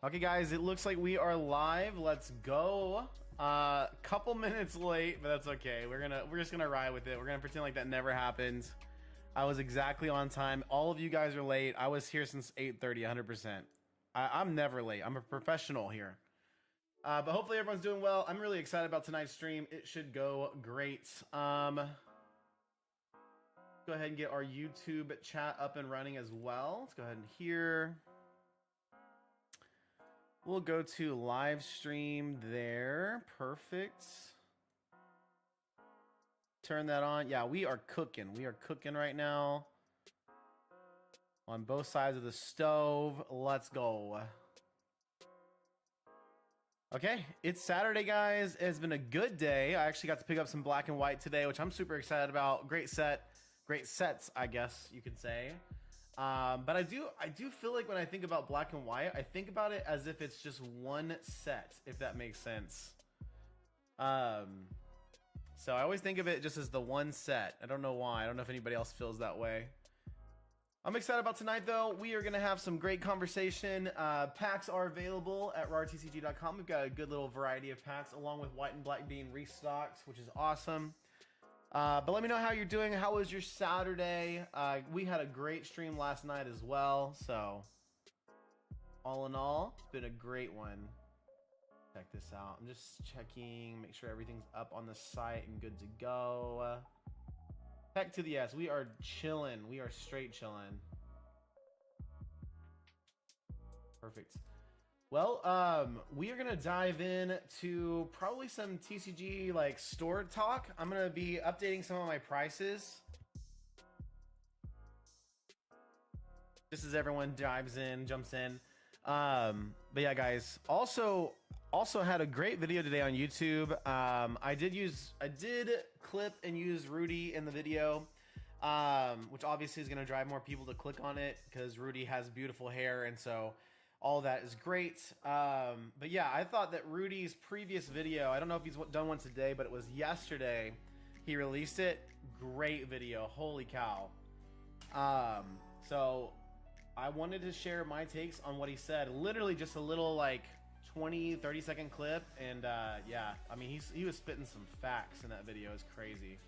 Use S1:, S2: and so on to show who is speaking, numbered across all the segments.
S1: Okay, guys, it looks like we are live. Let's go. Couple minutes late, but that's okay. We're just gonna ride with it. We're gonna pretend like that never happened. I was exactly on time. All of you guys are late. I was here since 8:30, 100%. I'm never late. I'm a professional here. But hopefully everyone's doing well. I'm really excited about tonight's stream. It should go great. Go ahead and get our YouTube chat up and running as well. Let's go ahead and here. We'll go to live stream there. Perfect. Turn that on. Yeah, we are cooking. We are cooking right now. On both sides of the stove. Let's go. Okay, it's Saturday, guys. It's been a good day. I actually got to pick up some black and white today, which I'm super excited about. Great sets, I guess you could say. But I do feel like when I think about black and white, I think about it as if it's just one set, if that makes sense. So I always think of it just as the one set. I don't know why. I don't know if anybody else feels that way. I'm excited about tonight, though. We are going to have some great conversation. Packs are available at rartcg.com. We've got a good little variety of packs, along with white and black being restocked, which is awesome. But let me know how you're doing. How was your Saturday? We had a great stream last night as well. So all in all, it's been a great one. Check this out. I'm just checking, make sure everything's up on the site and good to go. Heck to the yes. We are chilling. We are straight chilling. Perfect. Well, we are gonna dive in to probably some TCG like store talk. I'm gonna be updating some of my prices just as everyone dives in, jumps in. But yeah, guys. Also had a great video today on YouTube. I did clip and use Rudy in the video, which obviously is gonna drive more people to click on it because Rudy has beautiful hair, and so all that is great. But yeah, I thought that Rudy's previous video, I don't know if he's done one today, but it was yesterday he released it. Great video. Holy cow. So I wanted to share my takes on what he said. Literally just a little like 20-30 second clip. And yeah, I mean, he was spitting some facts in that video. It's crazy.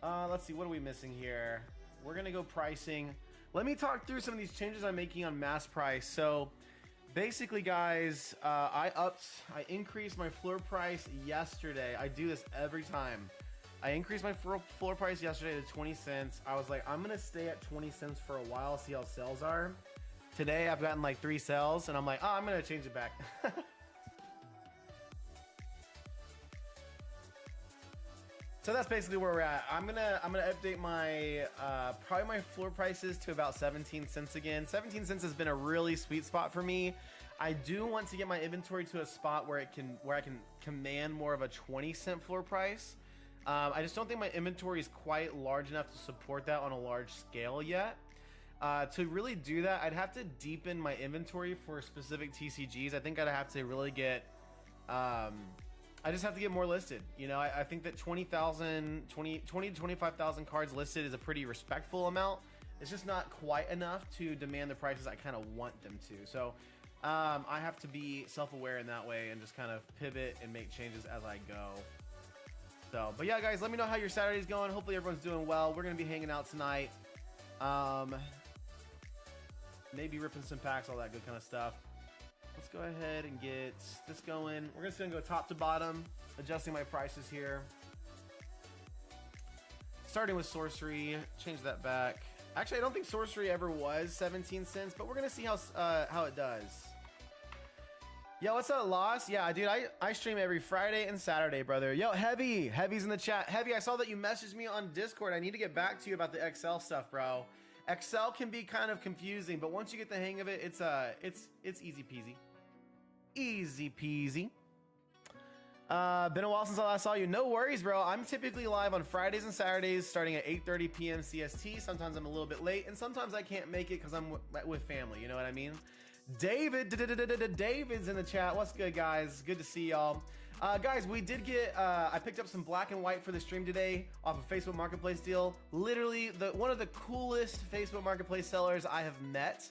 S1: Let's see, what are we missing here? We're going to go pricing. Let me talk through some of these changes I'm making on mass price. So basically, guys, I increased my floor price yesterday. I do this every time. I increased my floor price yesterday to 20 cents. I was like, I'm going to stay at 20 cents for a while, see how sales are. Today, I've gotten like 3 sales, and I'm like, oh, I'm going to change it back. So that's basically where we're at. I'm gonna update my probably my floor prices to about 17 cents again. 17 cents has been a really sweet spot for me. I do want to get my inventory to a spot where I can command more of a 20-cent floor price. I just don't think my inventory is quite large enough to support that on a large scale yet. To really do that, I'd have to deepen my inventory for specific TCGs. I think I'd have to really get I just have to get more listed. You know, I think that 20 to 25,000 cards listed is a pretty respectful amount. It's just not quite enough to demand the prices I kind of want them to. So I have to be self-aware in that way and just kind of pivot and make changes as I go. So, but yeah, guys, let me know how your Saturday's going. Hopefully everyone's doing well. We're going to be hanging out tonight. Maybe ripping some packs, all that good kind of stuff. Let's go ahead and get this going. We're just gonna go top to bottom, adjusting my prices here. Starting with Sorcery, change that back. Actually, I don't think Sorcery ever was 17 cents, but we're gonna see how it does. Yo, what's up, Lost? Yeah, dude, I stream every Friday and Saturday, brother. Yo, Heavy's in the chat. Heavy, I saw that you messaged me on Discord. I need to get back to you about the Excel stuff, bro. Excel can be kind of confusing, but once you get the hang of it, it's easy peasy. Easy peasy. Been a while since I last saw you. No worries, bro. I'm typically live on Fridays and Saturdays starting at 8:30 p.m. CST. Sometimes I'm a little bit late, and sometimes I can't make it because I'm with family. You know what I mean? David's in the chat. What's good, guys? Good to see y'all. Guys, we did get, I picked up some black and white for the stream today off a Facebook Marketplace deal. Literally one of the coolest Facebook Marketplace sellers I have met.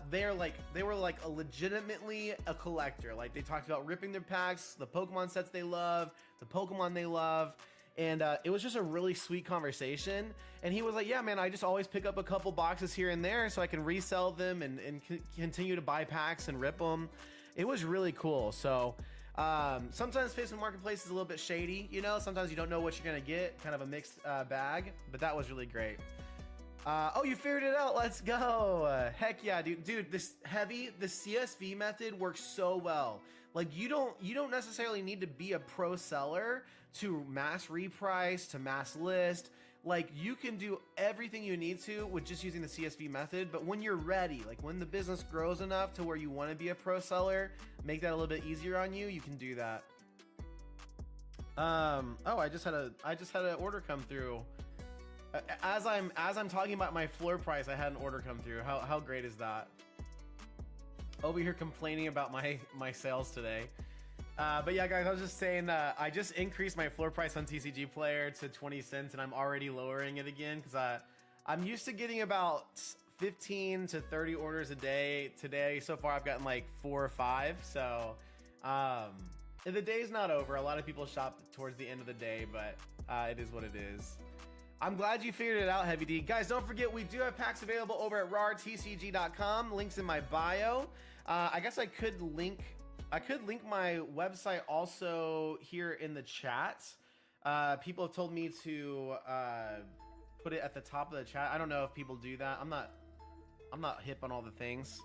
S1: they were like legitimately a collector. Like they talked about ripping their packs, the Pokemon sets they love, the Pokemon they love. And it was just a really sweet conversation. And he was like, yeah, man, I just always pick up a couple boxes here and there so I can resell them and continue to buy packs and rip them. It was really cool. So sometimes Facebook Marketplace is a little bit shady, you know, sometimes you don't know what you're gonna get, kind of a mixed bag, but that was really great. Oh, you figured it out. Let's go. Heck yeah, dude. Dude, the CSV method works so well. Like you don't necessarily need to be a pro seller to mass reprice, to mass list. Like you can do everything you need to with just using the CSV method. But when you're ready, like when the business grows enough to where you want to be a pro seller, make that a little bit easier on you, you can do that. Oh, I just had an order come through. As I'm talking about my floor price, I had an order come through. How great is that? Over here complaining about my sales today. But yeah, guys, I was just saying that I just increased my floor price on TCG Player to 20 cents, and I'm already lowering it again because I'm used to getting about 15 to 30 orders a day. Today, so far, I've gotten like 4 or 5. So the day's not over. A lot of people shop towards the end of the day, but it is what it is. I'm glad you figured it out, Heavy D. Guys, don't forget, we do have packs available over at rartcg.com. Links in my bio. I guess I could link my website also here in the chat. People have told me to put it at the top of the chat. I don't know if people do that. I'm not hip on all the things.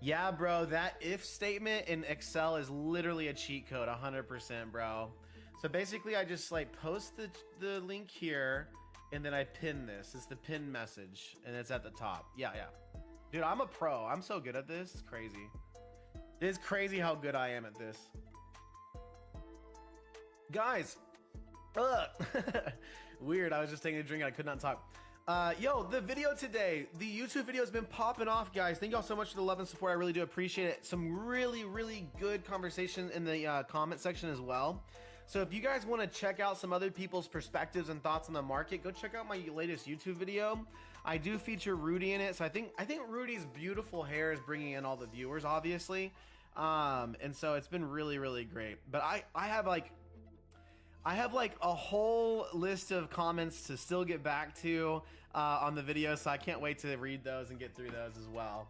S1: Yeah, bro, that if statement in Excel is literally a cheat code, 100%, bro. So basically, I just like post the link here, and then I pin this. It's the pin message, and it's at the top. Yeah. Dude, I'm a pro. I'm so good at this. It's crazy. It is crazy how good I am at this. Guys. Weird. I was just taking a drink and I could not talk. Yo, the video today, the YouTube video has been popping off, guys. Thank y'all so much for the love and support. I really do appreciate it. Some really, really good conversation in the comment section as well. So if you guys want to check out some other people's perspectives and thoughts on the market, go check out my latest YouTube video. I do feature Rudy in it. So I think Rudy's beautiful hair is bringing in all the viewers, obviously. And so it's been really, really great. But I have like a whole list of comments to still get back to on the video. So I can't wait to read those and get through those as well.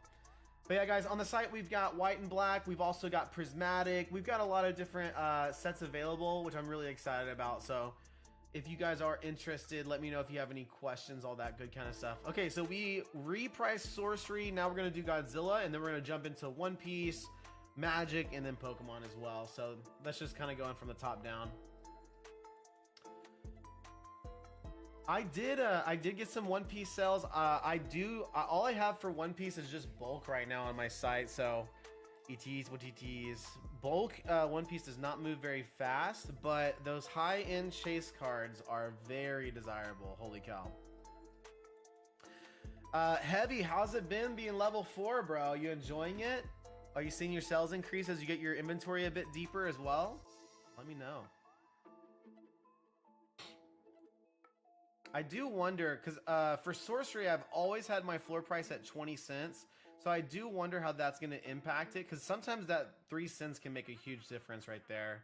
S1: But yeah, guys, on the site, we've got white and black. We've also got prismatic. We've got a lot of different sets available, which I'm really excited about. So if you guys are interested, let me know if you have any questions, all that good kind of stuff. Okay, so we repriced Sorcery. Now we're going to do Godzilla, and then we're going to jump into One Piece, Magic, and then Pokemon as well. So that's just kind of going from the top down. I did get some One Piece sales. All I have for One Piece is just bulk right now on my site. So ETs, what ETs. Bulk One Piece does not move very fast, but those high-end chase cards are very desirable. Holy cow. Heavy, how's it been being level 4, bro? You enjoying it? Are you seeing your sales increase as you get your inventory a bit deeper as well? Let me know. I do wonder, because for Sorcery, I've always had my floor price at 20 cents. So I do wonder how that's going to impact it, because sometimes that 3 cents can make a huge difference right there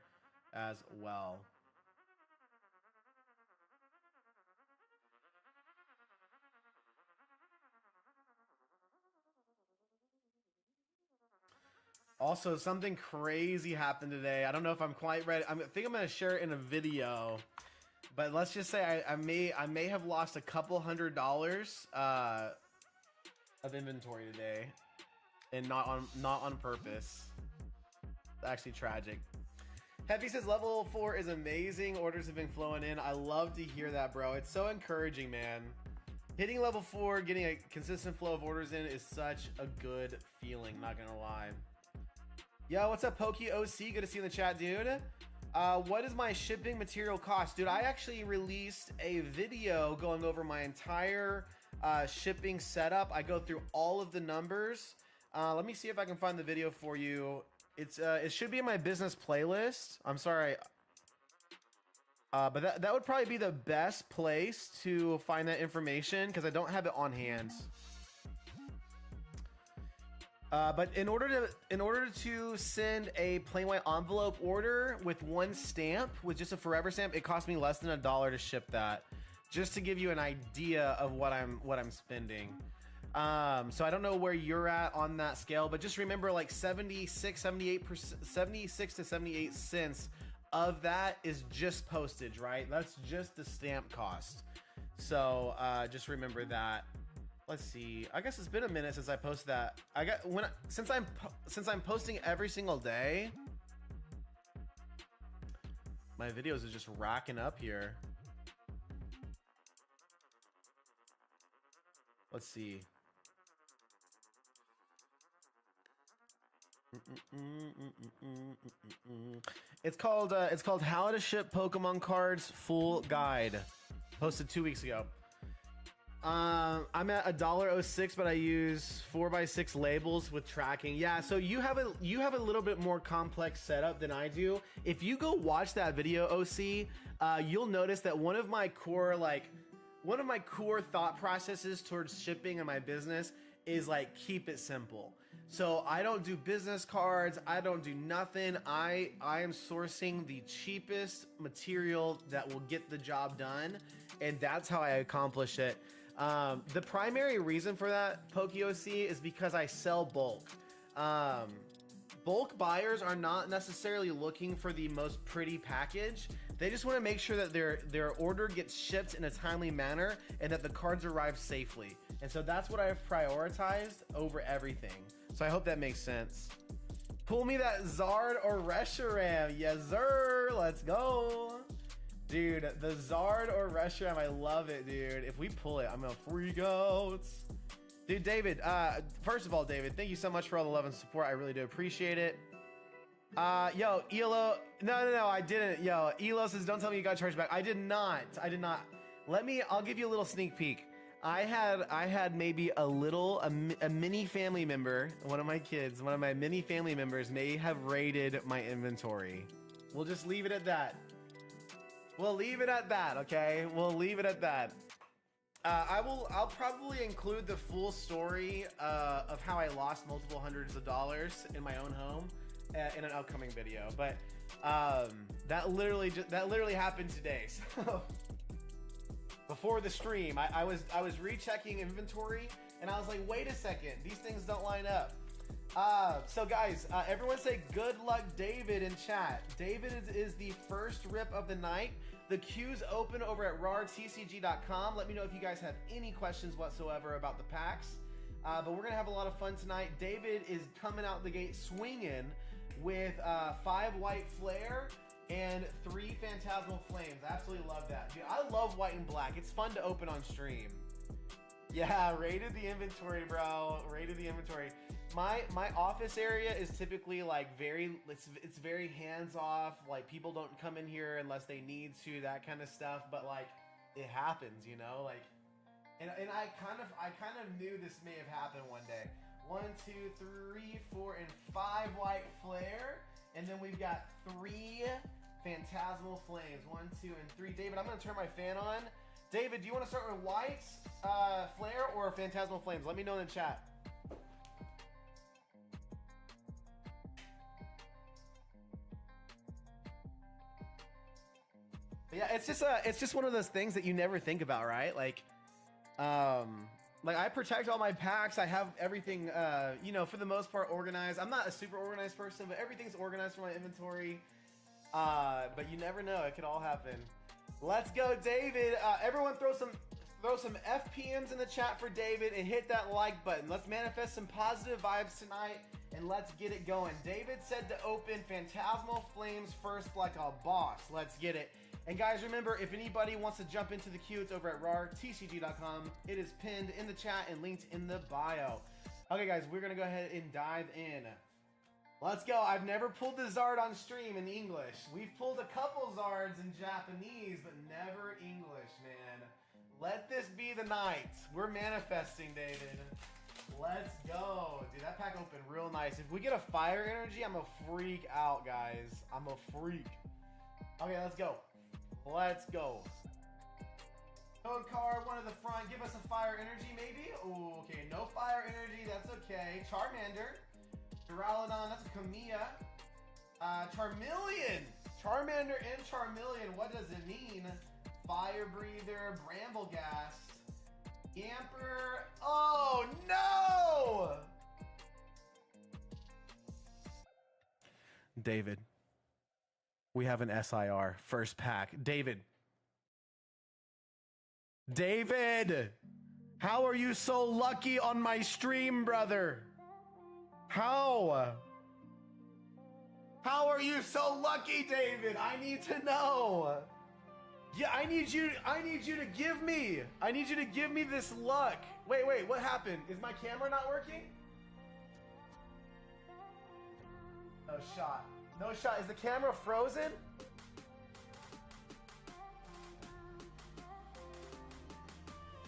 S1: as well. Also, something crazy happened today. I don't know if I'm quite ready. I think I'm going to share it in a video. But let's just say I may have lost a couple $100 of inventory today, and not on purpose. Actually tragic. Heavy says level 4 is amazing. Orders have been flowing in. I love to hear that, bro. It's so encouraging, man. Hitting level 4, getting a consistent flow of orders in is such a good feeling, not gonna lie. Yo, what's up, Pokey OC? Good to see you in the chat, dude. What is my shipping material cost? Dude, I actually released a video going over my entire shipping setup. I go through all of the numbers. Let me see if I can find the video for you. It should be in my business playlist. I'm sorry. But that would probably be the best place to find that information because I don't have it on hand. But in order to send a plain white envelope order with one stamp, with just a forever stamp, it cost me less than $1 to ship that. Just to give you an idea of what I'm spending. So I don't know where you're at on that scale, but just remember like 76 to 78 cents of that is just postage, right? That's just the stamp cost. So just remember that. Let's see. I guess it's been a minute since I posted that. Since I'm posting every single day, my videos are just racking up here. Let's see. It's called How to Ship Pokemon Cards Full Guide. Posted 2 weeks ago. I'm at $1.06, but I use 4x6 labels with tracking. Yeah, so you have a little bit more complex setup than I do. If you go watch that video, OC, you'll notice that one of my core thought processes towards shipping in my business is like keep it simple. So I don't do business cards. I don't do nothing. I am sourcing the cheapest material that will get the job done, and that's how I accomplish it. The primary reason for that, PokeOC, is because I sell bulk. Bulk buyers are not necessarily looking for the most pretty package. They just want to make sure that their order gets shipped in a timely manner and that the cards arrive safely. And so that's what I've prioritized over everything. So I hope that makes sense. Pull me that Zard or Reshiram. Yes, sir. Let's go. Dude, the Zard or Reshiram, I love it, dude. If we pull it, I'm gonna freak out. Dude, David, first of all, David, thank you so much for all the love and support. I really do appreciate it. Yo, Elo, no, I didn't. Yo, Elo says, don't tell me you got charged back. I did not. I'll give you a little sneak peek. I had maybe a mini family member, one of my kids, one of my mini family members may have raided my inventory. We'll just leave it at that. We'll leave it at that, okay? We'll leave it at that. I'll probably include the full story of how I lost multiple hundreds of dollars in my own home in an upcoming video. But that literally happened today. So before the stream, I was rechecking inventory and I was like, wait a second, these things don't line up. So guys, everyone say good luck David in chat. David is the first rip of the night. The queue's open over at rartcg.com. Let me know if you guys have any questions whatsoever about the packs. But we're gonna have a lot of fun tonight. David is coming out the gate swinging with 5 white flare and 3 phantasmal flames. I absolutely love that. Dude, I love white and black. It's fun to open on stream. Yeah, raided the inventory, bro. Raided the inventory. My office area is typically like it's very hands off. Like people don't come in here unless they need to, that kind of stuff. But like it happens, you know. Like, and I kind of knew this may have happened one day. 1, 2, 3, 4, and 5 white flare, and then we've got 3 phantasmal flames. 1, 2, and 3. David, I'm gonna turn my fan on. David, do you want to start with whites, flare, or phantasmal flames? Let me know in the chat. But yeah, it's just one of those things that you never think about, right? Like I protect all my packs. I have everything, you know, for the most part organized. I'm not a super organized person, but everything's organized for my inventory. But you never know; it could all happen. Let's go, David. Everyone, throw some FPMs in the chat for David and hit that like button. Let's manifest some positive vibes tonight and let's get it going. David said to open Phantasmal Flames first like a boss. Let's get it. And guys, remember, if anybody wants to jump into the queue, it's over at rartcg.com. It is pinned in the chat and linked in the bio. Okay, guys, we're going to go ahead and dive in. Let's go. I've never pulled the Zard on stream in English. We've pulled a couple Zards in Japanese, but never English, man. Let this be the night. We're manifesting, David. Let's go. Dude, that pack opened real nice. If we get a fire energy, I'm a freak out, guys. I'm a freak. Okay, let's go. Let's go. Code card, one at the front. Give us a fire energy, maybe? Ooh, okay, no fire energy. That's okay. Charmander. Duraludon, that's a Kamiya. Charmeleon. Charmander and Charmeleon, what does it mean? Fire Breather, Bramblegast, Yamper. Oh no! David, we have an SIR first pack. David, how are you so lucky on my stream, brother? How are you so lucky, David? I need to know. Yeah, I need you to give me this luck. Wait, what happened? Is my camera not working? No shot. No shot. Is the camera frozen?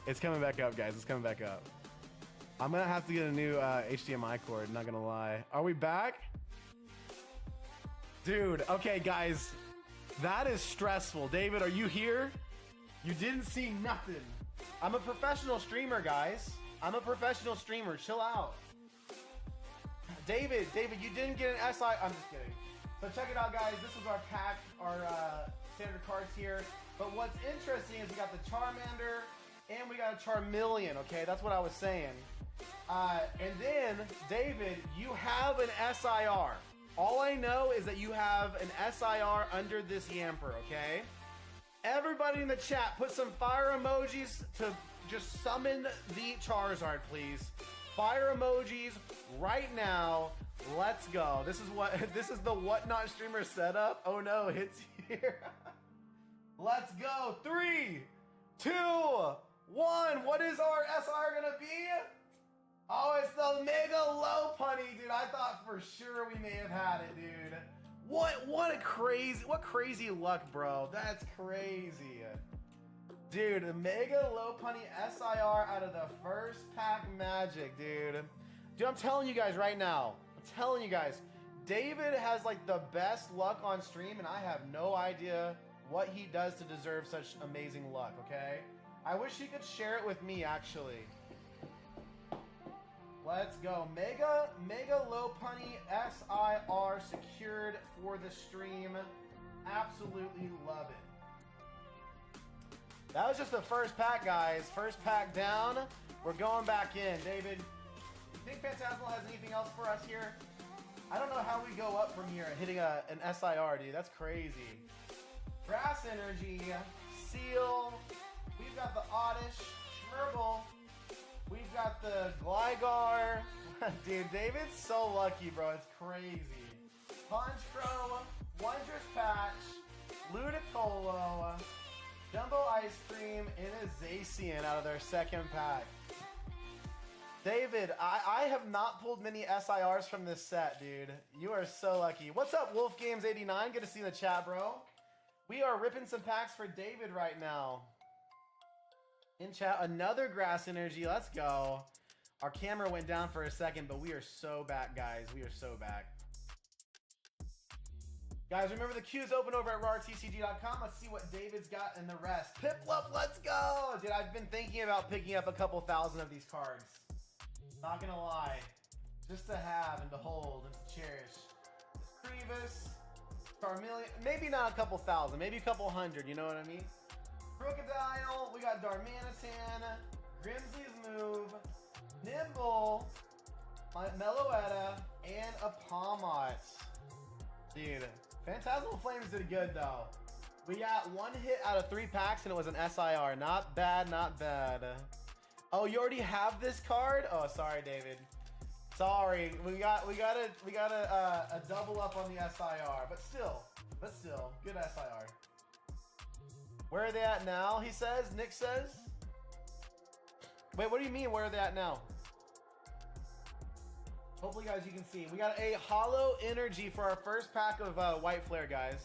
S1: It's coming back up, guys. It's coming back up. I'm gonna have to get a new HDMI cord, not gonna lie. Are we back? Dude, okay, guys. That is stressful. David, are you here? You didn't see nothing. I'm a professional streamer, guys. I'm a professional streamer. Chill out. David, you didn't get an SI. I'm just kidding. So check it out, guys. This is our pack, our standard cards here. But what's interesting is we got the Charmander and we got a Charmeleon, okay? That's what I was saying. And then, David, you have an SIR. All I know is that you have an SIR under this Yamper, okay? Everybody in the chat, put some fire emojis to just summon the Charizard, please. Fire emojis right now. Let's go. This is the Whatnot streamer setup. Oh no, hits here. Let's go. 3, 2, 1. What is our SR gonna be? Oh, it's the Mega Lopunny, dude. I thought for sure we may have had it, dude. What crazy luck, bro. That's crazy. Dude, the Mega Lopunny SIR out of the first pack magic, dude. Dude, I'm telling you guys right now. I'm telling you guys. David has like the best luck on stream, and I have no idea what he does to deserve such amazing luck, okay? I wish he could share it with me, actually. Let's go. Mega Lopunny SIR secured for the stream. Absolutely love it. That was just the first pack, guys. First pack down. We're going back in. David, you think Phantasmal has anything else for us here? I don't know how we go up from here hitting an SIR, dude. That's crazy. Grass Energy, Seal. We've got the Oddish, Schmerble. We've got the Gligar. Dude, David's so lucky, bro. It's crazy. Ponchcrow, Wondrous Patch, Ludicolo, Jumbo Ice Cream, and a Zacian out of their second pack. David, I have not pulled many SIRs from this set, dude. You are so lucky. What's up, Wolf Games 89? Good to see you in the chat, bro. We are ripping some packs for David right now. In chat, another Grass Energy. Let's go. Our camera went down for a second, but we are so back, guys. We are so back. Guys, remember the queue's open over at RareTCG.com. Let's see what David's got and the rest. Piplup, let's go! Dude, I've been thinking about picking up a couple thousand of these cards. Not gonna lie. Just to have and to hold and to cherish. Creevus, Charmeleon, maybe not a couple thousand, maybe a couple hundred, you know what I mean? Crocodile, we got Darmanitan, Grimsley's Move, Nimble, Meloetta, and a Palmot. Dude, Phantasmal Flames did good though. We got one hit out of 3 packs and it was an SIR. Not bad, not bad. Oh, you already have this card? Oh, sorry, David. Sorry, we got a double up on the SIR, but still, good SIR. Where are they at now? He says. Nick says. Wait, what do you mean? Where are they at now? Hopefully, guys, you can see. We got a Hollow Energy for our first pack of White Flare, guys.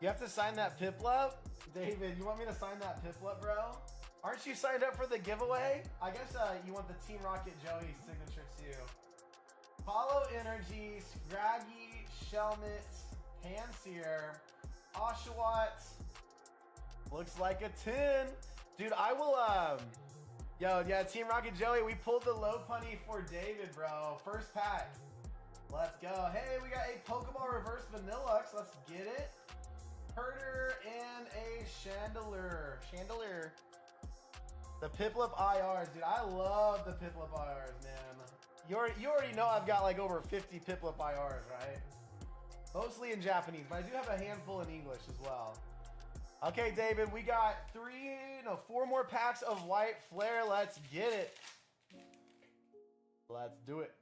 S1: You have to sign that Piplup, David. You want me to sign that Piplup, bro? Aren't you signed up for the giveaway? I guess you want the Team Rocket Joey signature too. Hollow Energy, Scraggy, Shelmet, Pansear, Oshawott, Looks like a 10. Dude, I will, yo, yeah, Team Rocket Joey, we pulled the low punny for David, bro. First pack. Let's go. Hey, we got a Pokeball Reverse Vanillux. Let's get it. Herder and a Chandelier. The Piplup IRs. Dude, I love the Piplup IRs, man. You already know I've got like over 50 Piplup IRs, right? Mostly in Japanese, but I do have a handful in English as well. Okay, David, we got 4 more packs of White Flare. Let's get it. Let's do it.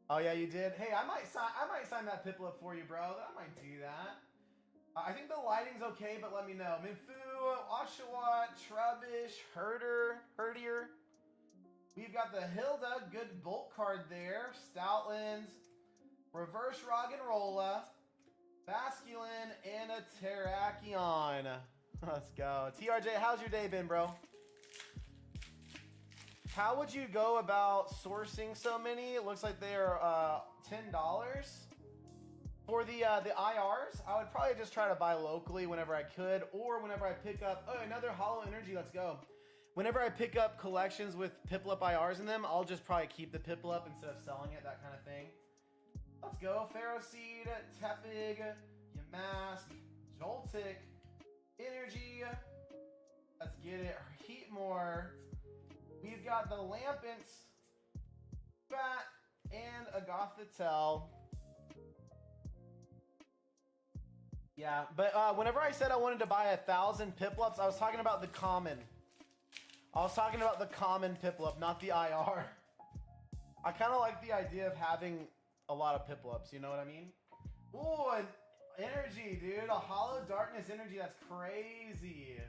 S1: Oh yeah, you did. Hey, I might sign that Piplup for you, bro. I might do that. I think the lighting's okay, but let me know. Minfu, Oshawott, Trubbish, Herdier. We've got the Hilda, good bulk card there. Stoutlands, Reverse Roggenrola, Basculin, and a Terrakion. Let's go. TRJ, how's your day been, bro? How would you go about sourcing so many? It looks like they're $10. For the IRs, I would probably just try to buy locally whenever I could, or whenever I pick up, oh, another Hollow Energy, let's go. Whenever I pick up collections with Piplup IRs in them, I'll just probably keep the Piplup instead of selling it, that kind of thing. Let's go. Ferroseed, Tepig, Yamask, Joltik, Energy. Let's get it. Heatmore. We've got the Lampents, Bat, and a Gothitelle. Yeah, but whenever I said I wanted to buy 1,000 Piplups, I was talking about the common. I was talking about the common Piplup, not the IR. I kind of like the idea of having a lot of Piplups, you know what I mean? Ooh, an energy, dude. A Hollow Darkness energy, that's crazy.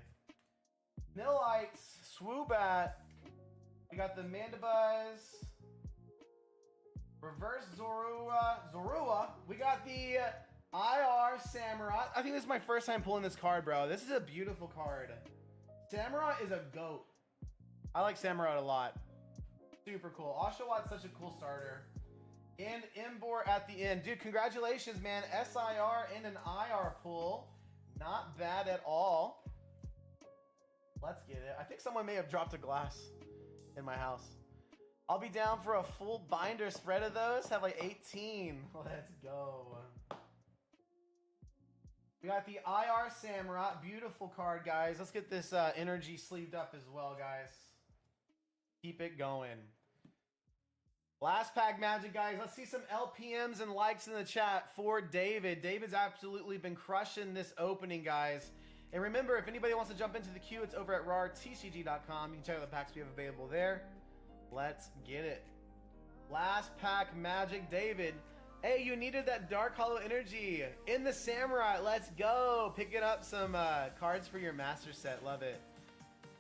S1: Nillites, Swoobat. We got the Mandibuzz. Reverse Zorua. We got the IR Samurott. I think this is my first time pulling this card, bro. This is a beautiful card. Samurott is a GOAT. I like Samurott a lot. Super cool. Oshawott's such a cool starter. And Embor at the end. Dude, congratulations, man. SIR and an IR pull. Not bad at all. Let's get it. I think someone may have dropped a glass in my house. I'll be down for a full binder spread of those. Have like 18. Let's go. We got the IR Samurott. Beautiful card, guys. Let's get this energy sleeved up as well, guys. Keep it going. Last pack magic, guys. Let's see some LPMs and likes in the chat for David. David's absolutely been crushing this opening, guys. And remember, if anybody wants to jump into the queue, it's over at rartcg.com. You can check out the packs we have available there. Let's get it. Last pack magic, David. Hey, you needed that Dark Hollow energy in the Samurai. Let's go. Picking up some cards for your master set. Love it.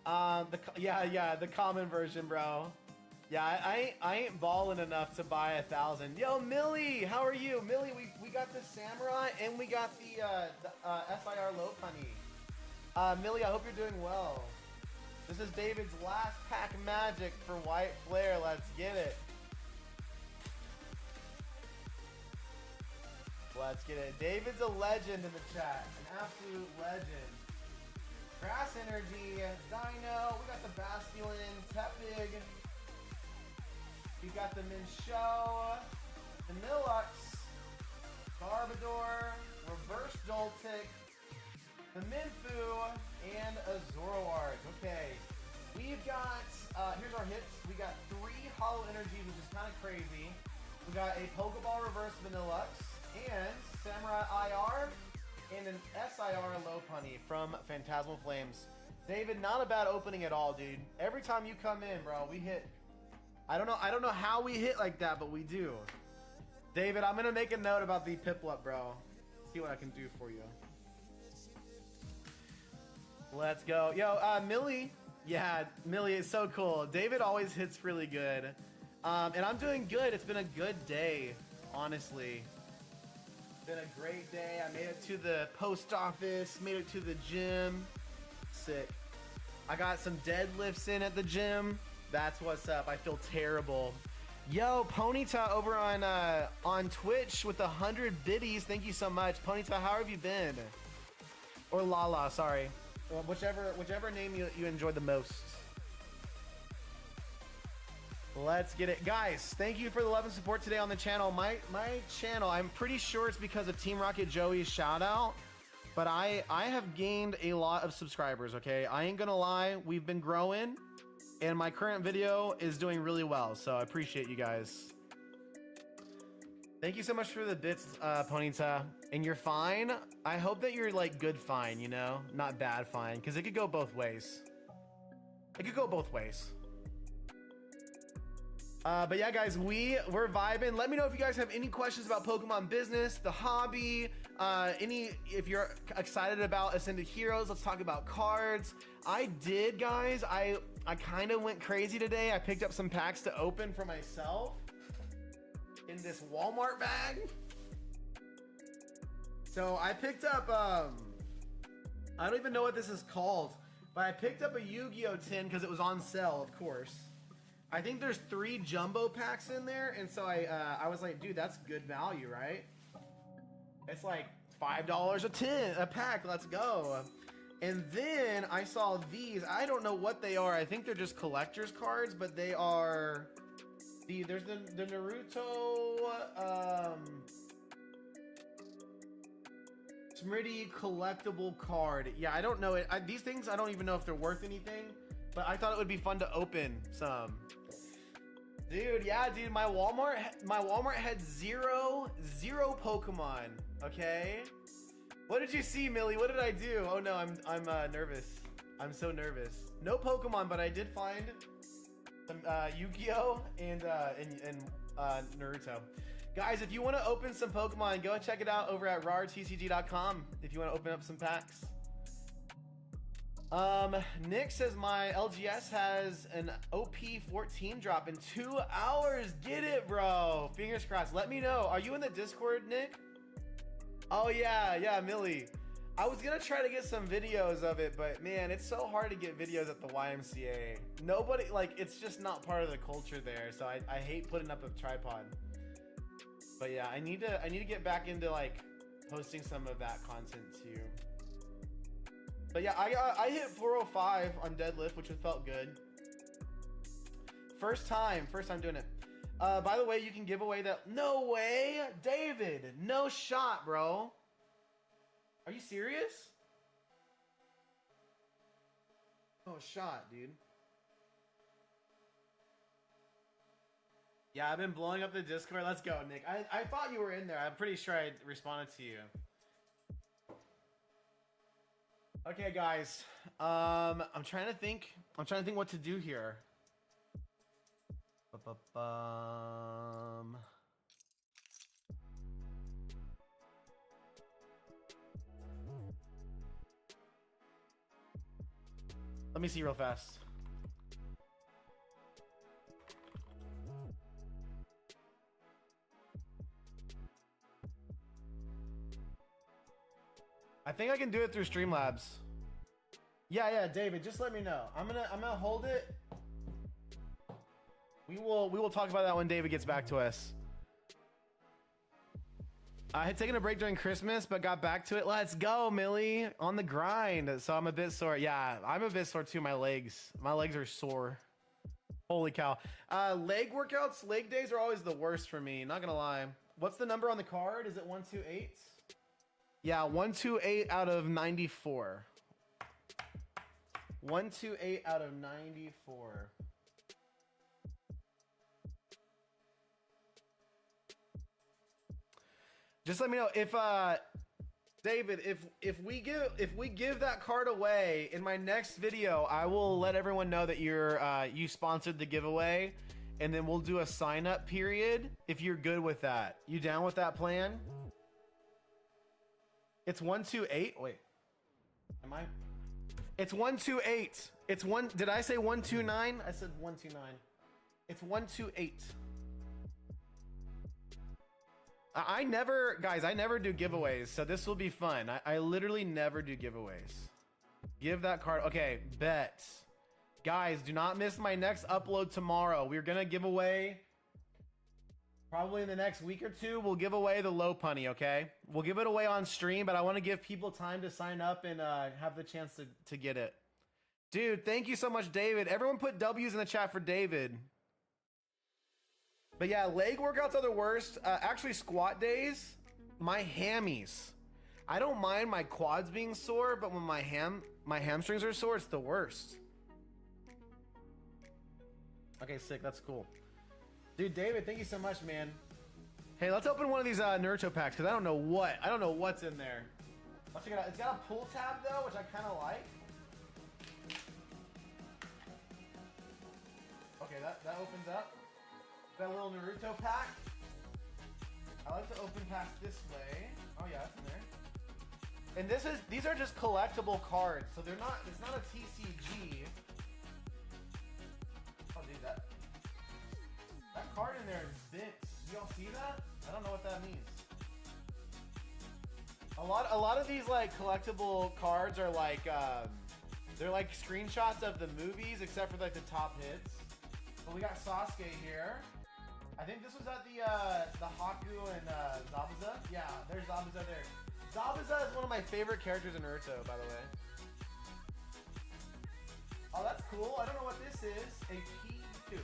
S1: The common version, bro. Yeah, I ain't balling enough to buy 1,000. Yo, Millie, how are you? Millie, we got the Samurai and we got the SIR Lopunny. Millie, I hope you're doing well. This is David's last pack magic for White Flare. Let's get it. Let's get it. David's a legend in the chat. An absolute legend. Grass Energy, Dino. We got the Basculin, Tepig. We got the Minshou, the Nilux, Garbodor, Reverse Joltik, the Minfu, and a Zoroark. Okay, we've got, here's our hits. We got 3 Hollow Energies, which is kind of crazy. We got a Pokeball Reverse Vanillux, and Samurai IR, and an SIR Lopunny from Phantasmal Flames. David, not a bad opening at all, dude. Every time you come in, bro, we hit. I don't know how we hit like that, but we do. David, I'm gonna make a note about the Piplup, bro. See what I can do for you. Let's go. Yo, Millie. Yeah, Millie is so cool. David always hits really good. And I'm doing good. It's been a good day, honestly. Been a great day. I made it to the post office, made it to the gym. Sick. I got some deadlifts in at the gym. That's what's up. I feel terrible. Yo, Ponyta over on Twitch with 100 biddies. Thank you so much. Ponyta, how have you been? Or Lala, sorry. Well, whichever name you enjoy the most. Let's get it. Guys, thank you for the love and support today on the channel. My channel, I'm pretty sure it's because of Team Rocket Joey's shout out, but I have gained a lot of subscribers, okay? I ain't gonna lie, we've been growing, and my current video is doing really well, so I appreciate you guys. Thank you so much for the bits, Ponyta. And you're fine. I hope that you're like good fine, you know? Not bad fine, because it could go both ways. It could go both ways. But yeah, guys, we're vibing. Let me know if you guys have any questions about Pokemon business, the hobby, if you're excited about Ascended Heroes. Let's talk about cards. I did, guys. I kind of went crazy today. I picked up some packs to open for myself in this Walmart bag. So I picked up, I don't even know what this is called, but I picked up a Yu-Gi-Oh tin because it was on sale, of course. I think there's 3 jumbo packs in there, and so I was like, dude, that's good value, right? It's like $5 a pack, let's go. And then I saw these. I don't know what they are. I think they're just collector's cards, but they are there's the Naruto Smriti collectible card. Yeah, I don't know it. These things, I don't even know if they're worth anything, but I thought it would be fun to open some. Dude, yeah, dude, my Walmart had zero Pokemon. Okay, what did you see, Millie? What did I do? Oh no, I'm nervous. I'm so nervous. No Pokemon, but I did find some Yu-Gi-Oh and Naruto. Guys, if you want to open some Pokemon, go and check it out over at rartcg.com if you want to open up some packs. Nick says my LGS has an OP14 drop in 2 hours. Get it, bro. Fingers crossed. Let me know. Are you in the Discord, Nick? Oh yeah, Millie. I was gonna try to get some videos of it, but man, it's so hard to get videos at the YMCA. Nobody, like, it's just not part of the culture there, so I hate putting up a tripod. But yeah, I need to get back into like posting some of that content too. But yeah, I hit 405 on deadlift, which felt good. First time doing it. By the way, you can give away that. No way, David. No shot, bro. Are you serious? Oh, shot, dude. Yeah, I've been blowing up the Discord. Let's go, Nick. I thought you were in there. I'm pretty sure I responded to you. Okay, guys. I'm trying to think what to do here. Let me see real fast. I think I can do it through Streamlabs. Yeah, David, just let me know. I'm gonna hold it. We will talk about that when David gets back to us. I had taken a break during Christmas, but got back to it. Let's go, Millie. On the grind. So I'm a bit sore. Yeah, I'm a bit sore too. My legs are sore. Holy cow. Leg workouts, leg days are always the worst for me. Not gonna lie. What's the number on the card? Is it 128? Yeah, 128 out of 94. 128 out of 94. Just let me know if David, if we give that card away in my next video, I will let everyone know that you sponsored the giveaway, and then we'll do a sign up period if you're good with that. You down with that plan? It's 128. Wait. Am I? It's 128. It's one. Did I say 129? I said 129. It's 128. I never do giveaways, so this will be fun. I literally never do giveaways. Give that card. Okay, bet. Guys, do not miss my next upload tomorrow. We're gonna give away Probably in the next week or two, we'll give away the Lopunny, okay? We'll give it away on stream, but I want to give people time to sign up and have the chance to get it. Dude, thank you so much, David. Everyone put W's in the chat for David. But yeah, leg workouts are the worst. Actually, squat days, my hammies. I don't mind my quads being sore, but when my hamstrings are sore, it's the worst. Okay, sick. That's cool. Dude, David, thank you so much, man. Hey, let's open one of these Naruto packs because I don't know what's in there. Let's check it out. It's got a pull tab though, which I kind of like. Okay, that opens up. Got a little Naruto pack. I like to open packs this way. Oh yeah, that's in there. And these are just collectible cards, so they're not. It's not a TCG. Oh, dude, that card in there is bent. Y'all see that? I don't know what that means. A lot of these like collectible cards are like they're like screenshots of the movies, except for like the top hits. But we got Sasuke here. I think this was at the Haku and Zabuza. Yeah, there's Zabuza there. Zabuza is one of my favorite characters in Naruto, by the way. Oh, that's cool. I don't know what this is. A P2.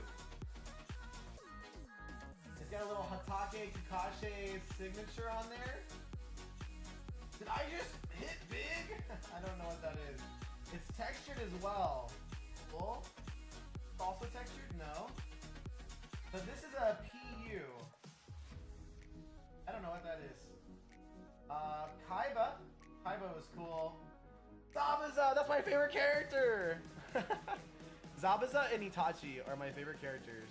S1: It's got a little Hatake Kakashi signature on there. Did I just hit big? I don't know what that is. It's textured as well. Cool. It's also textured? No. So this is a PU. I don't know what that is. Kaiba. Kaiba was cool. Zabuza, that's my favorite character. Zabuza and Itachi are my favorite characters.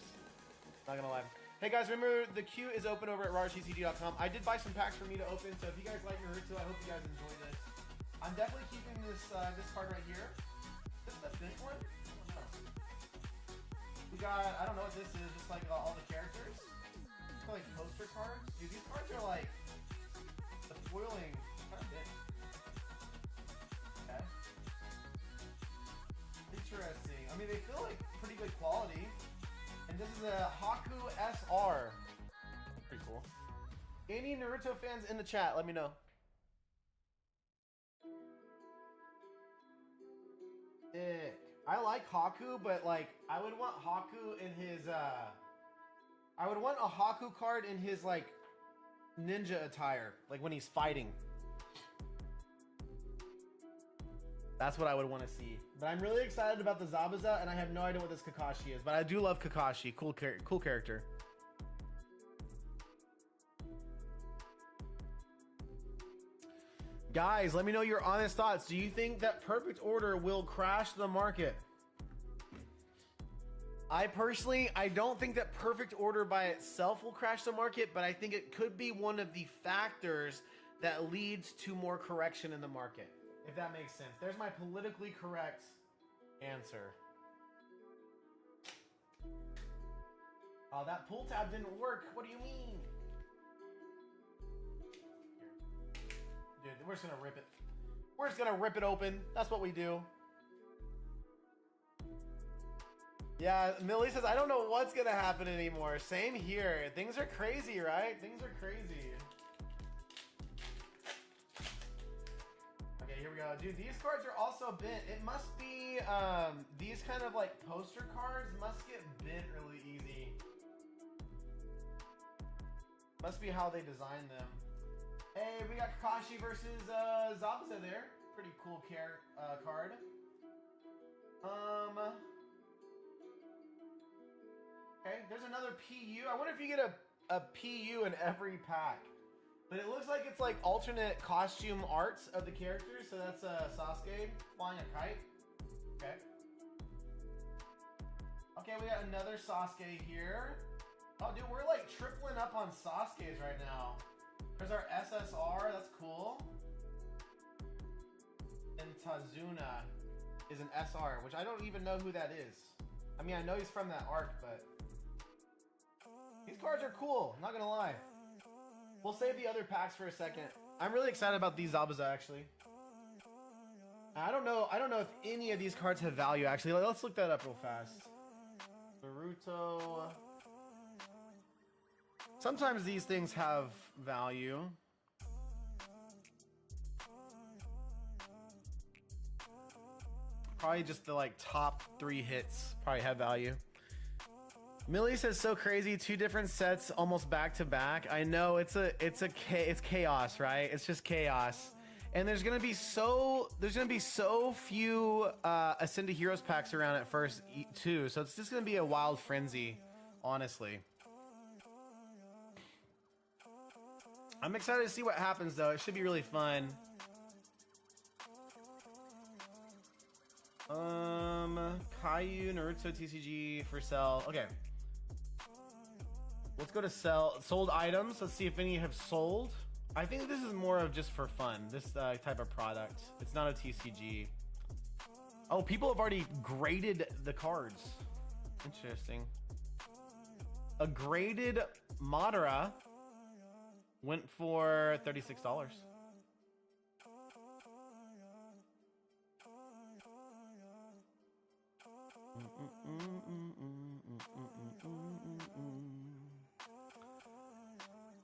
S1: Not gonna lie. Hey guys, remember the queue is open over at RareTCG.com. I did buy some packs for me to open, so if you guys like Naruto, I hope you guys enjoy this. I'm definitely keeping this this card right here. Is this the big one? I don't know. We got, I don't know what this is, just like all the characters. It's like poster cards. Dude, these cards are like, the foiling kind of big. Okay. Interesting. I mean, they feel like pretty good quality. And this is a Haku SR. Pretty cool. Any Naruto fans in the chat, let me know. Sick. I like Haku, but like, I would want Haku in his, I would want a Haku card in his like ninja attire, like when he's fighting. That's what I would want to see. But I'm really excited about the Zabuza, and I have no idea what this Kakashi is. But I do love Kakashi. Cool character. Guys, let me know your honest thoughts. Do you think that Perfect Order will crash the market? I don't think that Perfect Order by itself will crash the market, but I think it could be one of the factors that leads to more correction in the market. If that makes sense. There's my politically correct answer. Oh, that pull tab didn't work. What do you mean? Dude, we're just gonna rip it. We're just gonna rip it open. That's what we do. Yeah, Millie says, I don't know what's gonna happen anymore. Same here. Things are crazy, right? Things are crazy. Here we go. Dude, these cards are also bent. It must be, these kind of like poster cards must get bent really easy. Must be how they designed them. Hey, we got Kakashi versus Zabuza there. Pretty cool card. Okay, there's another PU. I wonder if you get a PU in every pack. But it looks like it's like alternate costume arts of the characters. So that's Sasuke flying a kite. Okay. Okay, we got another Sasuke here. Oh, dude, we're like tripling up on Sasuke's right now. There's our SSR. That's cool. And Tazuna is an SR, which I don't even know who that is. I mean, I know he's from that arc, but these cards are cool. Not gonna lie. We'll save the other packs for a second. I'm really excited about these Zabuza, actually. I don't know if any of these cards have value, actually. Let's look that up real fast. Naruto. Sometimes these things have value. Probably just the like top 3 hits probably have value. Millie says so crazy, 2 different sets almost back to back. I know it's chaos, right? It's just chaos. And there's gonna be so few Ascended Heroes packs around at first too. So it's just gonna be a wild frenzy, honestly. I'm excited to see what happens though. It should be really fun. Caillou, Naruto, TCG for sale. Okay. Let's go to sold items. Let's see if any have sold. I think this is more of just for fun. This type of product. It's not a TCG. Oh, people have already graded the cards. Interesting. A graded Madara went for $36.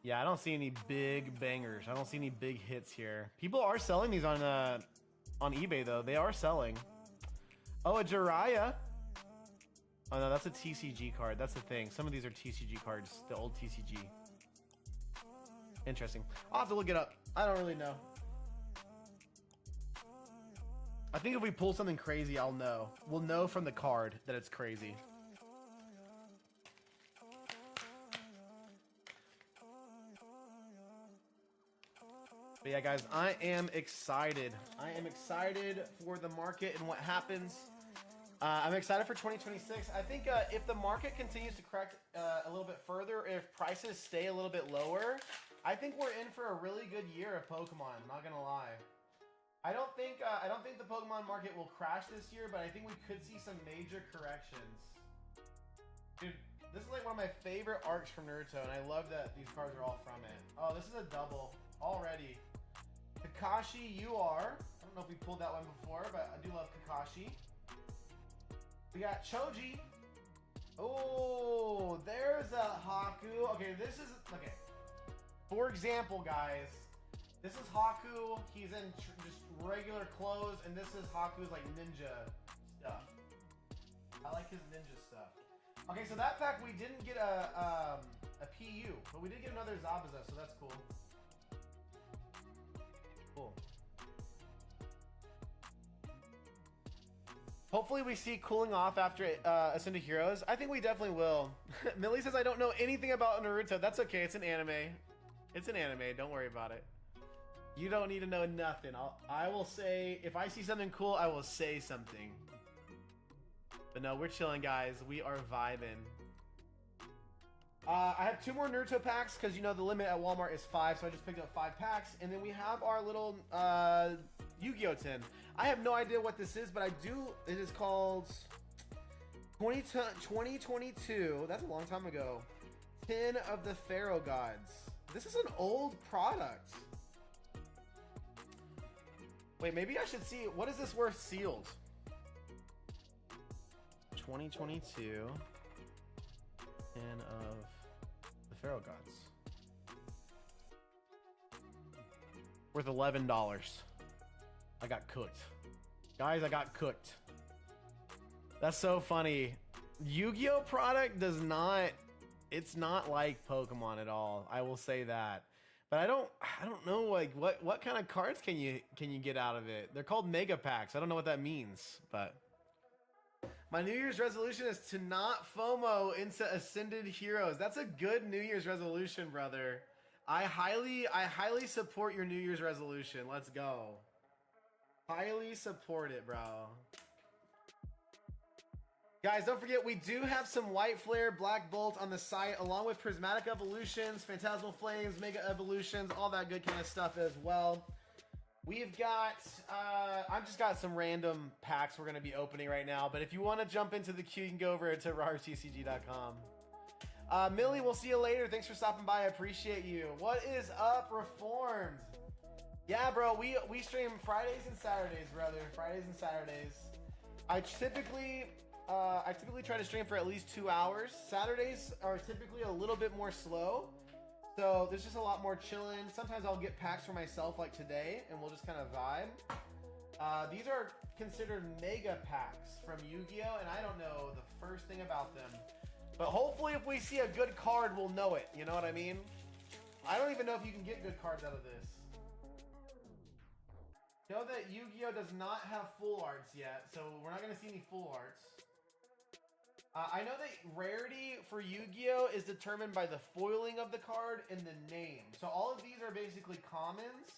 S1: Yeah, I don't see any big bangers. I don't see any big hits here. People are selling these on eBay though. They are selling. Oh, a Jiraiya. Oh no, that's a TCG card. That's the thing. Some of these are TCG cards. The old TCG. Interesting. I'll have to look it up. I don't really know. I think if we pull something crazy, I'll know. We'll know from the card that it's crazy. But yeah, guys, I am excited. I am excited for the market and what happens. I'm excited for 2026. I think if the market continues to correct a little bit further, if prices stay a little bit lower, I think we're in for a really good year of Pokemon. I'm not gonna lie. I don't think the Pokemon market will crash this year, but I think we could see some major corrections. Dude, this is like one of my favorite arcs from Naruto, and I love that these cards are all from it. Oh, this is a double already. Kakashi, you are. I don't know if we pulled that one before, but I do love Kakashi. We got Choji. Oh, there's a Haku. Okay, this is okay. For example, guys, this is Haku. He's in just regular clothes, and this is Haku's like ninja stuff. I like his ninja stuff. Okay, so that pack we didn't get a PU, but we did get another Zabuza, so that's cool. Cool. Hopefully we see cooling off after Ascended Heroes. I think we definitely will. Millie says I don't know anything about Naruto. That's okay. It's an anime. It's an anime. Don't worry about it. You don't need to know nothing. I will say, if I see something cool, I will say something. But no, we're chilling, guys. We are vibing. I have 2 more Naruto packs because, you know, the limit at Walmart is 5, so I just picked up 5 packs. And then we have our little Yu-Gi-Oh! tin. I have no idea what this is, but I do. It is called 2022. That's a long time ago. Tin of the Pharaoh Gods. This is an old product. Wait, maybe I should see. What is this worth sealed? 2022. Tin of the Pharaoh Gods. Worth $11. I got cooked. Guys, I got cooked. That's so funny. Yu-Gi-Oh! Product does not... It's not like Pokemon at all. I will say that. But I don't know, like, what kind of cards can you get out of it? They're called Mega Packs. I don't know what that means, but... My New Year's resolution is to not FOMO into Ascended Heroes. That's a good New Year's resolution, brother. I highly support your New Year's resolution. Let's go. Highly support it, bro. Guys, don't forget, we do have some White Flare, Black Bolt on the site, along with Prismatic Evolutions, Phantasmal Flames, Mega Evolutions, all that good kind of stuff as well. We've got, I've just got some random packs we're going to be opening right now, but if you want to jump into the queue, you can go over to RarTCG.com. Millie, we'll see you later. Thanks for stopping by. I appreciate you. What is up, Reformed? Yeah, bro, we stream Fridays and Saturdays, brother. Fridays and Saturdays. I typically try to stream for at least 2 hours. Saturdays are typically a little bit more slow, So there's just a lot more chilling. Sometimes I'll get packs for myself like today, and we'll just kind of vibe. These are considered mega packs from Yu-Gi-Oh! And I don't know the first thing about them. But hopefully if we see a good card, we'll know it. You know what I mean? I don't even know if you can get good cards out of this. Know that Yu-Gi-Oh! Does not have full arts yet, so we're not going to see any full arts. I know that rarity for Yu-Gi-Oh! Is determined by the foiling of the card and the name. So all of these are basically commons.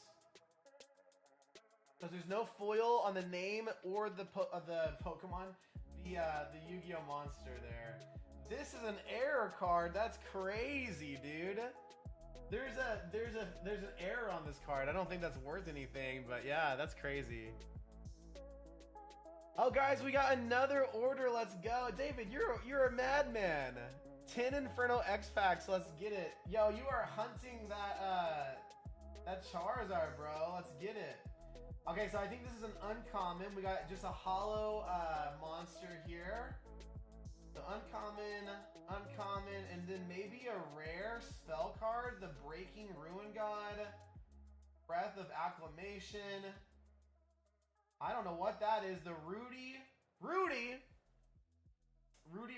S1: Because there's no foil on the name or the Pokemon, the Yu-Gi-Oh! Monster there. This is an error card. That's crazy, dude. There's an error on this card. I don't think that's worth anything, but yeah, that's crazy. Oh, guys, we got another order. Let's go, David. You're a madman. 10 Inferno X packs. Let's get it. Yo, you are hunting that Charizard, bro. Let's get it. Okay, so I think this is an uncommon. We got just a hollow monster here. The uncommon, and then maybe a rare spell card, the Breaking Ruin God, Breath of Acclamation. I don't know what that is. The Rudy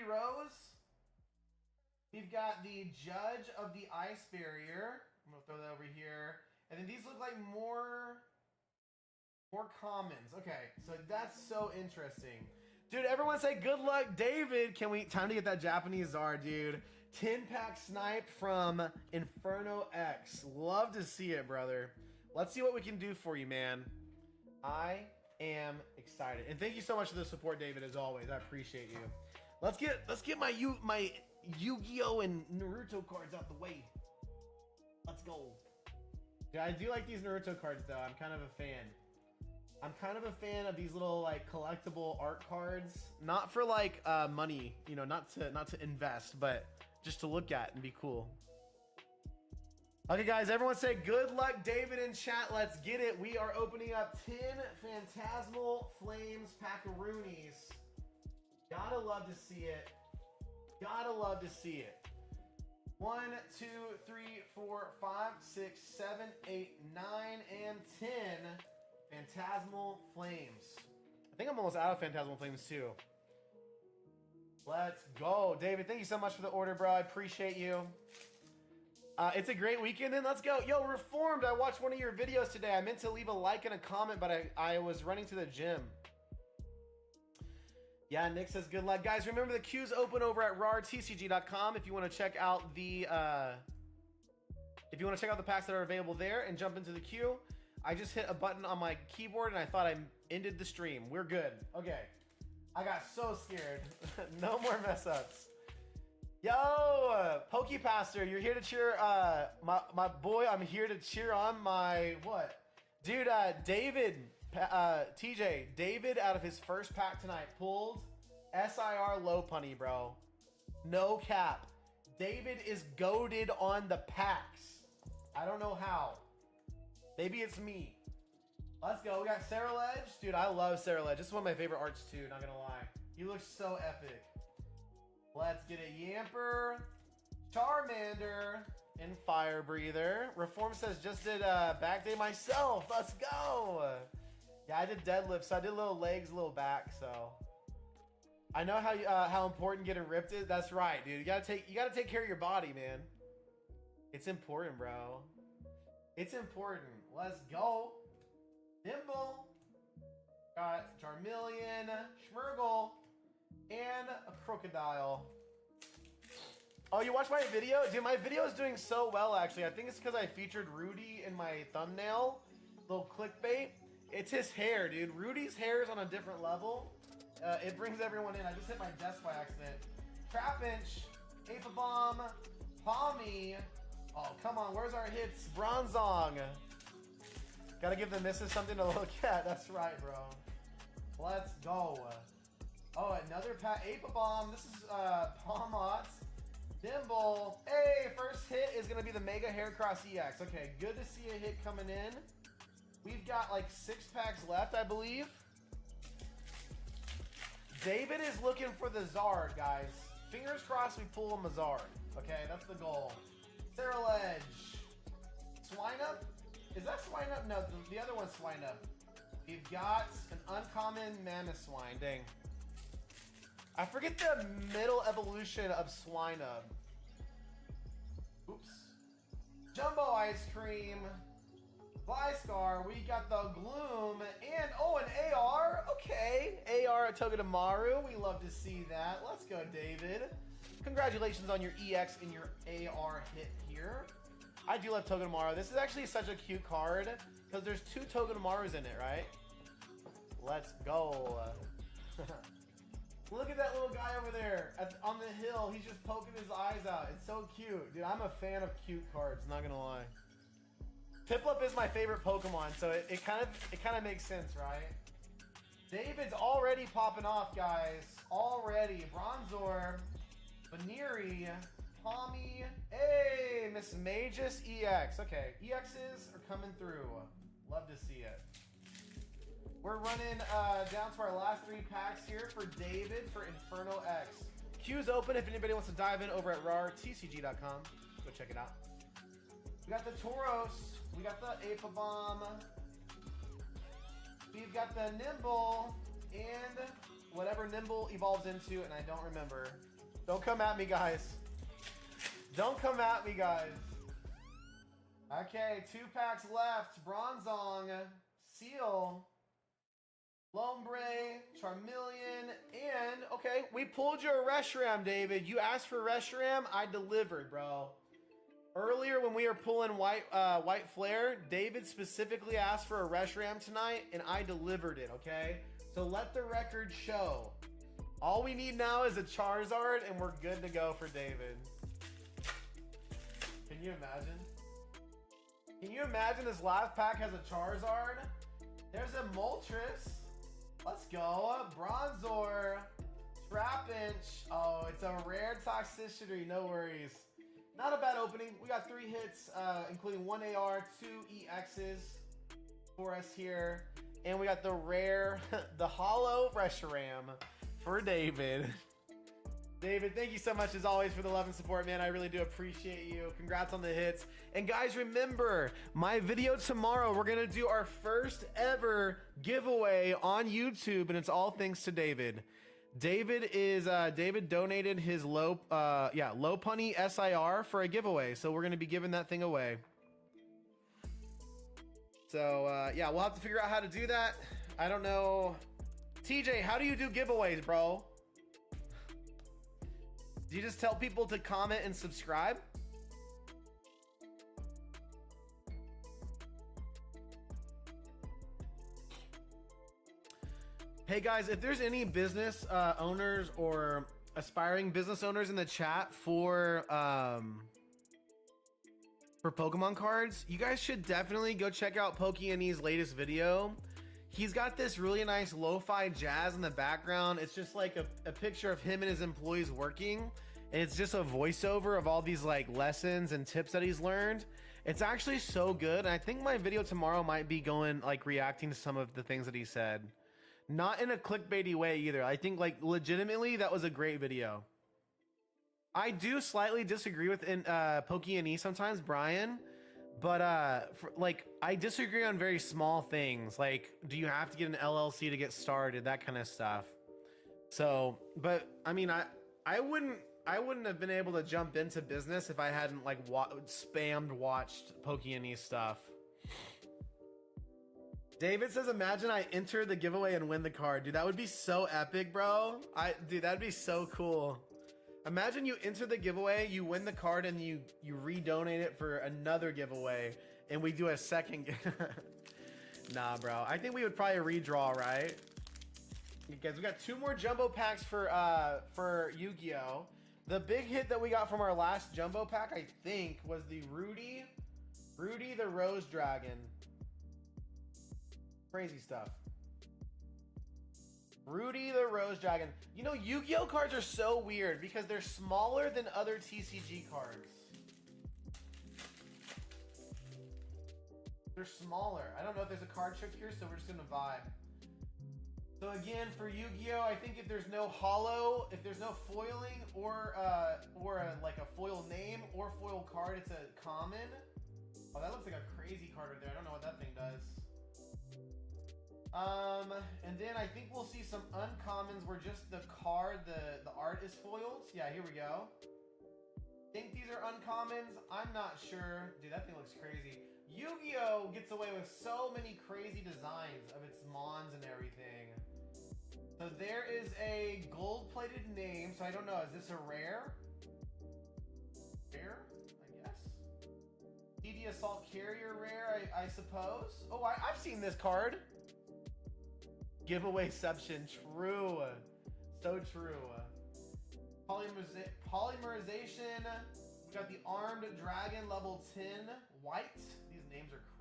S1: Rose. We've got the Judge of the Ice Barrier. I'm gonna throw that over here. And then these look like more commons. Okay, so that's so interesting. Dude, everyone say good luck, David. Time to get that Japanese Zard, dude. 10-pack snipe from Inferno X. Love to see it, brother. Let's see what we can do for you, man. I am excited. And thank you so much for the support, David, as always. I appreciate you. Let's get my Yu-Gi-Oh! And Naruto cards out the way. Let's go. Yeah, I do like these Naruto cards, though. I'm kind of a fan. I'm kind of a fan of these little like collectible art cards, not for like money, you know, not to invest, but just to look at and be cool. Okay, guys, everyone say good luck, David, in chat. Let's get it. We are opening up 10 Phantasmal Flames Packaroonies. Gotta love to see it. Gotta love to see it. 1, 2, 3, 4, 5, 6, 7, 8, 9, and 10. Phantasmal Flames. I think I'm almost out of Phantasmal Flames too. Let's go. David, thank you so much for the order, bro. I appreciate you. It's a great weekend, then let's go. Yo, Reformed, I watched one of your videos today. I meant to leave a like and a comment, but I was running to the gym. Yeah, Nick says good luck. Guys, remember the queue's open over at rartcg.com if you want to check out the packs that are available there and jump into the queue. I just hit a button on my keyboard and I thought I ended the stream. We're good. Okay. I got so scared. No more mess ups. Yo, PokePaster, you're here to cheer my boy. I'm here to cheer on my what? Dude, David, TJ, David out of his first pack tonight pulled SIR Lopunny, bro. No cap. David is goated on the packs. I don't know how. Maybe it's me. Let's go. We got Ceruledge. Dude, I love Ceruledge. This is one of my favorite arts too, not gonna lie. He looks so epic. Let's get a Yamper, Charmander, and Fire Breather. Reform says just did back day myself. Let's go. Yeah, I did deadlifts, so I did little legs, little back, so. I know how important getting ripped is. That's right, dude. You gotta take care of your body, man. It's important, bro. It's important. Let's go. Nimble. Got Charmeleon, Schmergle, and a Crocodile. Oh, you watched my video? Dude, my video is doing so well, actually. I think it's because I featured Rudy in my thumbnail. Little clickbait. It's his hair, dude. Rudy's hair is on a different level. It brings everyone in. I just hit my desk by accident. Trapinch, Apabomb, Palmy. Oh, come on. Where's our hits? Bronzong. Gotta give the missus something to look at. That's right, bro. Let's go. Oh, another Apabomb. This is Palmot. Dimble. Hey, first hit is going to be the Mega Heracross EX. Okay, good to see a hit coming in. We've got like 6 packs left, I believe. David is looking for the Zard, guys. Fingers crossed we pull him a Zard. Okay, that's the goal. Ceruledge. Swineup? Is that Swineup? No, the other one's Swineup. We've got an uncommon Mamoswine. Dang. I forget the middle evolution of Swineup. Oops. Jumbo Ice Cream. Viscar. We got the Gloom. And, oh, an AR. Okay. AR Togedemaru. We love to see that. Let's go, David. Congratulations on your EX and your AR hit here. I do love Togedemaru. This is actually such a cute card because there's 2 Togedemarus in it, right? Let's go. Look at that little guy over there on the hill. He's just poking his eyes out. It's so cute. Dude, I'm a fan of cute cards, not gonna lie. Piplup is my favorite Pokemon, so it kind of makes sense, right? David's already popping off, guys. Already. Bronzor, Veneeri, Tommy. Hey, Miss Magus EX. Okay, EXs are coming through. Love to see it. We're running down to our last 3 packs here for David for Inferno X. Queue's open if anybody wants to dive in over at rartcg.com. Go check it out. We got the Tauros. We got the Apabomb. We've got the Nimble. And whatever Nimble evolves into, and I don't remember. Don't come at me, guys. Don't come at me, guys. Okay, 2 packs left. Bronzong, Seal, Lombre, Charmeleon, and, okay, we pulled your Reshiram, David. You asked for Reshiram, I delivered, bro. Earlier when we were pulling White Flare, David specifically asked for a Reshiram tonight, and I delivered it, okay? So let the record show. All we need now is a Charizard, and we're good to go for David. Can you imagine? Can you imagine this last pack has a Charizard? There's a Moltres. Let's go. Bronzor. Trapinch. Oh, it's a rare Toxicity. No worries. Not a bad opening. We got 3 hits, including 1 AR, 2 EXs for us here. And we got the rare, the Hollow Reshiram for David. David, thank you so much as always for the love and support, man. I really do appreciate you. Congrats on the hits. And guys, remember, my video tomorrow, we're gonna do our first ever giveaway on YouTube, and it's all thanks to David. David donated his Lopunny SIR for a giveaway, so we're gonna be giving that thing away. So yeah, we'll have to figure out how to do that. I don't know. TJ, how do you do giveaways, bro? Do you just tell people to comment and subscribe? Hey guys, if there's any business owners or aspiring business owners in the chat for Pokemon cards, you guys should definitely go check out Pokeanee's latest video. He's got this really nice lo-fi jazz in the background. It's just like a picture of him and his employees working. And it's just a voiceover of all these like lessons and tips that he's learned. It's actually so good. And I think my video tomorrow might be going like reacting to some of the things that he said. Not in a clickbaity way either. I think like legitimately that was a great video. I do slightly disagree with Pokeanee sometimes, Brian. But I disagree on very small things, like do you have to get an LLC to get started, that kind of stuff. So, but I mean, I wouldn't have been able to jump into business if I hadn't like spammed watched Pokeanee stuff. David says, imagine I enter the giveaway and win the card. Dude, that would be so epic, bro. Dude, that'd be so cool. Imagine you enter the giveaway, you win the card, and you redonate it for another giveaway, and we do a second. Nah, bro. I think we would probably redraw, right? Because we got 2 more jumbo packs for Yu-Gi-Oh! The big hit that we got from our last jumbo pack, I think, was the Rudy the Rose Dragon. Crazy stuff. Rudy the Rose Dragon. You know, Yu-Gi-Oh cards are so weird because they're smaller than other TCG cards. They're smaller. I don't know if there's a card trick here, so we're just gonna vibe. So again, for Yu-Gi-Oh, I think if there's no holo, if there's no foiling or like a foil name or foil card, it's a common. Oh, that looks like a crazy card right there. I don't know what that thing does. And then I think we'll see some uncommons where just the card, the art is foiled. Yeah, here we go. I think these are uncommons. I'm not sure. Dude, that thing looks crazy. Yu-Gi-Oh gets away with so many crazy designs of its mons and everything. So there is a gold-plated name. So I don't know. Is this a rare? Rare, I guess. DD Assault Carrier rare, I suppose. Oh, I've seen this card. Giveawayception. True. So true. Polymerization. We got the Armed Dragon level 10 white. These names are crazy.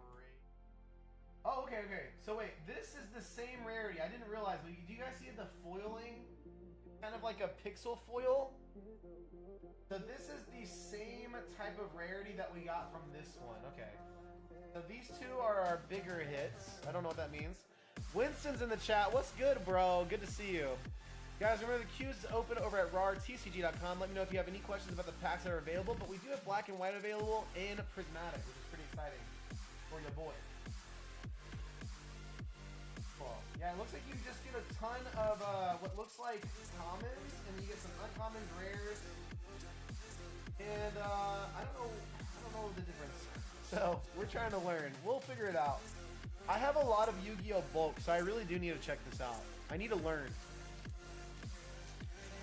S1: Oh, okay. So wait, this is the same rarity. I didn't realize. But do you guys see the foiling? Kind of like a pixel foil. So this is the same type of rarity that we got from this one. Okay. So these two are our bigger hits. I don't know what that means. Winston's in the chat. What's good, bro? Good to see you. Guys, remember the queues is open over at rartcg.com. Let me know if you have any questions about the packs that are available. But we do have black and white available and prismatic, which is pretty exciting for your boy. Cool. Yeah, it looks like you just get a ton of what looks like commons, and you get some uncommons, rares, and I don't know the difference. So we're trying to learn. We'll figure it out. I have a lot of Yu-Gi-Oh bulk, so I really do need to check this out. I need to learn.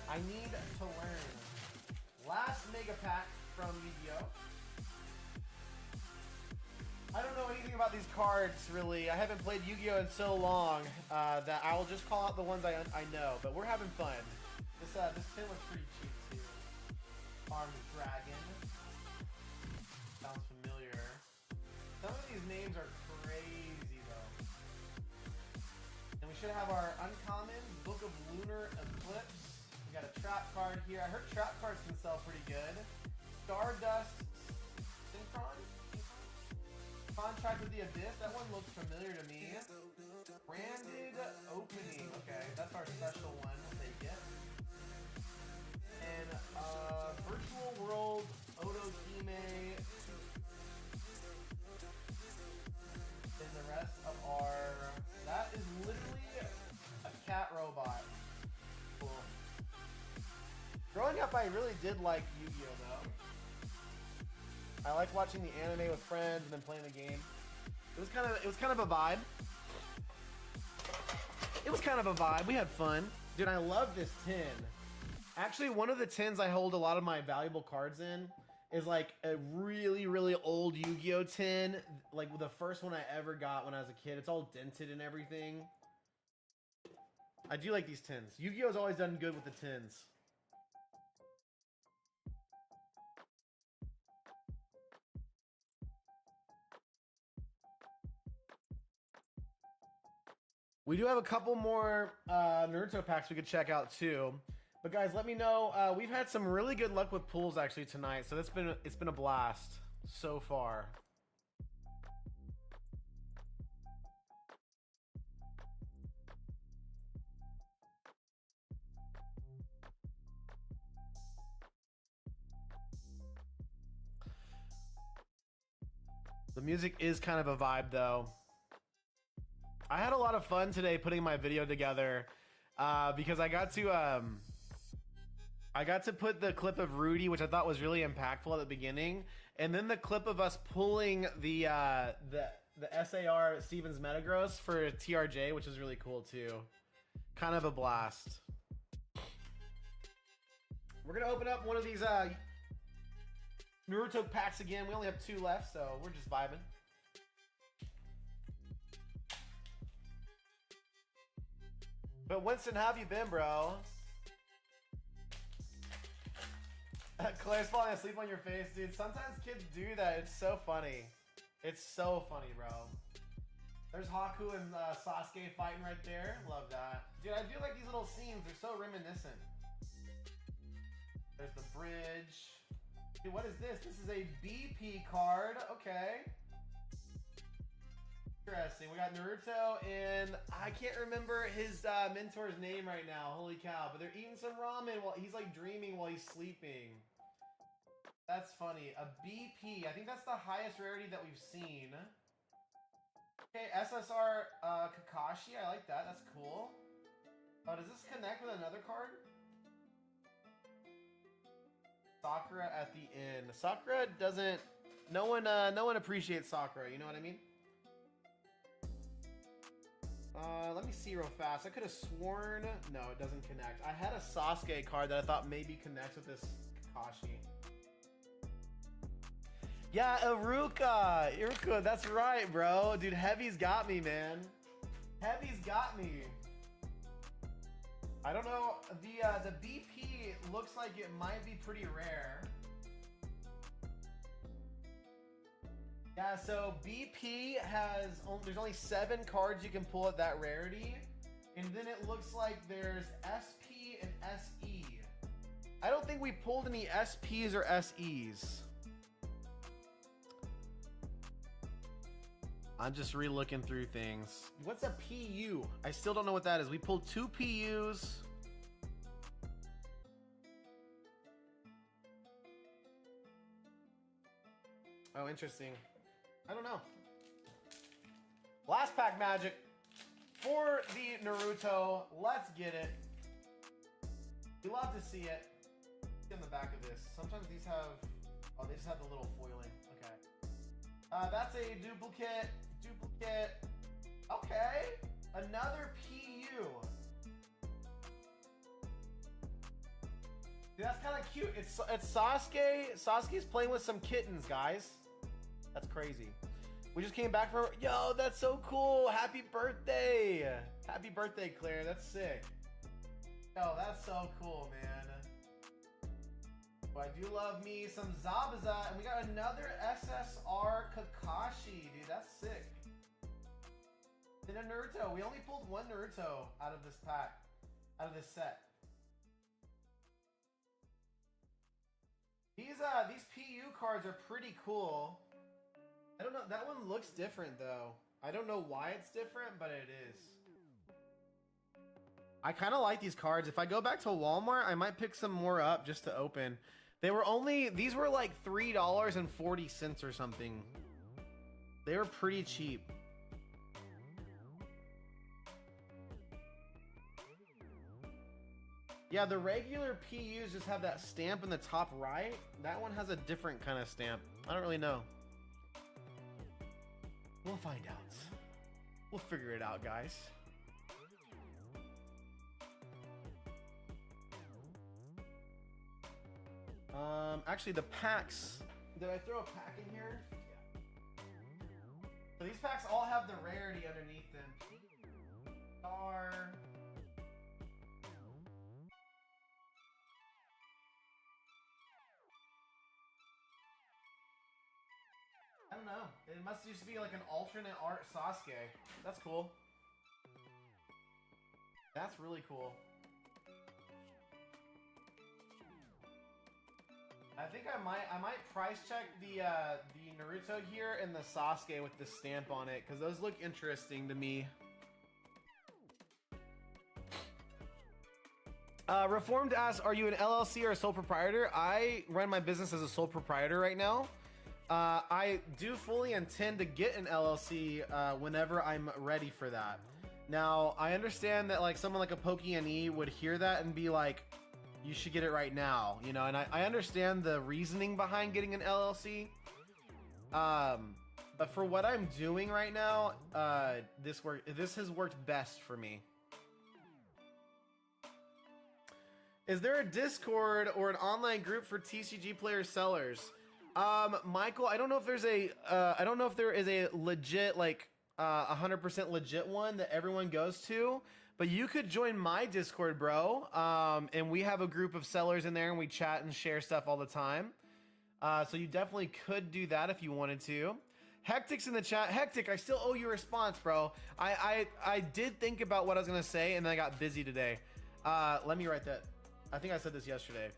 S1: I need to learn. Last mega pack from Yu-Gi-Oh. I don't know anything about these cards, really. I haven't played Yu-Gi-Oh in so long that I will just call out the ones I know. But we're having fun. This tin looks pretty cheap, too. Armed Dragon. Sounds familiar. Some of these names are crazy, though. And we should have our uncommon Book of Lunar Eclipse. We got a trap card here. I heard trap cards can sell pretty good. Stardust Synchron? Contract with the Abyss. That one looks familiar to me. Branded Opening. Okay, that's our special one. We'll take it. And Virtual World Otohime. And the rest of our... That is literally a cat robot. Cool. Growing up, I really did like Yu-Gi-Oh, though. I like watching the anime with friends and then playing the game. It was kind of a vibe. It was kind of a vibe. We had fun. Dude, I love this tin. Actually, one of the tins I hold a lot of my valuable cards in is like a really, really old Yu-Gi-Oh tin. Like the first one I ever got when I was a kid. It's all dented and everything. I do like these tins. Yu-Gi-Oh's always done good with the tins. We do have a couple more Naruto packs we could check out too. But guys, let me know. We've had some really good luck with pulls actually tonight, so it's been a blast so far. The music is kind of a vibe though. I had a lot of fun today putting my video together because I got to put the clip of Rudy, which I thought was really impactful at the beginning, and then the clip of us pulling the SAR Stevens Metagross for TRJ, which is really cool too. Kind of a blast. We're gonna open up one of these Naruto packs again. We only have 2 left, so we're just vibing. But Winston, how have you been, bro? Claire's falling asleep on your face, dude. Sometimes kids do that. It's so funny. It's so funny, bro. There's Haku and Sasuke fighting right there. Love that. Dude, I do like these little scenes. They're so reminiscent. There's the bridge. Dude, what is this? This is a BP card. Okay. Interesting. We got Naruto and I can't remember his mentor's name right now. Holy cow. But they're eating some ramen while he's like dreaming while he's sleeping. That's funny. A BP. I think that's the highest rarity that we've seen. Okay, SSR Kakashi. I like that. That's cool. Oh, does this connect with another card? Sakura at the end. Sakura doesn't... No one appreciates Sakura. You know what I mean? Let me see real fast. I could have sworn... No, it doesn't connect. I had a Sasuke card that I thought maybe connects with this Kakashi. Yeah, Iruka! Iruka, that's right, bro. Dude, Heavy's got me, man. Heavy's got me. I don't know. The BP looks like it might be pretty rare. Yeah, so BP has... There's only 7 cards you can pull at that rarity. And then it looks like there's SP and SE. I don't think we pulled any SPs or SEs. I'm just re-looking through things. What's a PU? I still don't know what that is. We pulled 2 PUs. Oh, interesting. I don't know. Last pack magic for the Naruto. Let's get it. We love to see it. In the back of this. Sometimes these have... Oh, they just have the little foiling. Okay. That's a duplicate. Duplicate. Okay. Another PU. Dude, that's kind of cute. It's Sasuke. Sasuke's playing with some kittens, guys. That's crazy. We just came back from... Yo, that's so cool. Happy birthday. Happy birthday, Claire. That's sick. Yo, that's so cool, man. But I do love me some Zabuza. And we got another SSR Kakashi. Dude, that's sick. And a Naruto. We only pulled 1 Naruto out of this pack. Out of this set. These PU cards are pretty cool. I don't know. That one looks different, though. I don't know why it's different, but it is. I kind of like these cards. If I go back to Walmart, I might pick some more up just to open. They were only... These were like $3.40 or something. They were pretty cheap. Yeah, the regular PUs just have that stamp in the top right. That one has a different kind of stamp. I don't really know. We'll find out. We'll figure it out, guys. Actually, the packs. Did I throw a pack in here? Yeah. So these packs all have the rarity underneath them. Star. I don't know. It must just be like an alternate art Sasuke. That's cool. That's really cool. I think I might price check the Naruto here and the Sasuke with the stamp on it, because those look interesting to me. Reformed asks, are you an LLC or a sole proprietor? I run my business as a sole proprietor right now. I do fully intend to get an LLC whenever I'm ready for that. Now, I understand that like someone like a Pokey would hear that and be like, you should get it right now, you know, and I understand the reasoning behind getting an LLC. But for what I'm doing right now, this has worked best for me. Is there a Discord or an online group for TCG player sellers? Michael, I don't know if there's I don't know if there is a legit, like, 100% legit one that everyone goes to, but you could join my Discord, bro. And we have a group of sellers in there and we chat and share stuff all the time. So you definitely could do that if you wanted to. Hectic's in the chat. Hectic, I still owe you a response, bro. I did think about what I was gonna say and then I got busy today. Let me write that. I think I said this yesterday.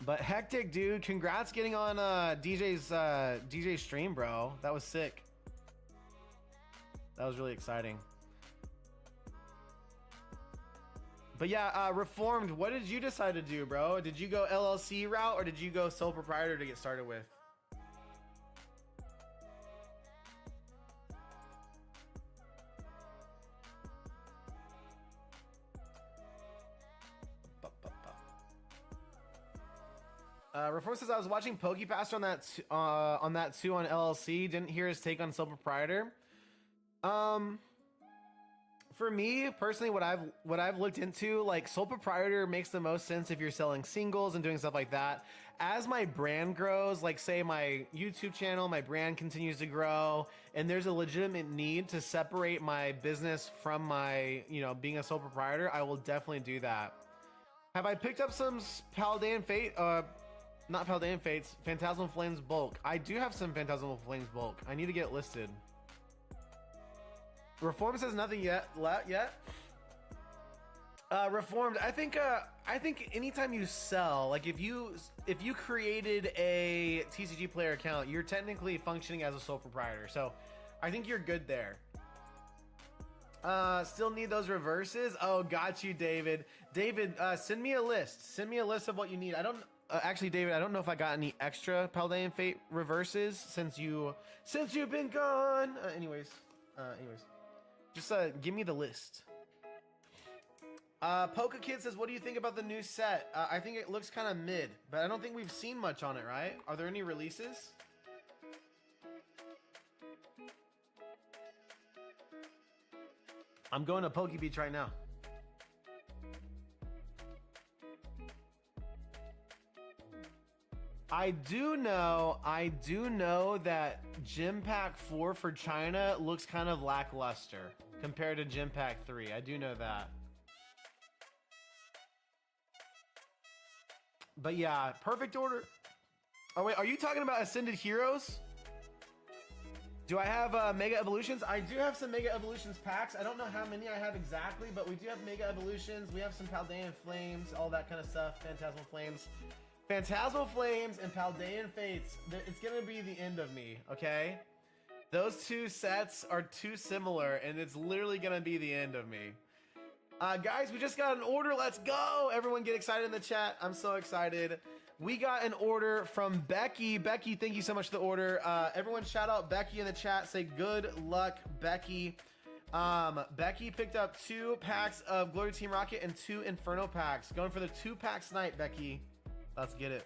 S1: But Hectic, dude, congrats getting on DJ's stream, bro. That was sick. That was really exciting. But yeah, Reformed, what did you decide to do, bro? Did you go LLC route or did you go sole proprietor to get started with? Reform says I was watching PokePaster on that too on LLC. Didn't hear his take on sole proprietor. For me personally, what I've looked into, like sole proprietor makes the most sense if you're selling singles and doing stuff like that. As my brand grows, like say my YouTube channel, my brand continues to grow, and there's a legitimate need to separate my business from my, being a sole proprietor, I will definitely do that. Have I picked up some Paldean Fate? Not Paldean Fates, Phantasmal Flames bulk. I do have some Phantasmal Flames bulk. I need to get it listed. Reformed says nothing yet. Reformed, I think anytime you sell, like if you created a TCG player account, you're technically functioning as a sole proprietor. So I think you're good there. Still need those reverses. Oh, got you, David. David, send me a list. Send me a list of what you need. I don't actually, David, I don't know if I got any extra Paldean Fate reverses since you've been gone. Anyways, just give me the list. Poka Kid says, what do you think about the new set? I think it looks kind of mid, but I don't think we've seen much on it, right? Are there any releases? I'm going to Poke Beach right now. I do know that Gym Pack 4 for China looks kind of lackluster compared to Gym Pack 3. I do know that. But yeah, perfect order. Oh wait, are you talking about Ascended Heroes? Do I have Mega Evolutions? I do have some Mega Evolutions packs. I don't know how many I have exactly, but we do have Mega Evolutions. We have some Paldean Flames, all that kind of stuff. Phantasmal Flames. Phantasmal Flames and Paldean Fates. It's going to be the end of me, okay? Those two sets are too similar, and it's literally going to be the end of me. Guys, we just got an order. Let's go. Everyone get excited in the chat. I'm so excited. We got an order from Becky. Becky, thank you so much for the order. Everyone shout out Becky in the chat. Say good luck, Becky. Becky picked up 2 packs of Glory Team Rocket and 2 Inferno packs. Going for the 2-pack snipe, Becky. Let's get it.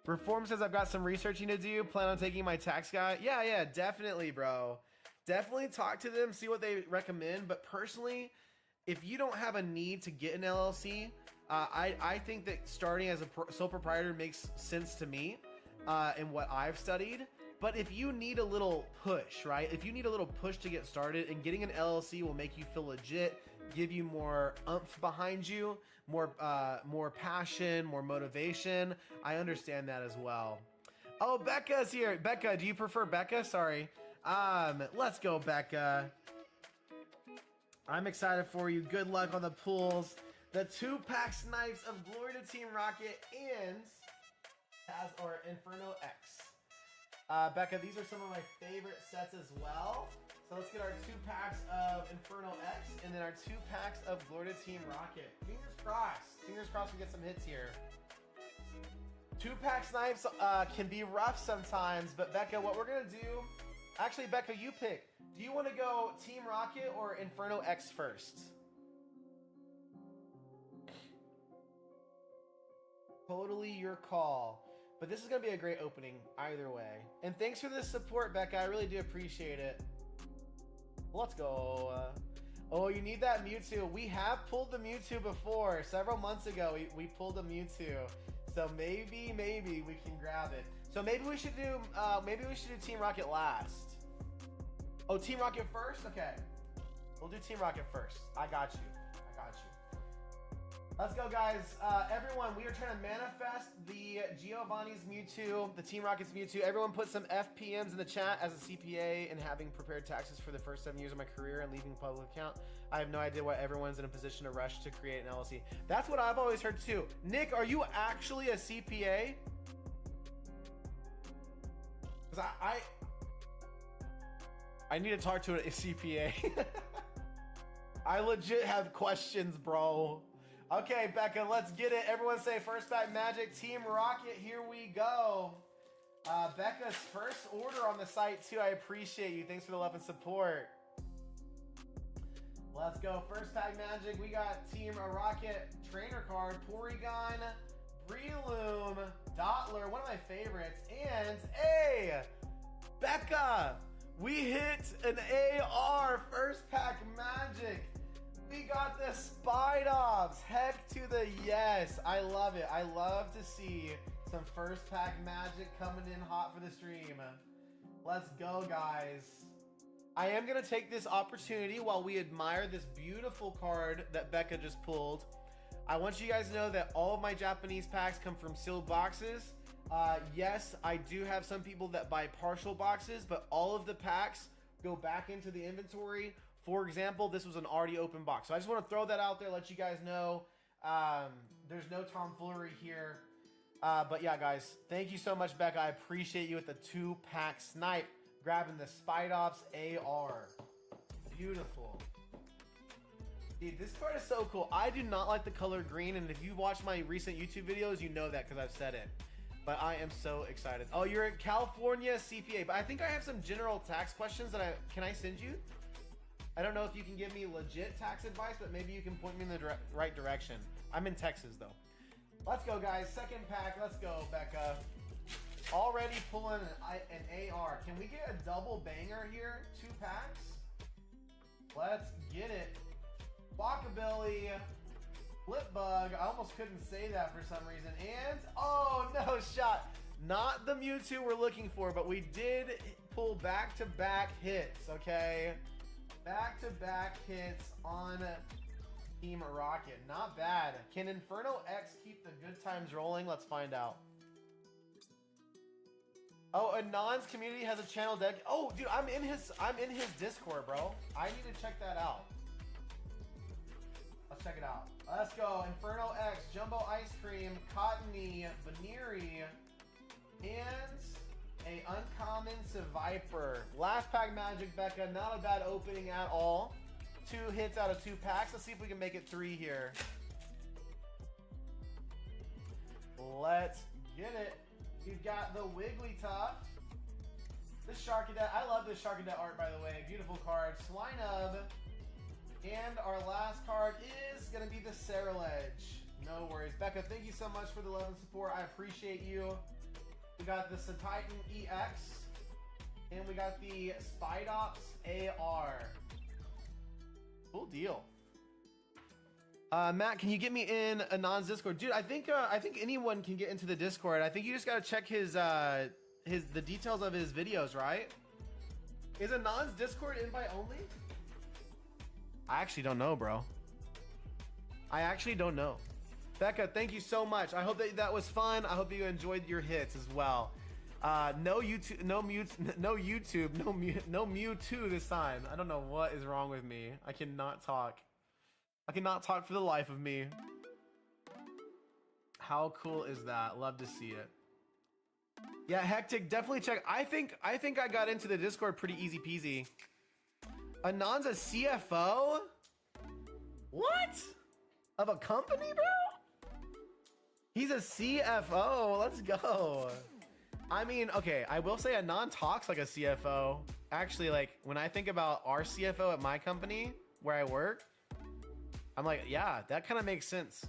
S1: Reform says I've got some researching to do. Plan on taking my tax guy. Yeah, definitely, bro. Definitely talk to them, see what they recommend. But personally, if you don't have a need to get an LLC, I think that starting as a sole proprietor makes sense to me in what I've studied. But if you need a little push, right? If you need a little push to get started, and getting an LLC will make you feel legit, give you more oomph behind you, more passion, more motivation. I understand that as well. Oh, Becca's here. Becca, do you prefer Becca? Sorry. Let's go, Becca. I'm excited for you. Good luck on the pools. The 2-pack snipes of Glory to Team Rocket and Inferno X. Becca, these are some of my favorite sets as well. So let's get our 2 packs of Inferno X and then our 2 packs of Glory to Team Rocket. Fingers crossed. Fingers crossed we get some hits here. 2-pack snipes can be rough sometimes, but Becca, what we're gonna do, actually Becca, you pick. Do you wanna go Team Rocket or Inferno X first? Totally your call. But this is gonna be a great opening either way. And thanks for the support, Becca. I really do appreciate it. Let's go. Oh, you need that Mewtwo. We have pulled the Mewtwo before. Several months ago, we pulled a Mewtwo. So maybe we can grab it. So maybe we should do Team Rocket last. Oh, Team Rocket first? Okay. We'll do Team Rocket first. I got you. Let's go, guys. Everyone, we are trying to manifest the Giovanni's Mewtwo, the Team Rocket's Mewtwo. Everyone put some FPMs in the chat. As a CPA and having prepared taxes for the first 7 years of my career and leaving public account, I have no idea why everyone's in a position to rush to create an LLC. That's what I've always heard too. Nick, are you actually a CPA? Because I need to talk to a CPA. I legit have questions, bro. Okay, Becca, let's get it. Everyone say first pack magic, Team Rocket, here we go. Becca's first order on the site too. I appreciate you. Thanks for the love and support. Let's go. First pack magic. We got Team Rocket trainer card, Porygon, Breloom, Dottler, one of my favorites, and a Becca. We hit an AR first pack magic. We got the Spidops. Heck to the yes. I love it. I love to see some first pack magic coming in hot for the stream. Let's go, guys. I am going to take this opportunity while we admire this beautiful card that Becca just pulled. I want you guys to know that all of my Japanese packs come from sealed boxes. Yes, I do have some people that buy partial boxes, but all of the packs go back into the inventory. For example, this was an already open box. So I just want to throw that out there, let you guys know. There's no tomfoolery here. But yeah, guys, thank you so much, Becca. I appreciate you with the 2-pack snipe. Grabbing the Spidops AR. Beautiful. Dude, this card is so cool. I do not like the color green, and if you watch my recent YouTube videos, you know that because I've said it. But I am so excited. Oh, you're in California CPA, but I think I have some general tax questions that can I send you? I don't know if you can give me legit tax advice, but maybe you can point me in the right direction. I'm in Texas, though. Let's go, guys. Second pack. Let's go, Becca. Already pulling an AR. Can we get a double banger here? 2 packs? Let's get it. Walkabilly, Flipbug. I almost couldn't say that for some reason. And, oh, no shot. Not the Mewtwo we're looking for, but we did pull back-to-back hits, okay? Back-to-back hits on Team Rocket. Not bad. Can Inferno X keep the good times rolling? Let's find out. Oh, Anon's community has a channel deck. Oh, dude, I'm in his Discord, bro. I need to check that out. Let's check it out. Let's go. Inferno X, Jumbo Ice Cream, Cottony, Venery, and a uncommon Seviper. Last pack magic, Becca. Not a bad opening at all. 2 hits out of 2 packs. Let's see if we can make it 3 here. Let's get it. You've got the Wigglytuff. This Sharkadet. I love this Sharkadet art, by the way. Beautiful card. Swinub. And our last card is going to be the Ceruledge. No worries. Becca, thank you so much for the love and support. I appreciate you. We got the Satitan EX. And we got the Spidops AR. Cool deal. Matt, can you get me in Anon's Discord? Dude, I think anyone can get into the Discord. I think you just gotta check the details of his videos, right? Is Anon's Discord invite only? I actually don't know, bro. I actually don't know. Becca, thank you so much. I hope that was fun. I hope you enjoyed your hits as well. No YouTube, no Mewtwo this time. I don't know what is wrong with me. I cannot talk. I cannot talk for the life of me. How cool is that? Love to see it. Yeah, Hectic, definitely check. I think I got into the Discord pretty easy peasy. Anon's a CFO? What? Of a company, bro? He's a CFO. Let's go. I mean, okay, I will say Anon talks like a CFO. Actually, like, when I think about our CFO at my company, where I work, I'm like, yeah, that kind of makes sense.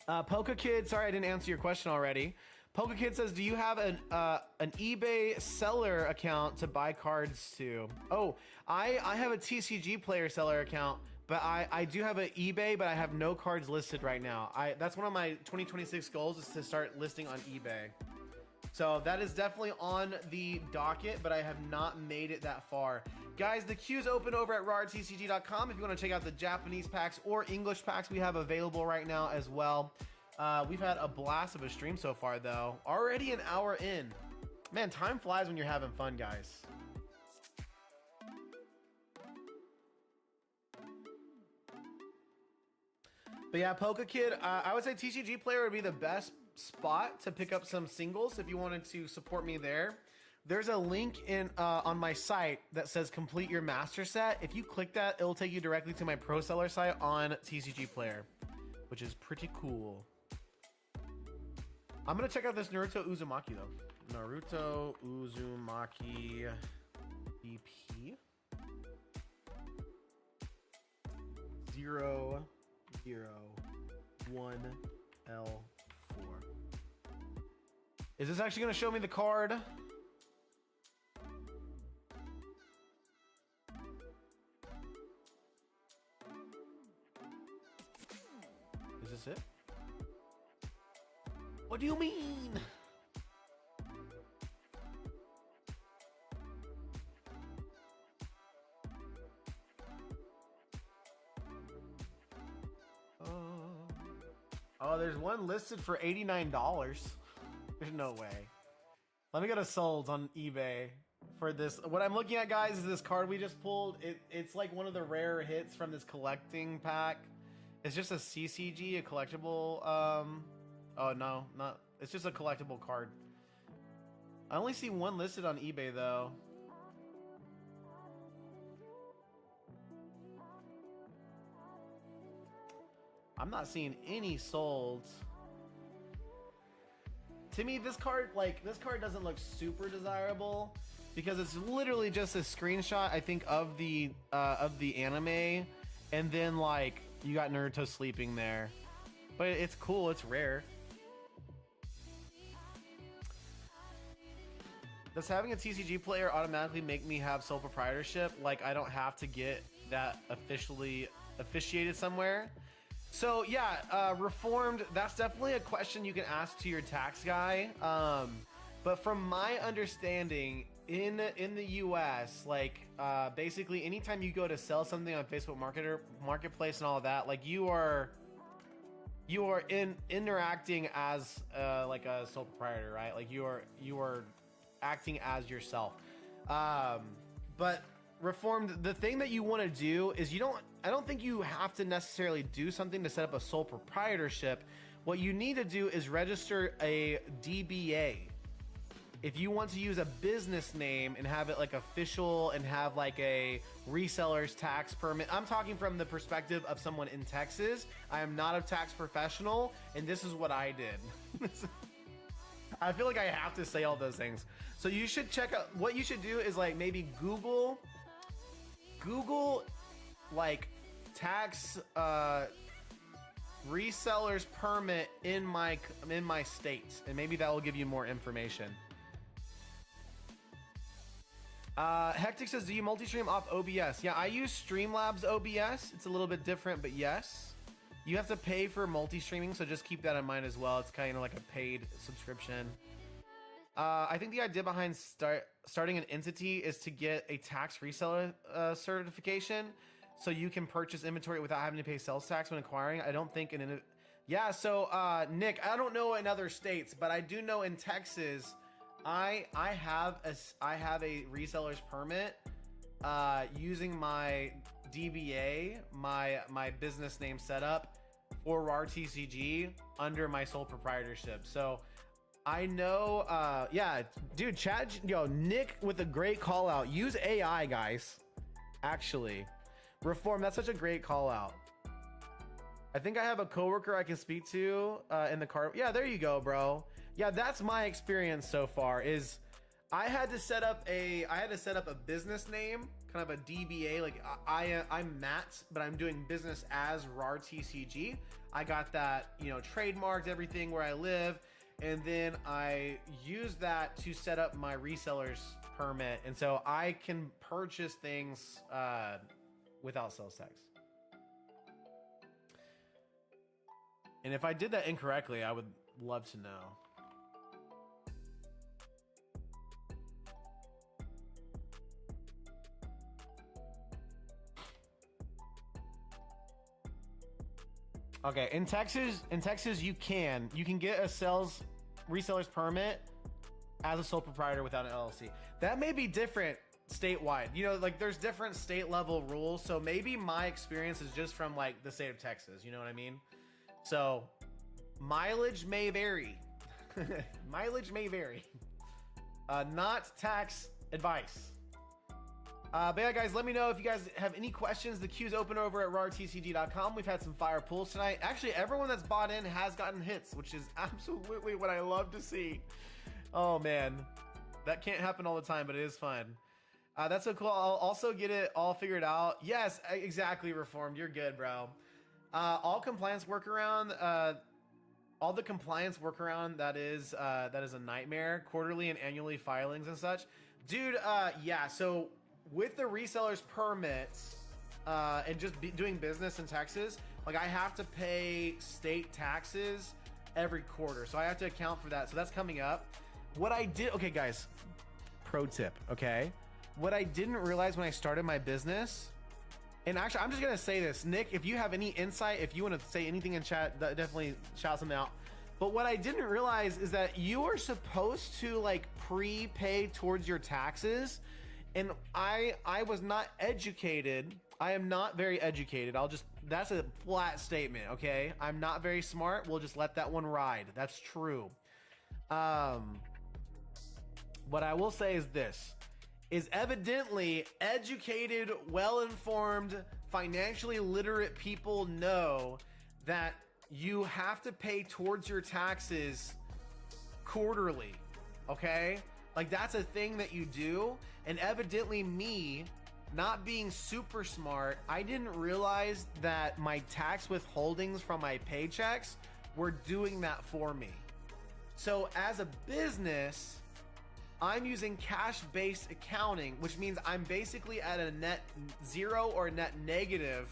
S1: PokeKid, sorry I didn't answer your question already. PokeKid says, do you have an eBay seller account to buy cards to? Oh, I have a TCG player seller account, but I do have an eBay, but I have no cards listed right now. That's one of my 2026 goals, is to start listing on eBay. So that is definitely on the docket, but I have not made it that far. Guys, the queue's open over at rartcg.com if you want to check out the Japanese packs or English packs we have available right now as well. We've had a blast of a stream so far, though. Already an hour in. Man, time flies when you're having fun, guys. But yeah, PokeKid, I would say TCG player would be the best spot to pick up some singles if you wanted to support me there. there's a link in on my site that says complete your master set. If you click that, it'll take you directly to my pro seller site on TCG Player, which is pretty cool. I'm gonna check out this Naruto Uzumaki though. Naruto Uzumaki BP 001L4. Is this actually gonna show me the card? Is this it? What do you mean? Oh, there's one listed for $89. There's no way. Let me go to Solds on eBay for this. What I'm looking at, guys, is this card we just pulled. It's like one of the rare hits from this collecting pack. It's just a CCG, a collectible. Oh no, not. It's just a collectible card. I only see one listed on eBay though. I'm not seeing any sold. To me, this card doesn't look super desirable because it's literally just a screenshot, I think, of the anime, and then like you got Naruto sleeping there. But it's cool, it's rare. Does having a TCG player automatically make me have sole proprietorship? Like I don't have to get that officially officiated somewhere? So yeah, reformed, that's definitely a question you can ask to your tax guy. But from my understanding, in the US, like basically anytime you go to sell something on Facebook Marketplace and all of that, like you are interacting as like a sole proprietor, right? Like you are acting as yourself. But reformed, the thing that you want to do is I don't think you have to necessarily do something to set up a sole proprietorship. What you need to do is register a DBA. If you want to use a business name and have it like official and have like a reseller's tax permit. I'm talking from the perspective of someone in Texas. I am not a tax professional, and this is what I did. I feel like I have to say all those things. So you should check out, what you should do is like maybe Google like tax resellers permit in my state, and maybe that will give you more information. Hectic says, do you multi-stream off OBS? Yeah, I use Streamlabs OBS. It's a little bit different, but yes. You have to pay for multi-streaming, so just keep that in mind as well. It's kind of like a paid subscription. I think the idea behind starting an entity is to get a tax reseller certification, so you can purchase inventory without having to pay sales tax when acquiring. I don't think yeah. So Nick, I don't know in other states, but I do know in Texas, I have a reseller's permit using my DBA, my business name setup for RARTCG under my sole proprietorship. So I know, yeah, dude, Nick with a great call out. Use AI, guys. Actually, reform. That's such a great call out. I think I have a coworker I can speak to in the car. Yeah, there you go, bro. Yeah, that's my experience so far. Is I had to set up a business name, kind of a DBA. Like I'm Matt, but I'm doing business as RARTCG. I got that, trademarked everything where I live. And then I use that to set up my reseller's permit. And so I can purchase things without sales tax. And if I did that incorrectly, I would love to know. Okay, in Texas, you can get a reseller's permit as a sole proprietor without an LLC. That may be different statewide. Like there's different state level rules. So maybe my experience is just from like the state of Texas. You know what I mean? So mileage may vary. Mileage may vary. Not tax advice. But yeah, guys, let me know if you guys have any questions. The queue's open over at rawrtcg.com. We've had some fire pulls tonight. Actually, everyone that's bought in has gotten hits, which is absolutely what I love to see. Oh, man. That can't happen all the time, but it is fun. That's so cool. I'll also get it all figured out. Yes, exactly, Reformed. You're good, bro. All compliance workaround, all the compliance workaround that is a nightmare. Quarterly and annually filings and such. Dude, yeah, so with the reseller's permits and just doing business in Texas, like I have to pay state taxes every quarter. So I have to account for that. So that's coming up. What I did, okay, guys, pro tip, okay? What I didn't realize when I started my business, and actually, I'm just gonna say this, Nick, if you have any insight, if you wanna say anything in chat, definitely shout something out. But what I didn't realize is that you are supposed to like prepay towards your taxes. And I was not educated. I am not very educated. That's a flat statement, okay? I'm not very smart. We'll just let that one ride. That's true. What I will say is this, is evidently educated, well-informed, financially literate people know that you have to pay towards your taxes quarterly, okay? Like that's a thing that you do. And evidently me, not being super smart, I didn't realize that my tax withholdings from my paychecks were doing that for me. So as a business, I'm using cash-based accounting, which means I'm basically at a net zero or net negative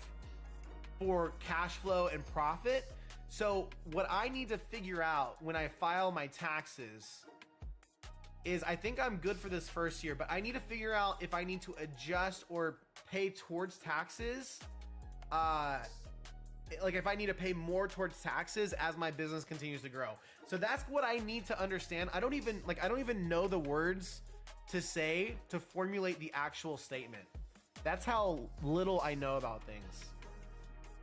S1: for cash flow and profit. So what I need to figure out when I file my taxes is I think I'm good for this first year, but I need to figure out if I need to adjust or pay towards taxes. Like if I need to pay more towards taxes as my business continues to grow. So that's what I need to understand. I don't even know the words to say to formulate the actual statement. That's how little I know about things.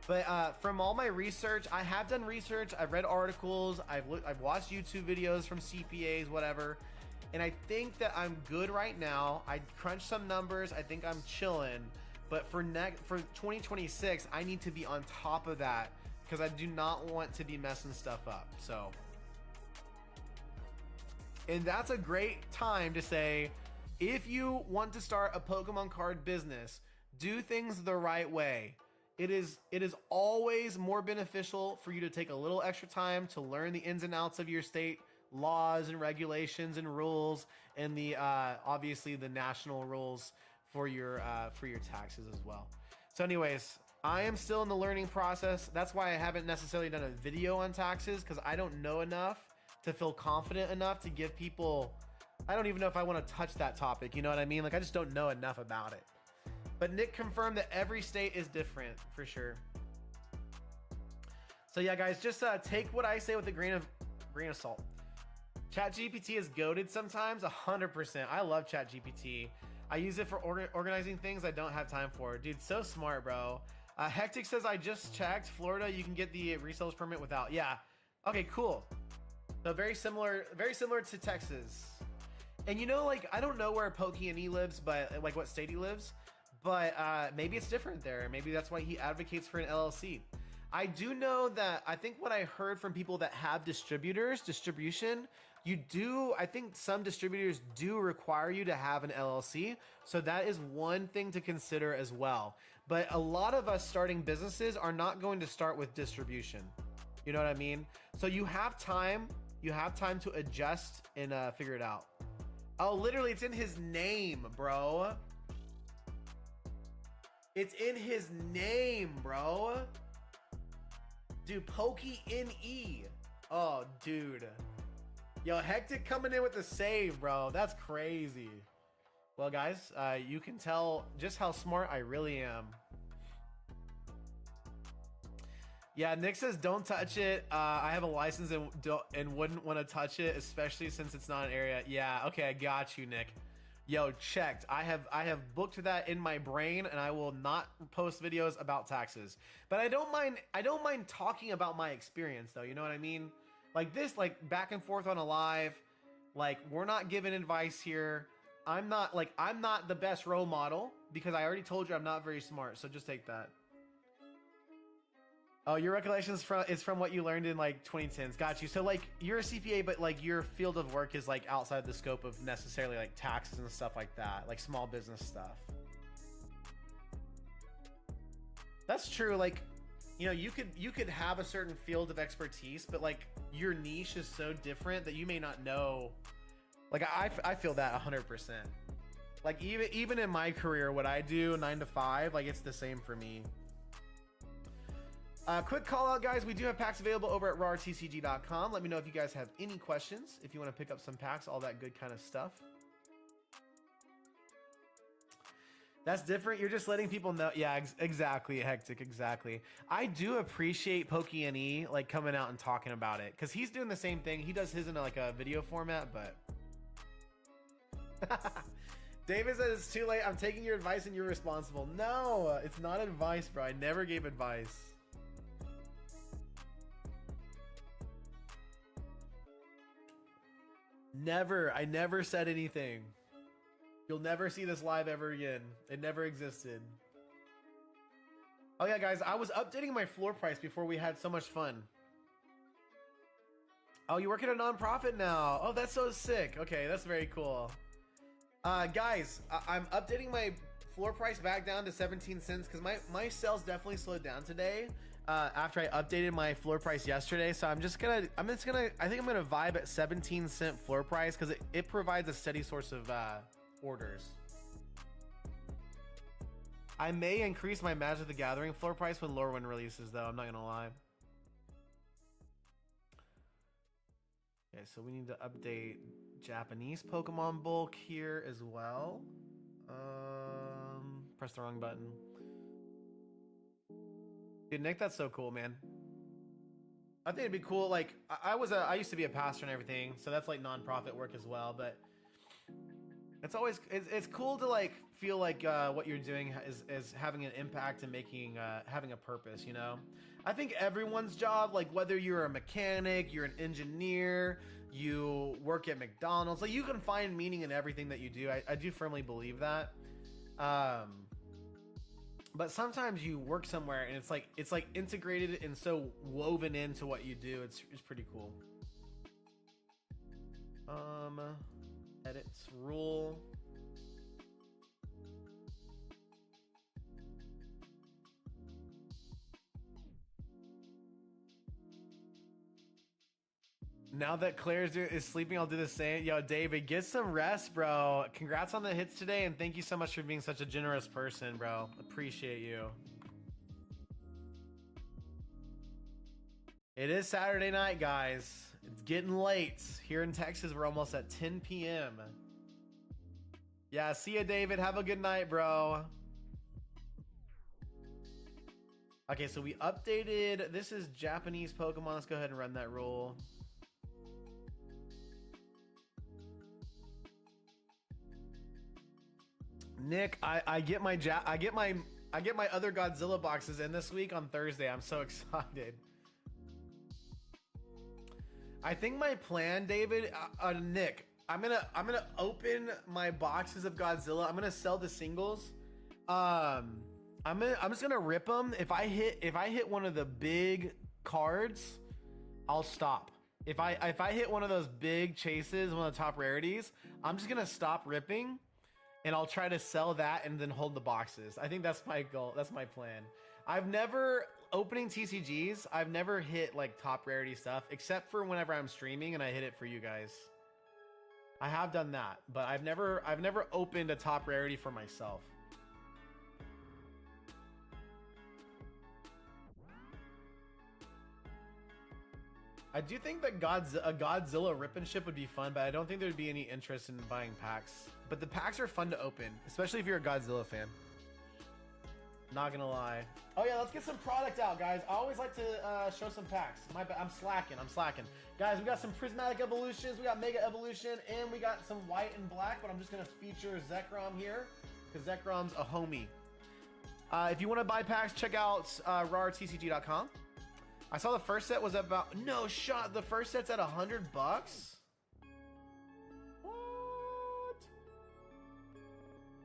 S1: But from all my research, I have done research. I've read articles. I've watched YouTube videos from CPAs, whatever. And I think that I'm good right now. I crunched some numbers. I think I'm chilling. But for 2026, I need to be on top of that because I do not want to be messing stuff up. So, and that's a great time to say, if you want to start a Pokemon card business, do things the right way. It is always more beneficial for you to take a little extra time to learn the ins and outs of your state laws and regulations and rules, and the obviously the national rules for your taxes as well. So anyways, I am still in the learning process. That's why I haven't necessarily done a video on taxes, because I don't know enough to feel confident enough to give people, I don't even know if I want to touch that topic, you know what I mean? Like I just don't know enough about it. But Nick confirmed that every state is different for sure. So yeah, guys, just take what I say with a grain of salt. ChatGPT is goated sometimes, 100%. I love ChatGPT. I use it for organizing things I don't have time for. Dude, so smart, bro. Hectic says, I just checked. Florida, you can get the reseller's permit without. Yeah. Okay, cool. So very similar to Texas. And you know, like, I don't know where Pokey lives, but like what state he lives, but maybe it's different there. Maybe that's why he advocates for an LLC. I do know that, I think what I heard from people that have distribution, I think some distributors do require you to have an LLC. So that is one thing to consider as well. But a lot of us starting businesses are not going to start with distribution. You know what I mean? So you have time to adjust and figure it out. Oh, literally, it's in his name, bro. It's in his name, bro. Dude, Pokey. Oh, dude. Yo, Hectic coming in with the save, bro. That's crazy. Well, guys, you can tell just how smart I really am. Yeah, Nick says don't touch it. I have a license and wouldn't want to touch it, especially since it's not an area. Yeah, okay, I got you, Nick. Yo, checked. I have booked that in my brain, and I will not post videos about taxes. But I don't mind talking about my experience, though. You know what I mean? Like this, like back and forth on a live. Like, we're not giving advice here. I'm not the best role model because I already told you I'm not very smart. So just take that. Oh, your recollections is from what you learned in like 2010s. Got you. So like you're a CPA, but like your field of work is like outside the scope of necessarily like taxes and stuff like that, like small business stuff. That's true. Like, you know, you could have a certain field of expertise, but like your niche is so different that you may not know. Like I feel that 100%. Like even in my career, what I do 9 to 5, like it's the same for me. Quick call out, guys. We do have packs available over at rawrtcg.com. Let me know if you guys have any questions, if you want to pick up some packs, all that good kind of stuff. That's different. You're just letting people know. Yeah, exactly, Hectic. Exactly. I do appreciate Pokey and E like coming out and talking about it because he's doing the same thing. He does his in like a video format, but David says it's too late. I'm taking your advice and you're responsible. No, it's not advice, bro. I never gave advice. Never. I never said anything. You'll never see this live ever again. It never existed. Oh yeah, guys, I was updating my floor price before we had so much fun. Oh, you work at a nonprofit now. Oh, that's so sick. Okay, that's very cool. Guys, I'm updating my floor price back down to 17 cents because my sales definitely slowed down today. After I updated my floor price yesterday, so I think I'm gonna vibe at 17-cent floor price because it provides a steady source of orders. I may increase my Magic the Gathering floor price when Lorwyn releases, though. I'm not gonna lie. Okay, so we need to update Japanese Pokemon bulk here as well. Press the wrong button. Dude, Nick, that's so cool, man. I think it'd be cool. Like, I used to be a pastor and everything, so that's like nonprofit work as well. But it's cool to like feel like what you're doing is having an impact and making having a purpose. You know, I think everyone's job, like whether you're a mechanic, you're an engineer, you work at McDonald's, like you can find meaning in everything that you do. I do firmly believe that. But sometimes you work somewhere and it's like integrated and so woven into what you do. It's pretty cool. Edits rule. Now that Claire is sleeping, I'll do the same. Yo, David, get some rest, bro. Congrats on the hits today, and thank you so much for being such a generous person, bro. Appreciate you. It is Saturday night, guys. It's getting late. Here in Texas, we're almost at 10 p.m. Yeah, see ya, David. Have a good night, bro. Okay, so we updated. This is Japanese Pokemon. Let's go ahead and run that roll. Nick, I get my other Godzilla boxes in this week on Thursday. I'm so excited. I think my plan, David, Nick, I'm gonna open my boxes of Godzilla. I'm gonna sell the singles. I'm just gonna rip them. If I hit one of the big cards, I'll stop. If I hit one of those big chases, one of the top rarities, I'm just gonna stop ripping. And I'll try to sell that and then hold the boxes. I think that's my goal. That's my plan. I've never, opening TCGs, I've never hit like top rarity stuff, except for whenever I'm streaming and I hit it for you guys. I have done that, but I've never opened a top rarity for myself. I do think that a Godzilla rip and ship would be fun, but I don't think there'd be any interest in buying packs. But the packs are fun to open, especially if you're a Godzilla fan. Not gonna lie. Oh yeah, let's get some product out, guys. I always like to show some packs. I'm slacking. Guys, we got some Prismatic Evolutions, we got Mega Evolution, and we got some white and black, but I'm just gonna feature Zekrom here, because Zekrom's a homie. If you want to buy packs, check out rawrtcg.com. I saw the first set was about, no shot, the first set's at $100?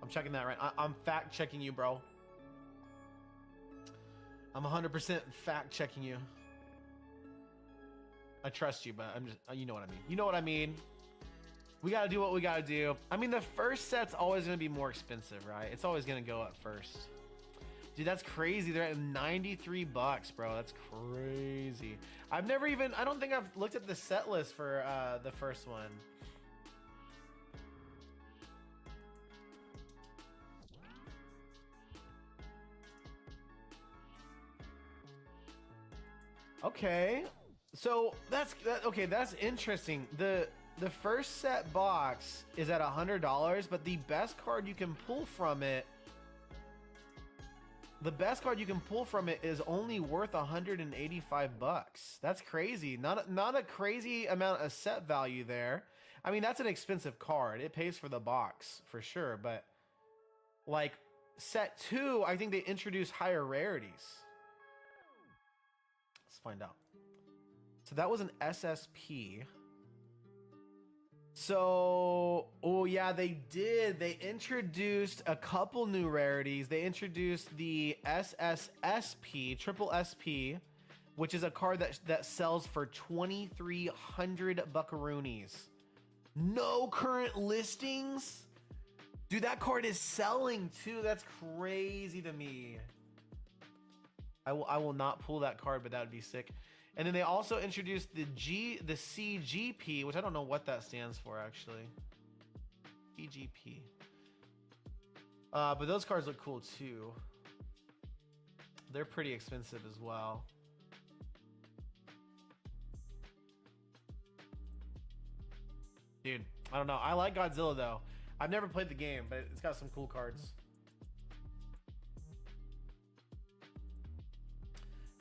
S1: I'm checking that right. I'm fact checking you, bro. I'm 100% fact checking you. I trust you, but I'm just, you know what I mean. You know what I mean. We gotta do what we gotta do. I mean, the first set's always gonna be more expensive, right? It's always gonna go up first. Dude, that's crazy. They're at 93 bucks, bro. That's crazy. I don't think I've looked at the set list for the first one. Okay. So okay, that's interesting. The first set box is at $100, but the best card you can pull from it is only worth 185 bucks. That's crazy. Not a crazy amount of set value there. I mean, that's an expensive card. It pays for the box for sure, but like set 2, I think they introduced higher rarities. Let's find out. So that was an SSP. So, oh yeah, they did. They introduced a couple new rarities. They introduced the SSSP, Triple SP, which is a card that sells for 2,300 buckaroonies. No current listings? Dude, that card is selling too. That's crazy to me. I will not pull that card, but that would be sick. And then they also introduced the CGP, which I don't know what that stands for actually. CGP. But those cards look cool too. They're pretty expensive as well. Dude, I don't know. I like Godzilla though. I've never played the game, but it's got some cool cards.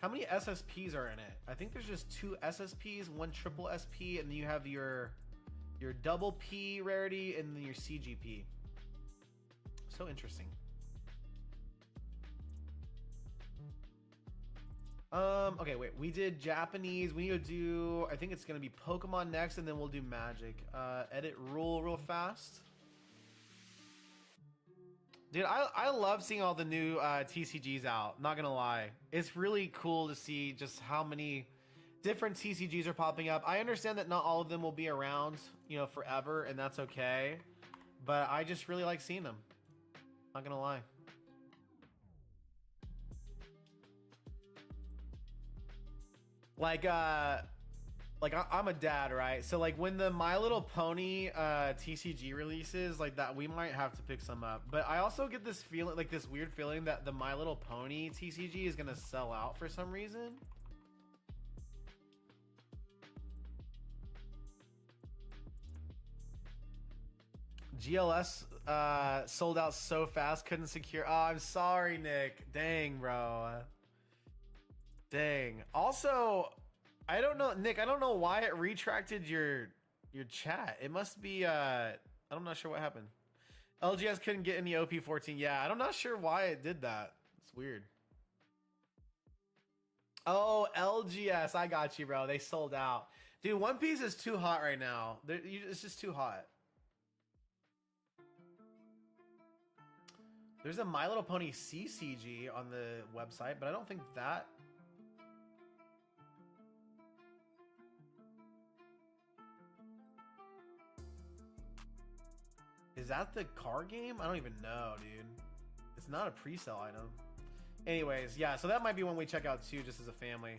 S1: How many SSPs are in it? I think there's just 2 SSPs, 1 triple SP, and then you have your double P rarity and then your CGP. So interesting. Okay, wait. We did Japanese. We need to do, I think it's gonna be Pokemon next, and then we'll do Magic. Edit rule real fast. Dude, I love seeing all the new TCGs out, not gonna lie. It's really cool to see just how many different TCGs are popping up. I understand that not all of them will be around, you know, forever, and that's okay. But I just really like seeing them. Not gonna lie. Like I'm a dad, right? So like when the My Little Pony TCG releases, like that, we might have to pick some up. But I also get this feeling, like this weird feeling that the My Little Pony TCG is gonna sell out for some reason. GLS sold out so fast, couldn't secure. Oh, I'm sorry, Nick. Dang, bro. Dang. Also, I don't know, Nick, I don't know why it retracted your chat. It must be I'm not sure what happened. LGS couldn't get any OP14. Yeah, I'm not sure why it did that. It's weird. Oh, LGS, I got you, bro. They sold out. Dude, One Piece is too hot right now. It's just too hot. There's a My Little Pony CCG on the website, but I don't think that... Is that the car game? I don't even know, dude. It's not a pre-sale item. Anyways, yeah, so that might be one we check out too, just as a family.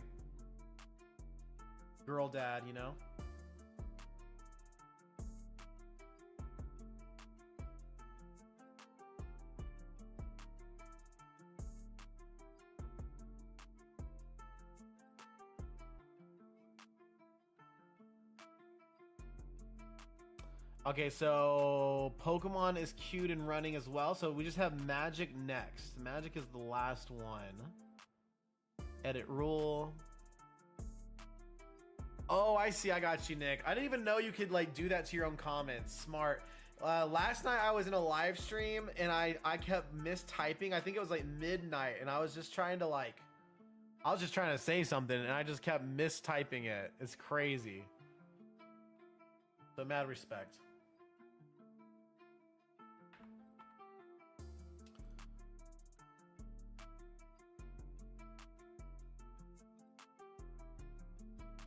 S1: Girl dad, you know? Okay, so Pokemon is queued and running as well. So we just have Magic next. Magic is the last one. Edit rule. Oh, I see. I got you, Nick. I didn't even know you could like do that to your own comments. Smart. Last night I was in a live stream and I kept mistyping. I think it was like midnight and I was just trying to say something and I just kept mistyping it. It's crazy. So mad respect.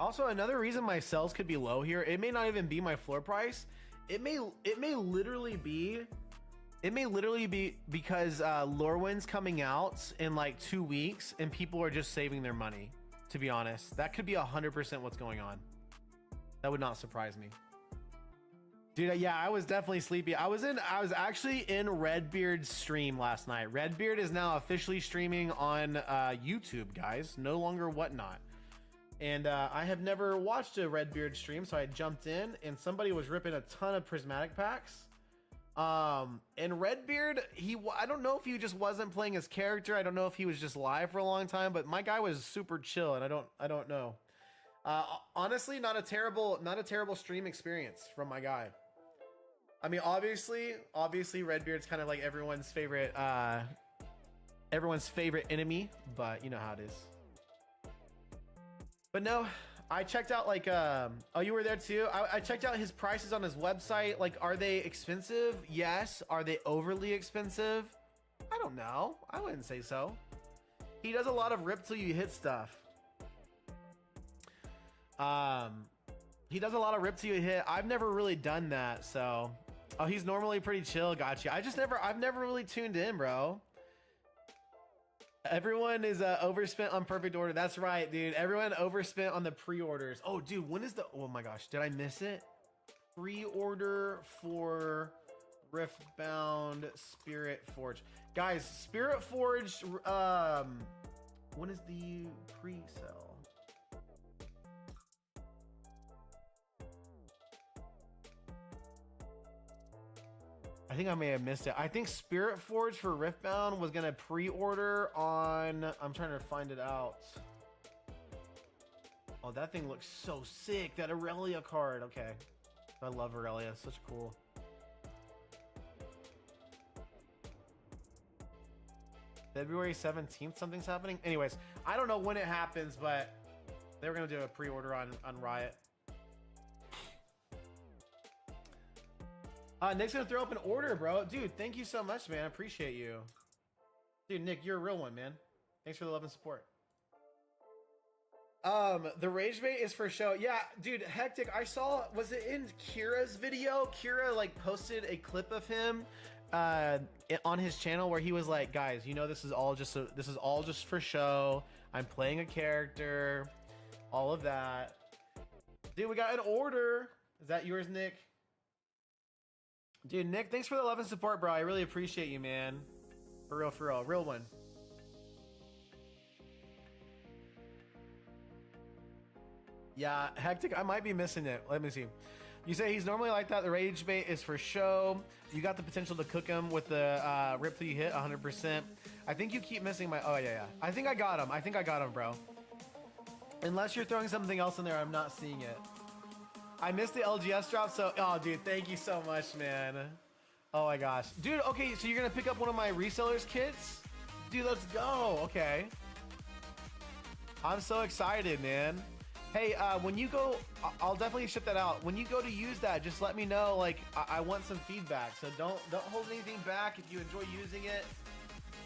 S1: Also, another reason my sales could be low here, it may not even be my floor price. It may literally be because Lorwyn's coming out in like 2 weeks and people are just saving their money, to be honest. That could be 100% what's going on. That would not surprise me. Dude, yeah, I was definitely sleepy. I was actually in Redbeard's stream last night. Redbeard is now officially streaming on YouTube, guys, no longer Whatnot. And I have never watched a Redbeard stream, so I jumped in and somebody was ripping a ton of prismatic packs. And Redbeard, I don't know if he just wasn't playing his character. I don't know if he was just live for a long time, but my guy was super chill, and I don't know. Honestly, not a terrible stream experience from my guy. I mean, obviously Redbeard's kind of like everyone's favorite enemy, but you know how it is. But no, I checked out like, oh, you were there too? I checked out his prices on his website. Like, are they expensive? Yes. Are they overly expensive? I don't know. I wouldn't say so. He does a lot of rip till you hit stuff. He does a lot of rip till you hit. I've never really done that, so. Oh, he's normally pretty chill. Got you. I've never really tuned in, bro. Everyone is overspent on perfect order. That's right, dude. Everyone overspent on the pre-orders. Oh, dude, when is the... Oh my gosh, did I miss it? Pre-order for Riftbound Spirit Forge. Guys, Spirit Forge, when is the pre-sale? I think I may have missed it. I think Spirit Forge for Riftbound was gonna pre-order on... I'm trying to find it out. Oh, that thing looks so sick. That Aurelia card. Okay. I love Aurelia. Such cool. February 17th, something's happening. Anyways, I don't know when it happens, but they were gonna do a pre-order on Riot. Nick's gonna throw up an order, bro. Dude, thank you so much, man. I appreciate you. Dude, Nick, you're a real one, man. Thanks for the love and support. The rage bait is for show. Yeah, dude, Hectic, I saw, was it in Kira's video? Kira like posted a clip of him on his channel where he was like, guys, you know, this is all just for show. I'm playing a character, all of that. Dude, we got an order. Is that yours, Nick? Dude, Nick, thanks for the love and support, bro. I really appreciate you, man. For real, real one. Yeah, Hectic, I might be missing it. Let me see. You say he's normally like that. The rage bait is for show. You got the potential to cook him with the rip that you hit 100%. I think you keep missing my... Oh, yeah. I think I got him, bro. Unless you're throwing something else in there, I'm not seeing it. I missed the LGS drop, so... Oh, dude, thank you so much, man. Oh, my gosh. Dude, okay, so you're going to pick up one of my resellers kits? Dude, let's go. Okay. I'm so excited, man. Hey, when you go... I'll definitely ship that out. When you go to use that, just let me know. Like, I want some feedback. So don't hold anything back. If you enjoy using it,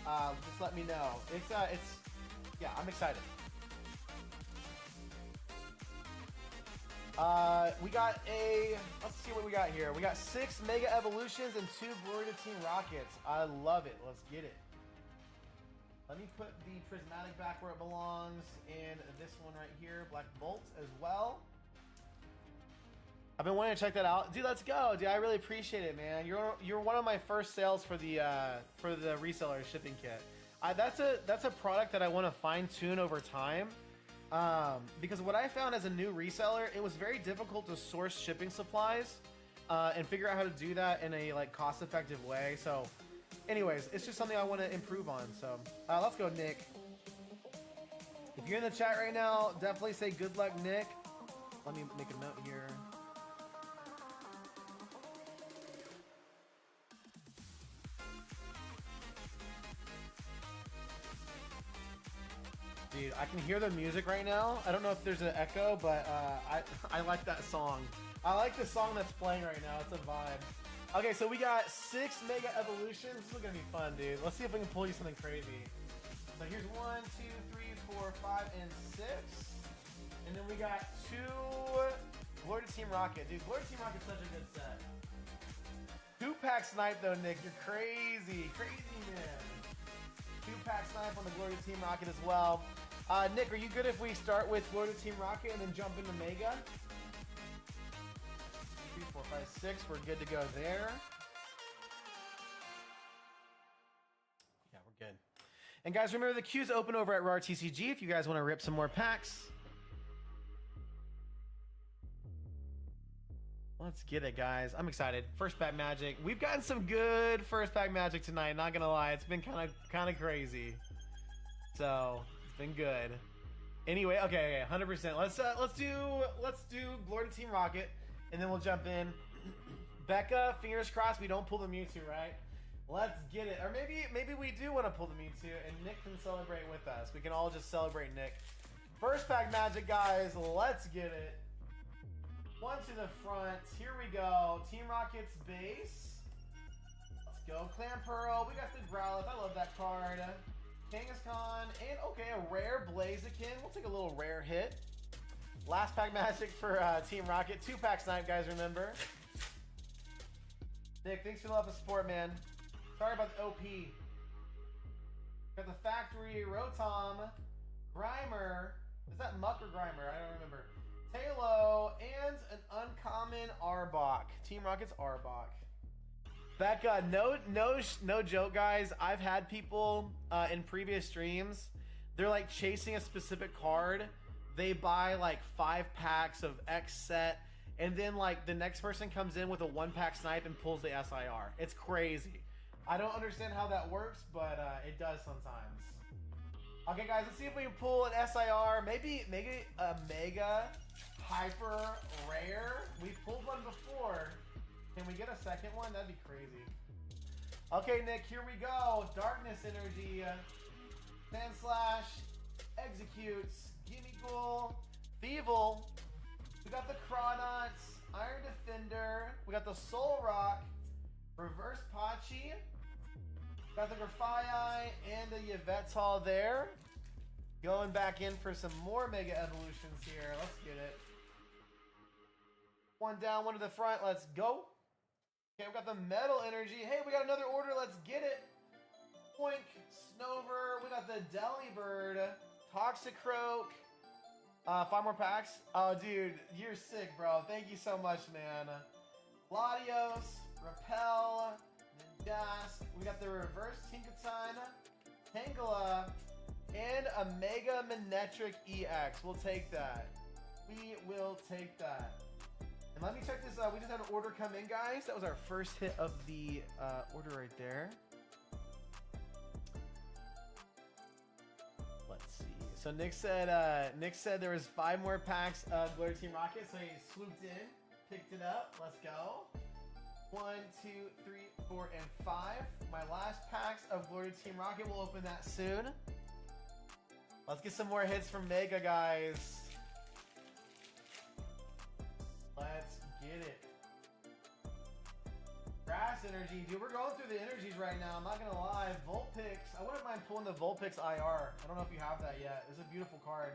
S1: just let me know. It's... Yeah, I'm excited. We got let's see what we got here. We got 6 Mega Evolutions and 2 Glory to Team Rockets. I love it. Let's get it. Let me put the Prismatic back where it belongs, and this one right here, Black Bolt as well. I've been wanting to check that out. Dude, let's go. Dude, I really appreciate it, man. You're one of my first sales for the reseller shipping kit. That's a product that I want to fine tune over time. Because what I found as a new reseller, it was very difficult to source shipping supplies and figure out how to do that in a like cost-effective way. So anyways, it's just something I want to improve on. So let's go, Nick. If you're in the chat right now, definitely say good luck, Nick. Let me make a note here. Dude, I can hear the music right now. I don't know if there's an echo, but I like that song. I like the song that's playing right now. It's a vibe. Okay, so we got 6 Mega Evolutions. This is gonna be fun, dude. Let's see if we can pull you something crazy. So here's 1, 2, 3, 4, 5, and 6. And then we got 2 Glory to Team Rocket. Dude, Glory to Team Rocket's such a good set. 2-pack snipe though, Nick. You're crazy. Crazy, man. 2-pack snipe on the Glory to Team Rocket as well. Nick, are you good if we start with Glory to Team Rocket and then jump into Mega? 3, 4, 5, 6. We're good to go there. Yeah, we're good. And guys, remember the queue's open over at RAR TCG if you guys want to rip some more packs. Let's get it, guys. I'm excited. First pack magic. We've gotten some good first pack magic tonight. Not gonna lie, it's been kind of crazy. So it's been good. Anyway, okay, 100%. Let's do Glory to Team Rocket, and then we'll jump in. Becca, fingers crossed we don't pull the Mewtwo, right? Let's get it. Or maybe we do want to pull the Mewtwo, and Nick can celebrate with us. We can all just celebrate Nick. First pack magic, guys. Let's get it. 1 to the front. Here we go. Team Rocket's base. Let's go. Clamperl. We got the Growlithe. I love that card. Kangaskhan. And, okay, a rare Blaziken. We'll take a little rare hit. Last pack magic for Team Rocket. 2-pack snipe, guys, remember. Nick, thanks for the love and support, man. Sorry about the OP. Got the Factory, Rotom, Grimer. Is that Muck or Grimer? I don't remember. Halo, and an uncommon Arbok. Team Rocket's Arbok. Becca, no joke, guys. I've had people in previous streams, they're like chasing a specific card. They buy like 5 packs of X set, and then like the next person comes in with a 1-pack snipe and pulls the SIR. It's crazy. I don't understand how that works, but it does sometimes. Okay, guys, let's see if we can pull an SIR, maybe a Mega Hyper Rare. We've pulled one before. Can we get a second one? That'd be crazy. Okay, Nick, here we go. Darkness Energy, Sandslash, Executes, Gimmighoul, Thievul. We got the Cronauts, Iron Defender. We got the Soul Rock, Reverse Pachi. Got the Grafaiai and the Yveltal there. Going back in for some more Mega Evolutions here. Let's get it. 1 down, 1 to the front. Let's go. Okay, we got the Metal Energy. Hey, we got another order. Let's get it. Poink, Snover. We got the Delibird, Toxicroak. 5 more packs. Oh, dude, you're sick, bro. Thank you so much, man. Latios, Repel, Ninjask. We got the Reverse Tinkaton, Tangela, and a Mega Manectric EX. We'll take that. We will take that. And let me check this out. We just had an order come in, guys. That was our first hit of the order right there. Let's see. So Nick said there was 5 more packs of Glory Team Rocket. So he swooped in, picked it up. Let's go. 1, 2, 3, 4, and 5. My last packs of Glory Team Rocket. We'll open that soon. Let's get some more hits from Mega, guys. Let's get it. Grass Energy. Dude, we're going through the energies right now. I'm not going to lie. Vulpix. I wouldn't mind pulling the Vulpix IR. I don't know if you have that yet. It's a beautiful card.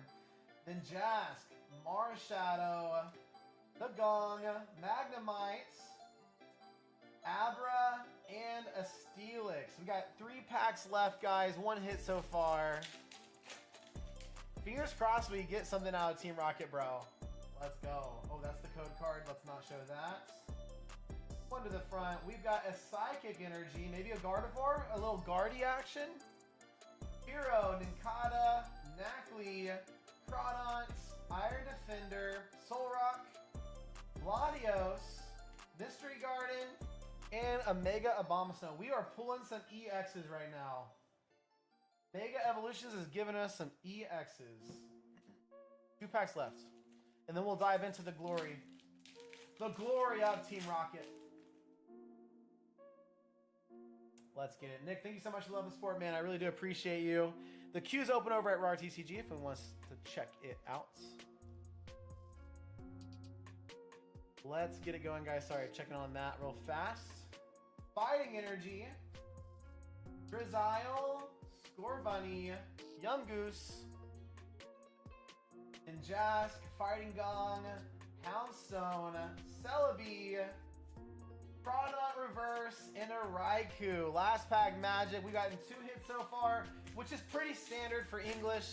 S1: Then Jask, Marshadow, the Gong, Magnemite, Abra, and a Steelix. We got 3 packs left, guys. 1 hit so far. Fingers crossed we get something out of Team Rocket, bro. Let's go. Oh, that's the code card. Let's not show that. 1 to the front. We've got a Psychic Energy. Maybe a Gardevoir. A little Guardy action. Hero, Nincada, Nacli, Cronauts, Iron Defender, Solrock, Latios, Mystery Garden, and a Mega Abomasnow. We are pulling some EXs right now. Mega Evolutions is giving us some EXs. 2 packs left. And then we'll dive into the glory. The glory of Team Rocket. Let's get it. Nick, thank you so much for the love and support, man. I really do appreciate you. The queue's open over at RAR TCG if anyone wants to check it out. Let's get it going, guys. Sorry, checking on that real fast. Fighting Energy. Drizzile. Scorbunny. Yungoos. Ninjask, Fighting Gong, Houndstone, Celebi, Product Reverse, and a Raikou. Last pack Magic. We've gotten 2 hits so far, which is pretty standard for English.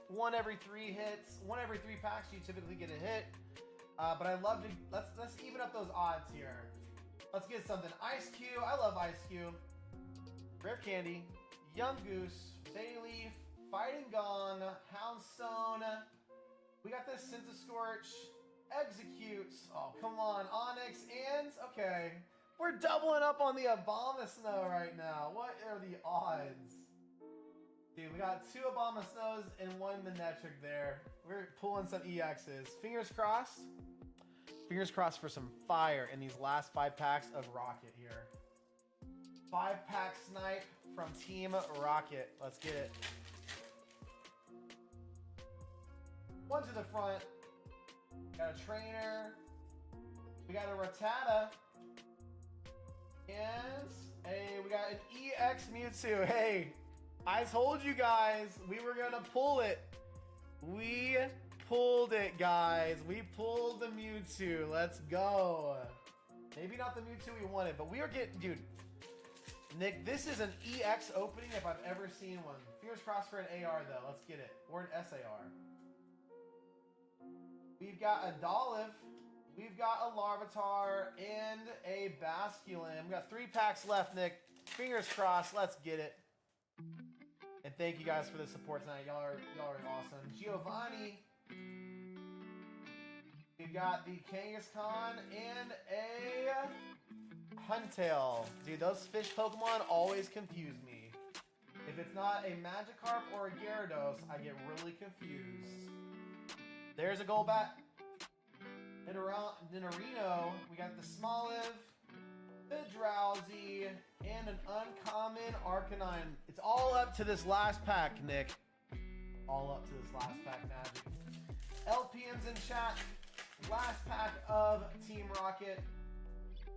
S1: 1 every 3 hits. 1 every 3 packs, you typically get a hit. But I'd love to, let's even up those odds here. Let's get something. Ice Cube, I love Ice Cube. Rare Candy, Young Goose, Bayleaf, Fighting Gong, Houndstone. We got this Scorch, Executes. Oh, come on. Onyx and, okay. We're doubling up on the Abomasnow right now. What are the odds? Dude, we got 2 Abomasnows and 1 Manectric there. We're pulling some EXs. Fingers crossed. Fingers crossed for some fire in these last 5 packs of Rocket here. 5-pack snipe from Team Rocket. Let's get it. 1 to the front. Got a Trainer. We got a Rattata. And we got an EX Mewtwo. Hey, I told you guys we were going to pull it. We pulled it, guys. We pulled the Mewtwo. Let's go. Maybe not the Mewtwo we wanted, but we are getting, dude. Nick, this is an EX opening if I've ever seen one. Fingers crossed for an AR, though. Let's get it. Or an SAR. We've got a Dolliv. We've got a Larvitar and a Basculin. We got 3 packs left, Nick. Fingers crossed. Let's get it. And thank you guys for the support tonight. Y'all are awesome. Giovanni. We've got the Kangaskhan and a Huntail. Dude, those fish Pokemon always confuse me. If it's not a Magikarp or a Gyarados, I get really confused. There's a Golbat. Nidorino. We got the Smoliv, the Drowsy, and an uncommon Arcanine. It's all up to this last pack, Nick. All up to this last pack, Magic. LPM's in chat. Last pack of Team Rocket.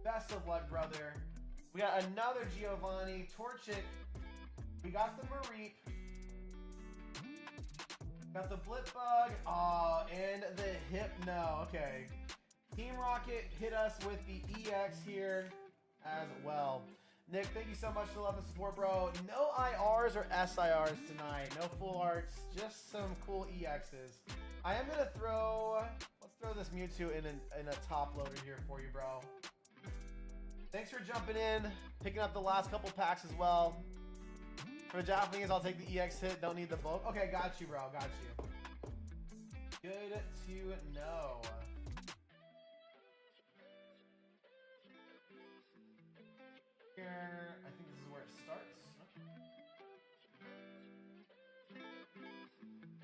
S1: Best of luck, brother. We got another Giovanni, Torchic. We got the Mareep. Got the Blipbug. Oh, and the Hypno. Okay. Team Rocket hit us with the EX here as well. Nick, thank you so much for the love and support, bro. No IRs or SIRs tonight. No full arts. Just some cool EXs. I am going to throw... Let's throw this Mewtwo in a top loader here for you, bro. Thanks for jumping in. Picking up the last couple packs as well. For the Japanese, I'll take the EX hit. Don't need the bulk. Okay, got you, bro. Got you. Good to know. Here, I think this is where it starts.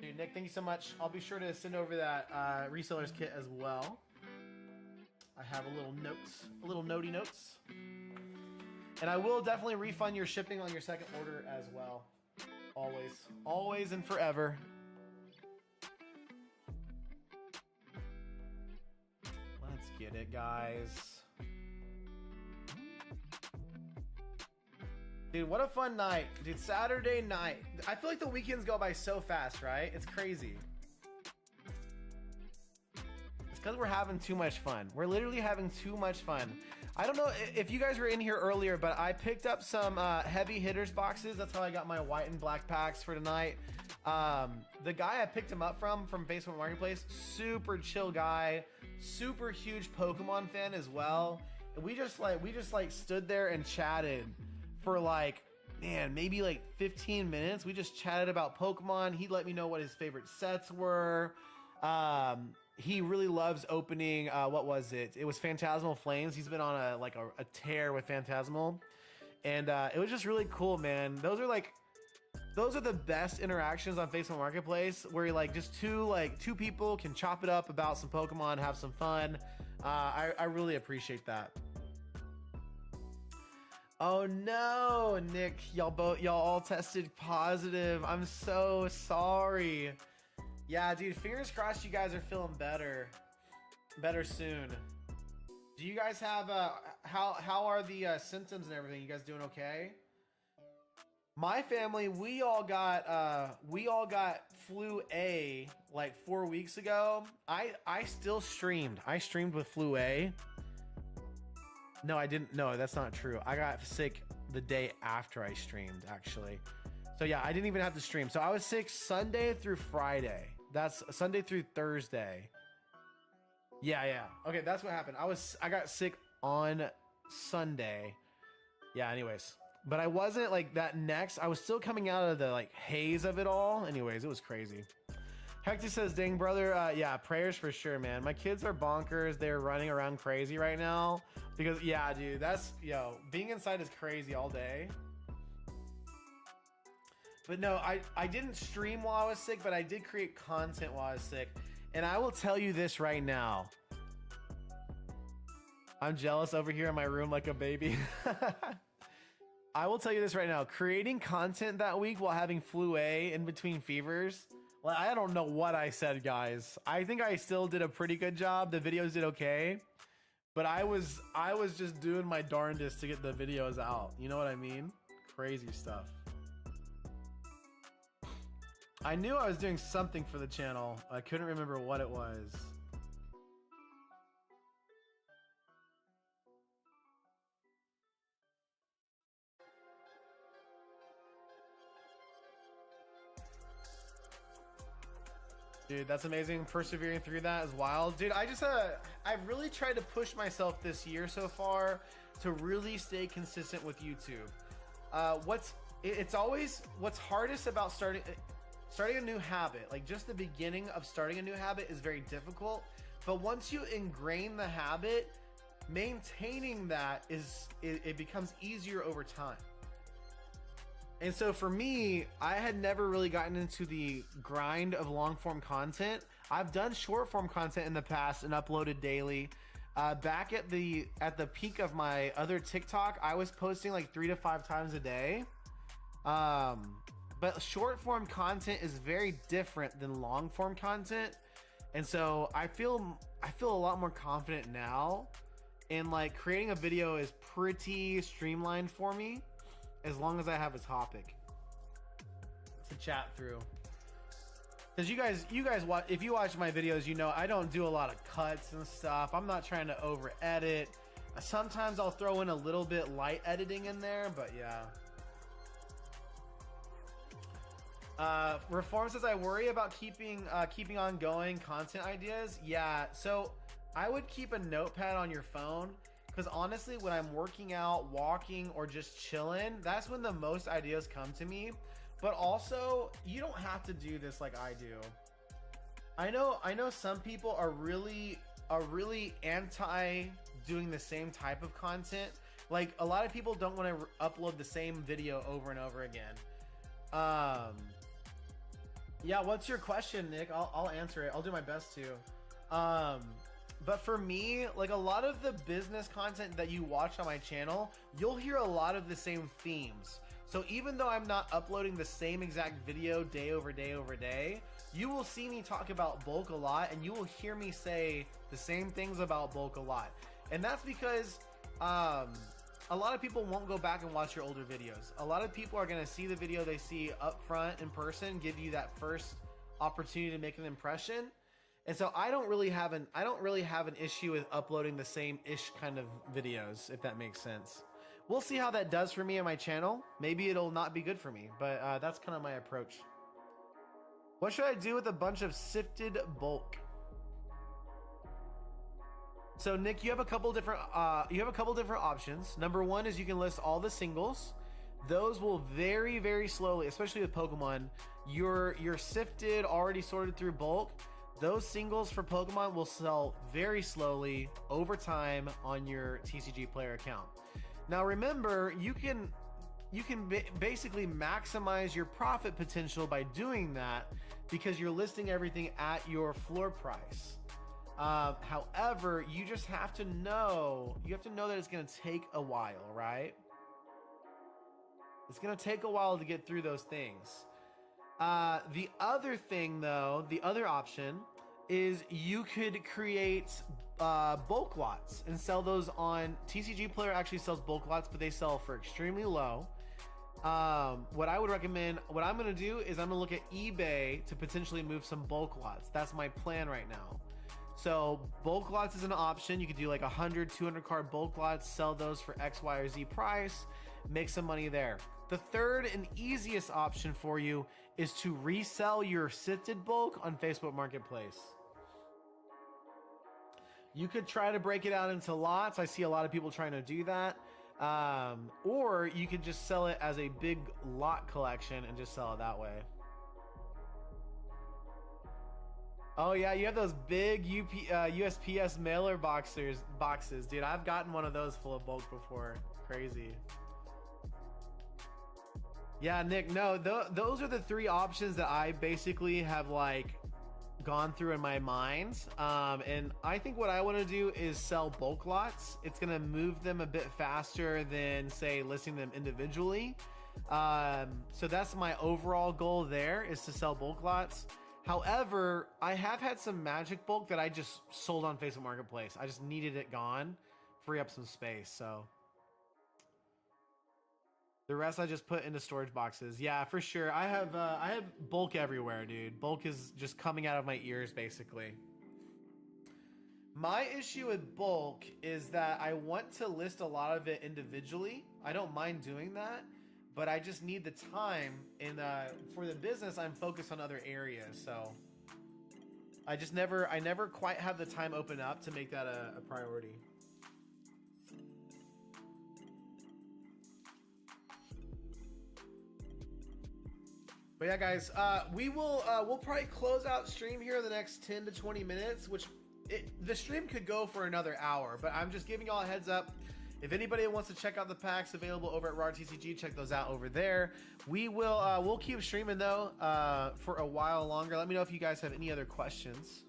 S1: Dude, Nick, thank you so much. I'll be sure to send over that reseller's kit as well. I have a little notey notes. And I will definitely refund your shipping on your second order as well. Always. Always and forever. Let's get it, guys. Dude, what a fun night. Dude, Saturday night. I feel like the weekends go by so fast, right? It's crazy. It's because we're having too much fun. We're literally having too much fun. I don't know if you guys were in here earlier, but I picked up some heavy hitters boxes. That's how I got my white and black packs for tonight. The guy I picked them up from Basement Marketplace, super chill guy, super huge Pokemon fan as well. And we just stood there and chatted for like, man, maybe like 15 minutes. We just chatted about Pokemon. He let me know what his favorite sets were. He really loves opening, what was it? It was Phantasmal Flames. He's been on a tear with Phantasmal. And it was just really cool, man. Those are the best interactions on Facebook Marketplace where like just two people can chop it up about some Pokemon, have some fun. I really appreciate that. Oh no, Nick, y'all all tested positive. I'm so sorry. Yeah, dude, fingers crossed you guys are feeling better soon. Do you guys have how are the symptoms and everything? You guys doing okay? My family, we all got flu A like 4 weeks ago. I still streamed. I streamed with flu A. No, I didn't. No, that's not true. I got sick the day after I streamed, actually. So yeah, I didn't even have to stream. So I was sick Sunday through Friday. That's Sunday through Thursday. Yeah. Okay, that's what happened. I got sick on Sunday. Yeah, anyways. But I wasn't like that next. I was still coming out of the like haze of it all. Anyways, it was crazy. Hector says, dang brother, yeah, prayers for sure, man. My kids are bonkers. They're running around crazy right now. Because yeah, dude, being inside is crazy all day. But no, I didn't stream while I was sick, but I did create content while I was sick. And I will tell you this right now. I'm jealous over here in my room like a baby. I will tell you this right now. Creating content that week while having flu A in between fevers. Well, I don't know what I said, guys. I think I still did a pretty good job. The videos did okay. But I was just doing my darndest to get the videos out. You know what I mean? Crazy stuff. I knew I was doing something for the channel. I couldn't remember what it was. Dude, that's amazing. Persevering through that is wild. Dude, I've really tried to push myself this year so far to really stay consistent with YouTube. It's always what's hardest about starting a new habit. Like just the beginning of starting a new habit is very difficult. But once you ingrain the habit, maintaining that it becomes easier over time. And so for me, I had never really gotten into the grind of long form content. I've done short form content in the past and uploaded daily. Back at the peak of my other TikTok, I was posting like 3 to 5 times a day. But short form content is very different than long form content. And so I feel a lot more confident now. And like creating a video is pretty streamlined for me. As long as I have a topic to chat through. Because you guys watch, if you watch my videos, you know I don't do a lot of cuts and stuff. I'm not trying to over edit. Sometimes I'll throw in a little bit light editing in there, but yeah. Reform says I worry about keeping on going content ideas. Yeah, so I would keep a notepad on your phone. Because honestly, when I'm working out, walking, or just chilling, that's when the most ideas come to me. But also, you don't have to do this like I do. I know some people are really anti doing the same type of content. Like a lot of people don't want to upload the same video over and over again. Yeah, what's your question, Nick? I'll answer it. I'll do my best to. But for me, like a lot of the business content that you watch on my channel, you'll hear a lot of the same themes. So even though I'm not uploading the same exact video day over day over day, you will see me talk about bulk a lot and you will hear me say the same things about bulk a lot. And that's because a lot of people won't go back and watch your older videos. A lot of people are going to see the video they see up front in person, give you that first opportunity to make an impression. And so I don't really have an issue with uploading the same-ish kind of videos, if that makes sense. We'll see how that does for me on my channel. Maybe it'll not be good for me, but that's kind of my approach. What should I do with a bunch of sifted bulk? So Nick, you have a couple different options. Number one is you can list all the singles. Those will very, very slowly, especially with Pokemon, your sifted, already sorted through bulk. Those singles for Pokemon will sell very slowly over time on your TCG Player account. Now remember, you can basically maximize your profit potential by doing that because you're listing everything at your floor price. However, you just have to know that it's going to take a while, right? It's going to take a while to get through those things. The other thing though, the other option is you could create bulk lots and sell those on TCG Player. Actually sells bulk lots, but they sell for extremely low. What I would recommend, what I'm going to do is I'm going to look at eBay to potentially move some bulk lots. That's my plan right now. So bulk lots is an option. You could do like 100, 200 card bulk lots, sell those for X, Y, or Z price, make some money there. The third and easiest option for you is to resell your sifted bulk on Facebook Marketplace. You could try to break it out into lots. I see a lot of people trying to do that. Or you could just sell it as a big lot collection and just sell it that way. Oh yeah, you have those big USPS mailer boxes, dude. I've gotten one of those full of bulk before. Crazy. Yeah, Nick, no, those are the three options that I basically have like gone through in my mind. And I think what I want to do is sell bulk lots. It's going to move them a bit faster than say listing them individually. So that's my overall goal there, is to sell bulk lots. However, I have had some magic bulk that I just sold on Facebook Marketplace. I just needed it gone, free up some space. So the rest I just put into storage boxes. Yeah, for sure. I have bulk everywhere, dude. Bulk is just coming out of my ears, basically. My issue with bulk is that I want to list a lot of it individually. I don't mind doing that, but I just need the time. And for the business, I'm focused on other areas. So I never quite have the time open up to make that a priority. But yeah, guys, we'll probably close out stream here in the next 10 to 20 minutes, which the stream could go for another hour, but I'm just giving y'all a heads up. If anybody wants to check out the packs available over at Raw TCG, check those out over there. We'll keep streaming though for a while longer. Let me know if you guys have any other questions.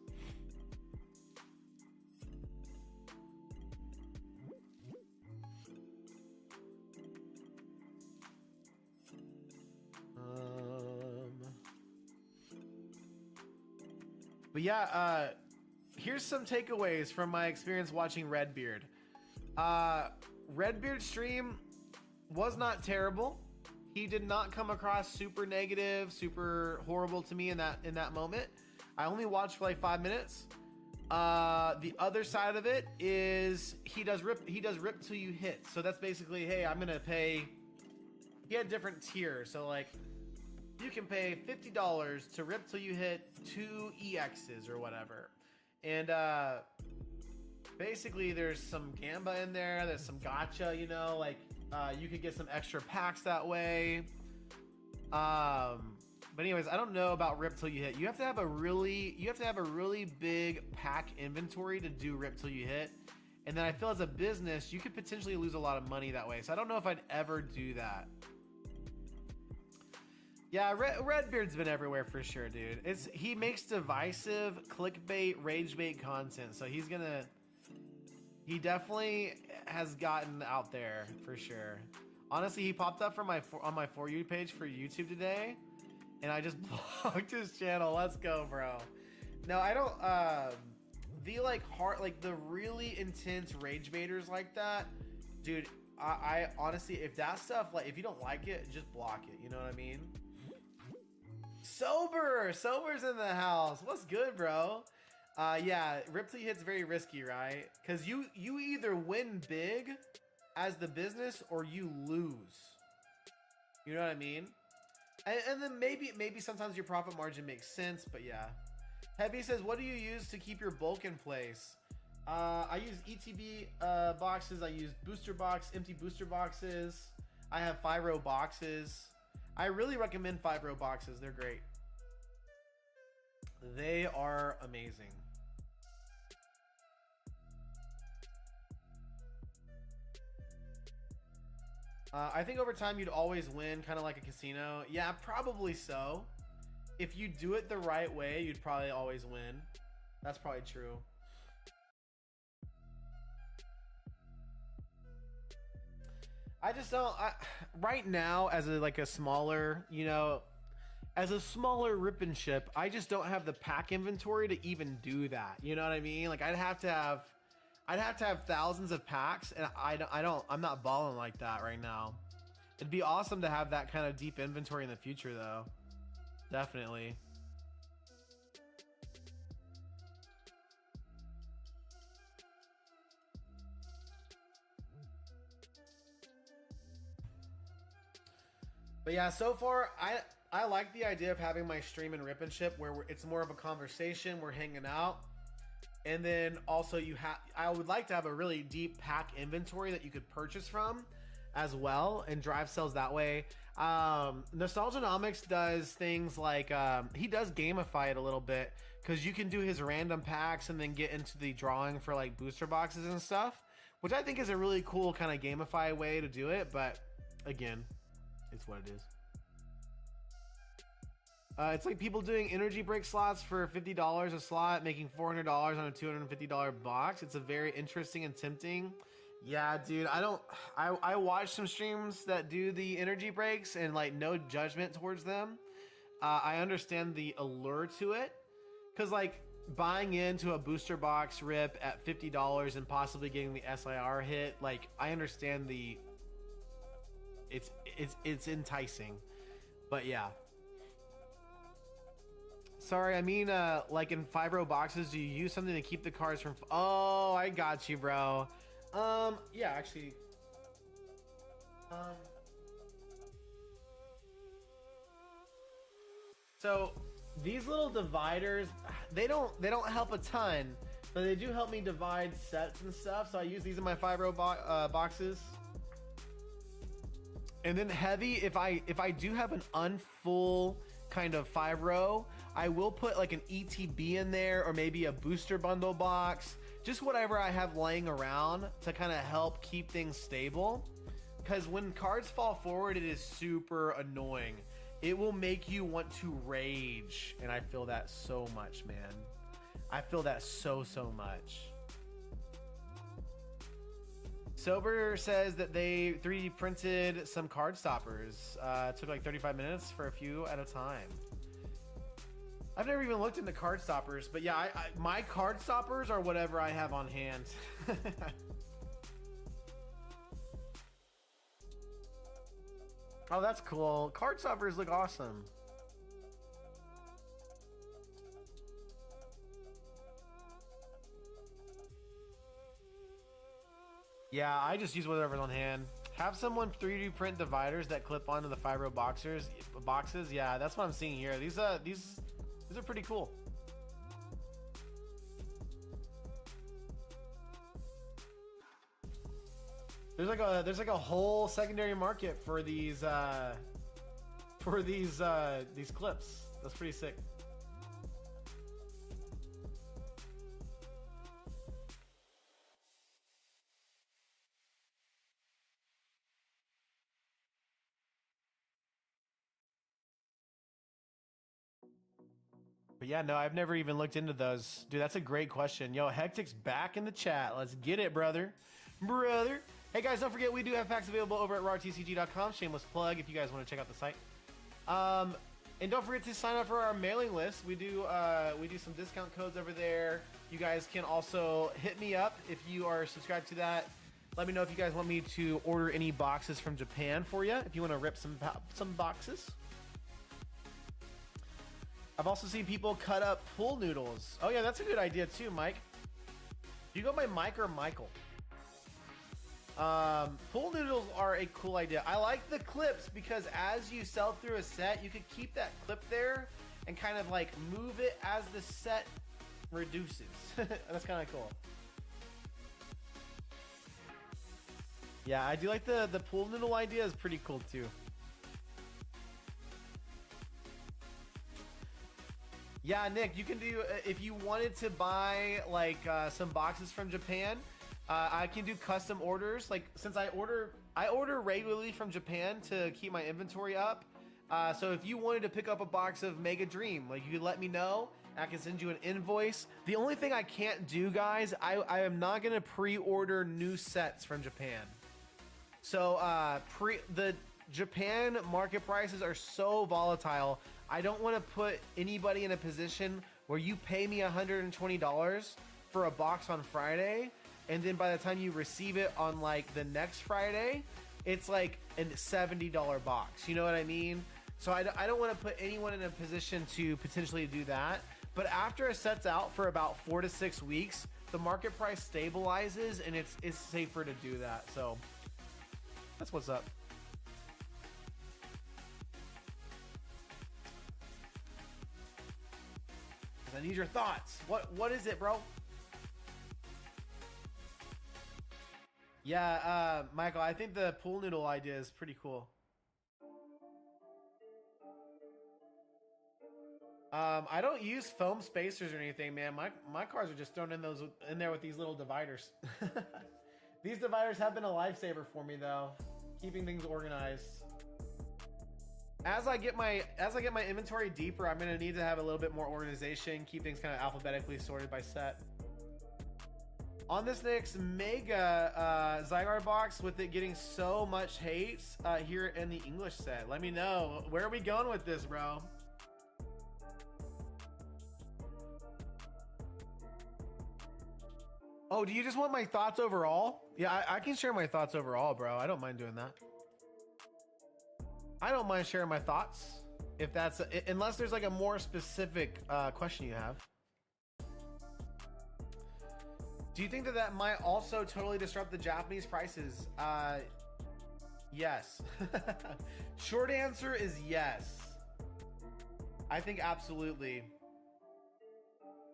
S1: But yeah, here's some takeaways from my experience watching Redbeard. Redbeard's stream was not terrible. He did not come across super negative, super horrible to me in that moment. I only watched for like 5 minutes. The other side of it is he does rip till you hit. So that's basically, hey, I'm gonna pay. He had different tiers, so like you can pay $50 to rip till you hit 2 EXs or whatever. And basically there's some gamba in there, there's some gacha, you know, like you could get some extra packs that way. But anyways, I don't know about rip till you hit. You have to have a really big pack inventory to do rip till you hit. And then I feel as a business, you could potentially lose a lot of money that way. So I don't know if I'd ever do that. Yeah, Redbeard's been everywhere for sure, dude. He makes divisive, clickbait, rage bait content, so he definitely has gotten out there for sure. Honestly, he popped up on my For You page for YouTube today, and I just blocked his channel. Let's go, bro. No, I don't. The really intense rage baiters like that, dude. I honestly, if that stuff, like, if you don't like it, just block it. You know what I mean? Sober's in the house. What's good, bro? Yeah, rip till you hit's very risky, right? Because you either win big as the business or you lose. You know what I mean? And then maybe sometimes your profit margin makes sense, but yeah. Heavy says, what do you use to keep your bulk in place? I use ETB boxes. I use booster box, empty booster boxes. I have 5-row boxes. I really recommend 5-row boxes. They're great. They are amazing. I think over time you'd always win, kind of like a casino. Yeah, probably so. If you do it the right way, you'd probably always win. That's probably true. I just don't. Right now, as a smaller, as a smaller rip and ship, I just don't have the pack inventory to even do that. You know what I mean? Like I'd have to have thousands of packs, and I'm not balling like that right now. It'd be awesome to have that kind of deep inventory in the future, though. Definitely. But yeah, so far I like the idea of having my stream and rip and ship where it's more of a conversation, we're hanging out. And then also I would like to have a really deep pack inventory that you could purchase from as well and drive sales that way. Nostalgianomics does things like he does gamify it a little bit because you can do his random packs and then get into the drawing for like booster boxes and stuff, which I think is a really cool kind of gamify way to do it. But again, it's what it is. It's like people doing energy break slots for $50 a slot, making $400 on a $250 box. It's a very interesting and tempting. Yeah, dude, I watch some streams that do the energy breaks and like no judgment towards them. I understand the allure to it because like buying into a booster box rip at $50 and possibly getting the SIR hit, like I understand it's enticing, but yeah. Sorry, I mean, like in 5-row boxes, do you use something to keep the cards from... Oh, I got you, bro. Yeah, actually... So, these little dividers, they don't help a ton, but they do help me divide sets and stuff, so I use these in my 5-row boxes. And then heavy, if I do have an unfull kind of 5-row, I will put like an ETB in there or maybe a booster bundle box, just whatever I have laying around to kind of help keep things stable. Because when cards fall forward, it is super annoying. It will make you want to rage, and I feel that so much, man. I feel that so much. Sober says that they 3D printed some card stoppers. It took like 35 minutes for a few at a time. I've never even looked into card stoppers, but yeah, my card stoppers are whatever I have on hand. Oh, that's cool. Card stoppers look awesome. Yeah, I just use whatever's on hand. Have someone 3D print dividers that clip onto the 5-row boxes. Yeah, that's what I'm seeing here. These are pretty cool. There's like a whole secondary market for these clips. That's pretty sick. But yeah, no, I've never even looked into those. Dude, that's a great question. Yo, Hectic's back in the chat. Let's get it, brother. Hey guys, don't forget we do have packs available over at rawtcg.com. Shameless plug if you guys want to check out the site. And don't forget to sign up for our mailing list. We do some discount codes over there. You guys can also hit me up if you are subscribed to that. Let me know if you guys want me to order any boxes from Japan for you. If you want to rip some boxes. I've also seen people cut up pool noodles. Oh yeah, that's a good idea too, Mike. Do you go by Mike or Michael? Pool noodles are a cool idea. I like the clips because as you sell through a set, you could keep that clip there and kind of like move it as the set reduces. That's kind of cool. Yeah, I do like the pool noodle idea is pretty cool too. Yeah, Nick, you can do, if you wanted to buy like some boxes from Japan, I can do custom orders. Like since I order regularly from Japan to keep my inventory up. So if you wanted to pick up a box of Mega Dream, like you could let me know. I can send you an invoice. The only thing I can't do, guys, I am not gonna pre-order new sets from Japan. So the Japan market prices are so volatile. I don't want to put anybody in a position where you pay me $120 for a box on Friday, and then by the time you receive it on like the next Friday, it's like a $70 box. You know what I mean? So I don't want to put anyone in a position to potentially do that. But after a set's out for about 4 to 6 weeks, the market price stabilizes and it's safer to do that. So that's what's up. I need your thoughts. What is it, bro? Yeah, Michael, I think the pool noodle idea is pretty cool. I don't use foam spacers or anything, man. My cars are just thrown in there with these little dividers. These dividers have been a lifesaver for me though, keeping things organized. As I get my inventory deeper, I'm gonna need to have a little bit more organization, keep things kind of alphabetically sorted by set. On this next mega Zygarde box, with it getting so much hate here in the English set, let me know, where are we going with this, bro? Oh, do you just want my thoughts overall? Yeah, I can share my thoughts overall, bro. I don't mind doing that. I don't mind sharing my thoughts, if that's unless there's like a more specific question you have. Do you think that might also totally disrupt the Japanese prices? Yes. Short answer is yes. I think absolutely.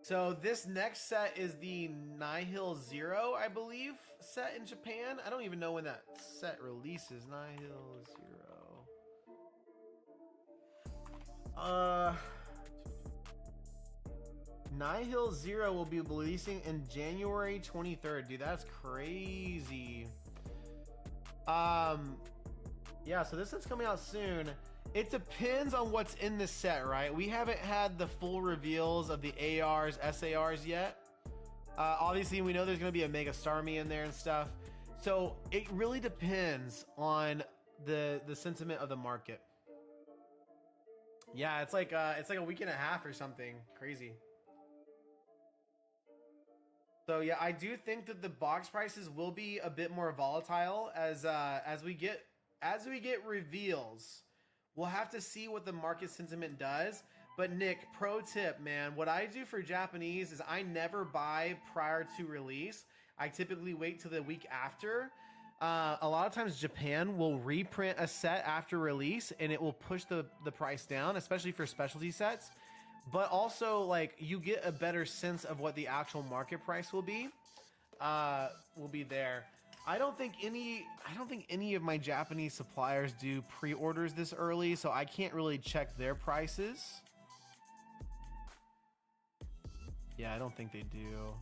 S1: So this next set is the Nihil Zero, I believe, set in Japan. I don't even know when that set releases. Nihil Zero. Nihil Zero will be releasing in January 23rd. Dude, that's crazy. Yeah, so this set's coming out soon. It depends on what's in the set, right? We haven't had the full reveals of the ARs, SARs yet. Obviously, we know there's going to be a Mega Starmie in there and stuff. So it really depends on the sentiment of the market. Yeah, it's like a week and a half or something crazy. So yeah, I do think that the box prices will be a bit more volatile as we get reveals. We'll have to see what the market sentiment does. But Nick, pro tip, man, what I do for Japanese is I never buy prior to release. I typically wait till the week after. A lot of times Japan will reprint a set after release and it will push the price down, especially for specialty sets. But also, like, you get a better sense of what the actual market price will be there. I don't think any of my Japanese suppliers do pre-orders this early, so I can't really check their prices. Yeah, I don't think they do.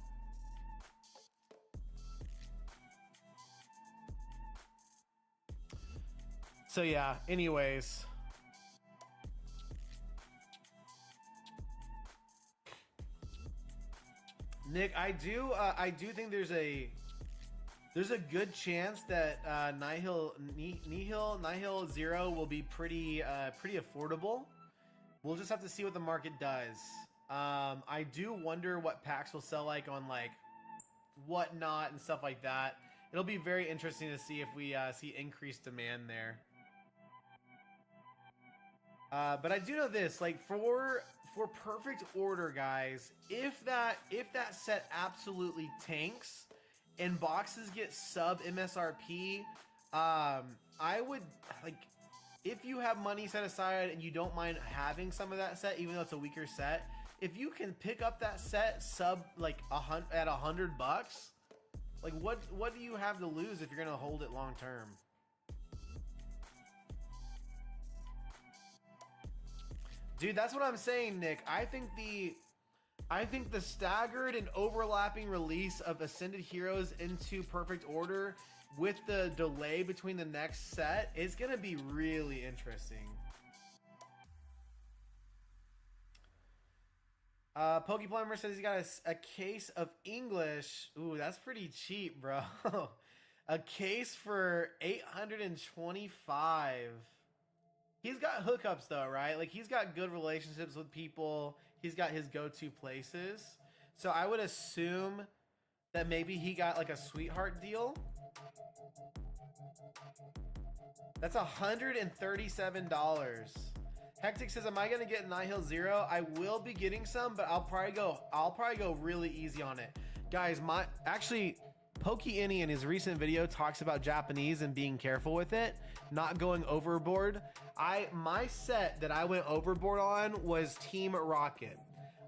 S1: So yeah, anyways. Nick, I do think there's a good chance that Nihil Zero will be pretty affordable. We'll just have to see what the market does. I do wonder what packs will sell like on like Whatnot and stuff like that. It'll be very interesting to see if we see increased demand there. But I do know this, like for Perfect Order, guys, if that set absolutely tanks and boxes get sub MSRP, I would, like, if you have money set aside and you don't mind having some of that set, even though it's a weaker set, if you can pick up that set sub like at $100, like what do you have to lose if you're gonna hold it long term? Dude, that's what I'm saying, Nick. I think the staggered and overlapping release of Ascended Heroes into Perfect Order with the delay between the next set is going to be really interesting. Pokeplumber says he's got a case of English. Ooh, that's pretty cheap, bro. A case for $825. He's got hookups though, right? Like he's got good relationships with people. He's got his go-to places. So I would assume that maybe he got like a sweetheart deal. That's $137. Hectic says, "Am I gonna get Nihil Zero? I will be getting some, but I'll probably go really easy on it, guys. Pokey in his recent video talks about Japanese and being careful with it, not going overboard. My set that I went overboard on was Team Rocket.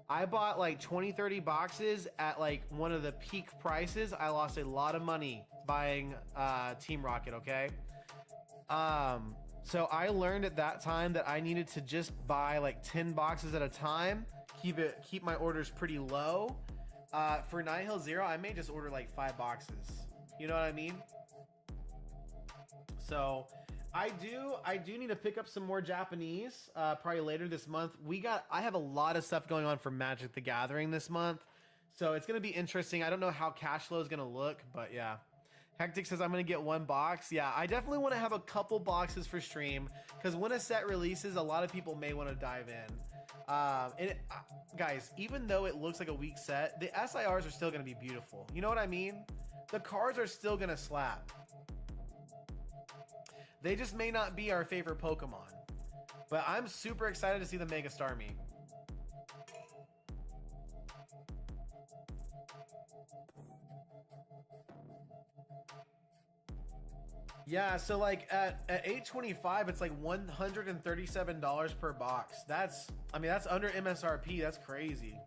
S1: I bought like 20-30 boxes at like one of the peak prices. I lost a lot of money buying Team Rocket, okay? So I learned at that time that I needed to just buy like 10 boxes at a time, keep my orders pretty low. For Nihil Zero, I may just order like 5 boxes. You know what I mean? So I do need to pick up some more Japanese probably later this month. I have a lot of stuff going on for Magic the Gathering this month, so it's gonna be interesting. I don't know how cash flow is gonna look, but yeah. Hectic says, "I'm gonna get 1 box." Yeah, I definitely want to have a couple boxes for stream, because when a set releases, a lot of people may want to dive in. Guys, even though it looks like a weak set, the SIRs are still going to be beautiful. You know what I mean? The cards are still going to slap. They just may not be our favorite Pokemon. But I'm super excited to see the Mega Starmie. Yeah, so like at $825, it's like $137 per box. That's under MSRP. That's crazy.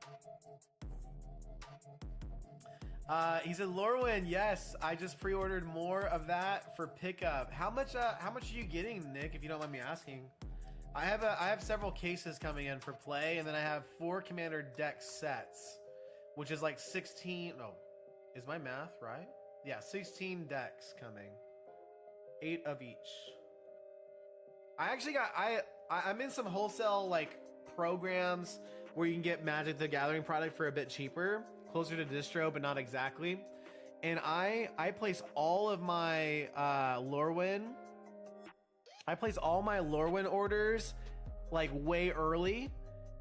S1: He said, "Lorwyn, yes, I just pre-ordered more of that for pickup." How much are you getting, Nick, if you don't mind me asking? I have several cases coming in for play, and then I have 4 Commander deck sets, which is like 16. No, is my math right? Yeah, 16 decks coming. 8 of each. I'm in some wholesale like programs where you can get Magic the Gathering product for a bit cheaper, closer to distro, but not exactly. And I place all of my Lorwyn. I place all my Lorwyn orders like way early.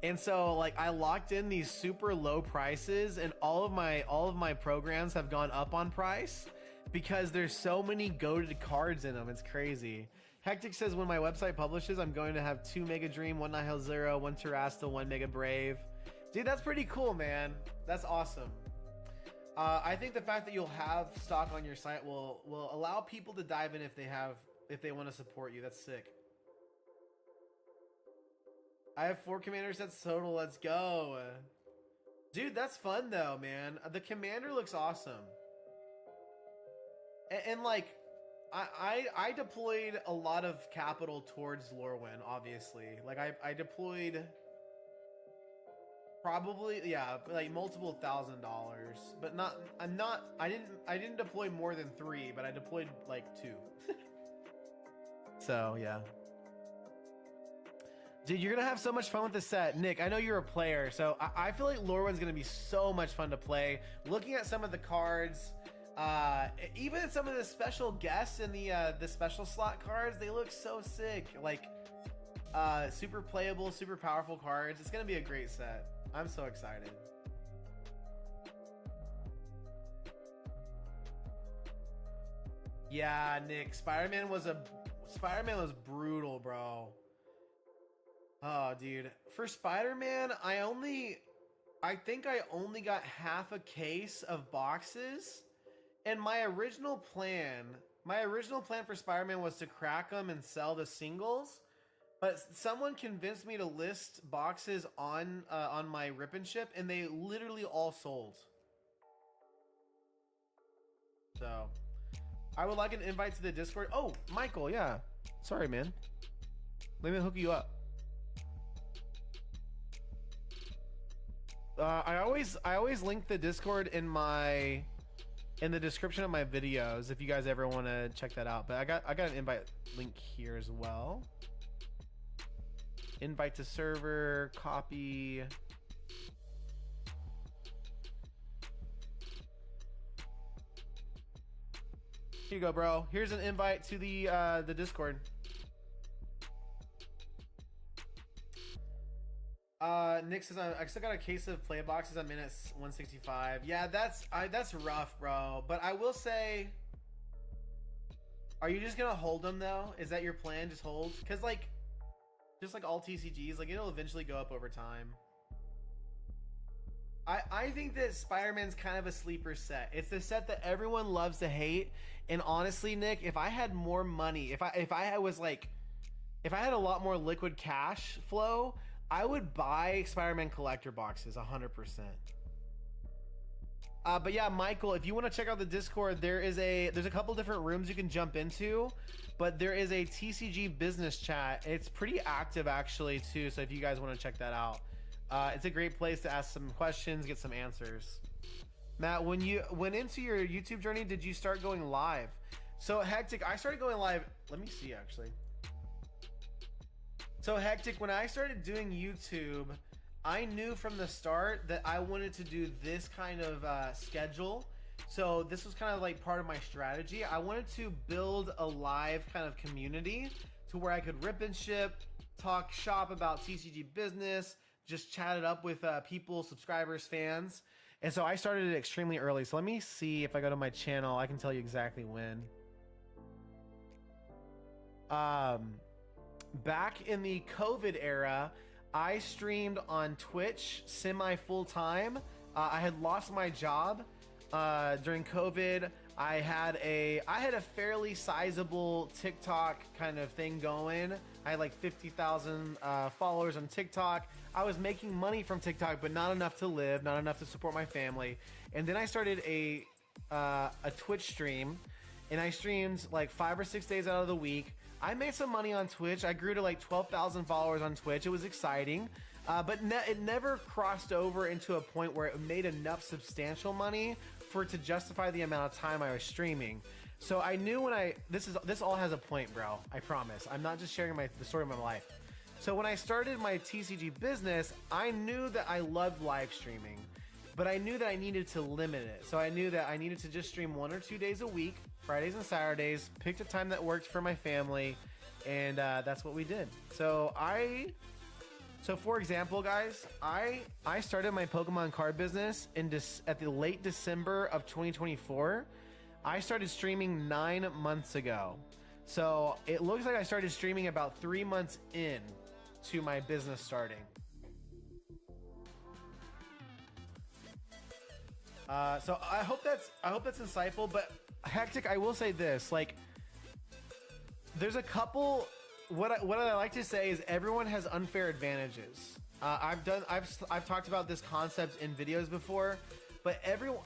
S1: And so like I locked in these super low prices, and all of my programs have gone up on price, because there's so many goated cards in them. It's crazy. Hectic says, "When my website publishes, I'm going to have 2 Mega Dream, 1 Nihil Zero, 1 Terrastal, 1 Mega Brave." Dude, that's pretty cool, man. That's awesome. I think the fact that you'll have stock on your site will allow people to dive in if they want to support you. That's sick. I have 4 Commander sets total. Let's go. Dude, that's fun though, man. The Commander looks awesome. And like, I deployed a lot of capital towards Lorwyn, obviously. Like I deployed probably, yeah, like multiple $1,000s, but I didn't deploy more than 3, but I deployed like 2. So yeah. Dude, you're gonna have so much fun with this set. Nick, I know you're a player, so I feel like Lorwyn's gonna be so much fun to play. Looking at some of the cards, even some of the special guests in the special slot cards, they look so sick. Like super playable, super powerful cards. It's gonna be a great set. I'm so excited. Yeah, Nick, Spider-Man was brutal, bro. Oh, dude, for Spider-Man, I think I only got half a case of boxes. And my original plan for Spider-Man was to crack them and sell the singles, but someone convinced me to list boxes on my Rip and Ship, and they literally all sold. So, I would like an invite to the Discord. Oh, Michael, yeah. Sorry, man. Let me hook you up. I always link the Discord in the description of my videos if you guys ever want to check that out. But I got an invite link here as well. Invite to server, copy. Here you go, bro. Here's an invite to the Discord. Nick says, I still got a case of play boxes. I'm in at 165. Yeah, that's rough, bro. But I will say, Are you just gonna hold them though? Is that your plan? Just hold? Cause like, just like all TCGs, like it'll eventually go up over time. I think that Spider-Man's kind of a sleeper set. It's the set that everyone loves to hate. And honestly, Nick, if I had more money, if I was like, if I had a lot more liquid cash flow, I would buy Spider-Man collector boxes 100%. But yeah, Michael, if you want to check out the Discord, there's a couple different rooms you can jump into, but there is a TCG business chat. It's pretty active actually too. So if you guys want to check that out, it's a great place to ask some questions, get some answers. Matt, when you went into your YouTube journey, did you start going live? So Hectic, I started going live. Let me see actually. So Hectic, when I started doing YouTube, I knew from the start that I wanted to do this kind of schedule. So this was kind of like part of my strategy. I wanted to build a live kind of community to where I could rip and ship, talk shop about TCG business, just chat it up with people, subscribers, fans. And so I started it extremely early. So let me see if I go to my channel, I can tell you exactly when. Back in the COVID era, I streamed on Twitch semi full time. I had lost my job during COVID. I had a fairly sizable TikTok kind of thing going. I had like 50,000 followers on TikTok. I was making money from TikTok, but not enough to live, not enough to support my family. And then I started a Twitch stream, and I streamed like 5 or 6 days out of the week. I made some money on Twitch. I grew to like 12,000 followers on Twitch. It was exciting, but it never crossed over into a point where it made enough substantial money for it to justify the amount of time I was streaming. So I knew when this all has a point, bro. I promise. I'm not just sharing the story of my life. So when I started my TCG business, I knew that I loved live streaming, but I knew that I needed to limit it. So I knew that I needed to just stream 1 or 2 days a week, Fridays and Saturdays, picked a time that worked for my family, and that's what we did. So for example, guys, I started my Pokemon card business at the late December of 2024. I started streaming 9 months ago. So it looks like I started streaming about 3 months in to my business starting. So I hope that's insightful, but Hectic, I will say this, like, there's a couple, what I like to say is everyone has unfair advantages. I've talked about this concept in videos before, but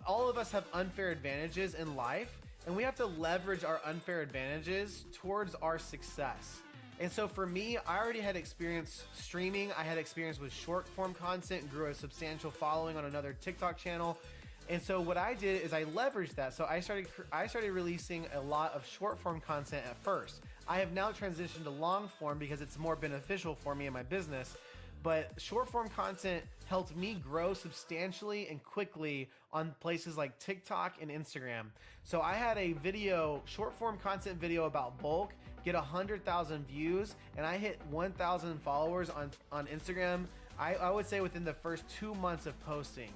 S1: all of us have unfair advantages in life, and we have to leverage our unfair advantages towards our success. And so for me, I already had experience streaming. I had experience with short form content, grew a substantial following on another TikTok channel. And so what I did is I leveraged that. So I started releasing a lot of short form content at first. I have now transitioned to long form because it's more beneficial for me in my business. But short form content helped me grow substantially and quickly on places like TikTok and Instagram. So I had a short form content video about bulk, get 100,000 views, and I hit 1,000 followers on Instagram, I would say within the first 2 months of posting.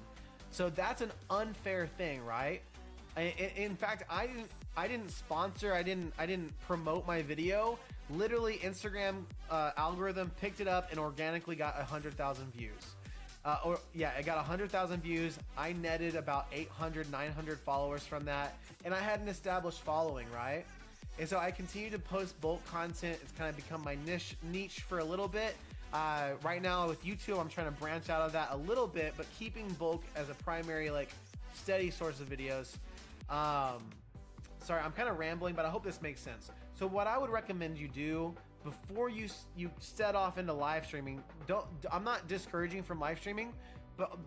S1: So that's an unfair thing, right? In fact, I didn't sponsor, I didn't promote my video. Literally, Instagram algorithm picked it up and organically got 100,000 views. It got 100,000 views. I netted about 800, 900 followers from that, and I had an established following, right? And so I continue to post bulk content. It's kind of become my niche for a little bit. Right now with YouTube, I'm trying to branch out of that a little bit, but keeping bulk as a primary, like, steady source of videos. Sorry, I'm kind of rambling, but I hope this makes sense. So what I would recommend you do before you set off into live streaming, I'm not discouraging from live streaming, but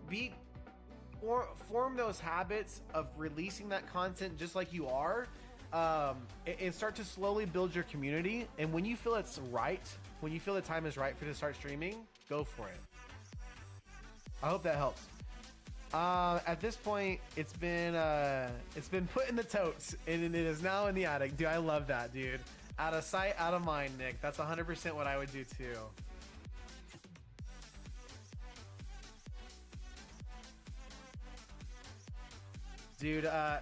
S1: form those habits of releasing that content just like you are, and start to slowly build your community. And when you feel it's right, when you feel the time is right for you to start streaming, go for it. I hope that helps. At this point, it's been put in the totes, and it is now in the attic. Dude, I love that, dude. Out of sight, out of mind, Nick. That's 100% what I would do too. Dude, I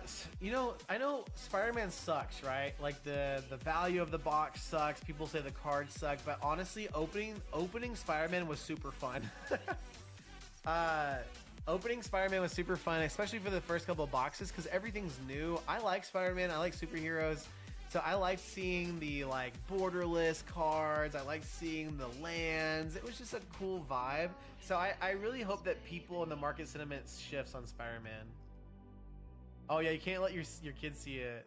S1: know Spider-Man sucks, right? Like the value of the box sucks. People say the cards suck, but honestly, opening Spider-Man was super fun. Opening Spider-Man was super fun, especially for the first couple of boxes, because everything's new. I like Spider-Man. I like superheroes. So I liked seeing the like borderless cards. I liked seeing the lands. It was just a cool vibe. So I really hope that people in the market sentiment shifts on Spider-Man. Oh yeah, you can't let your kids see it.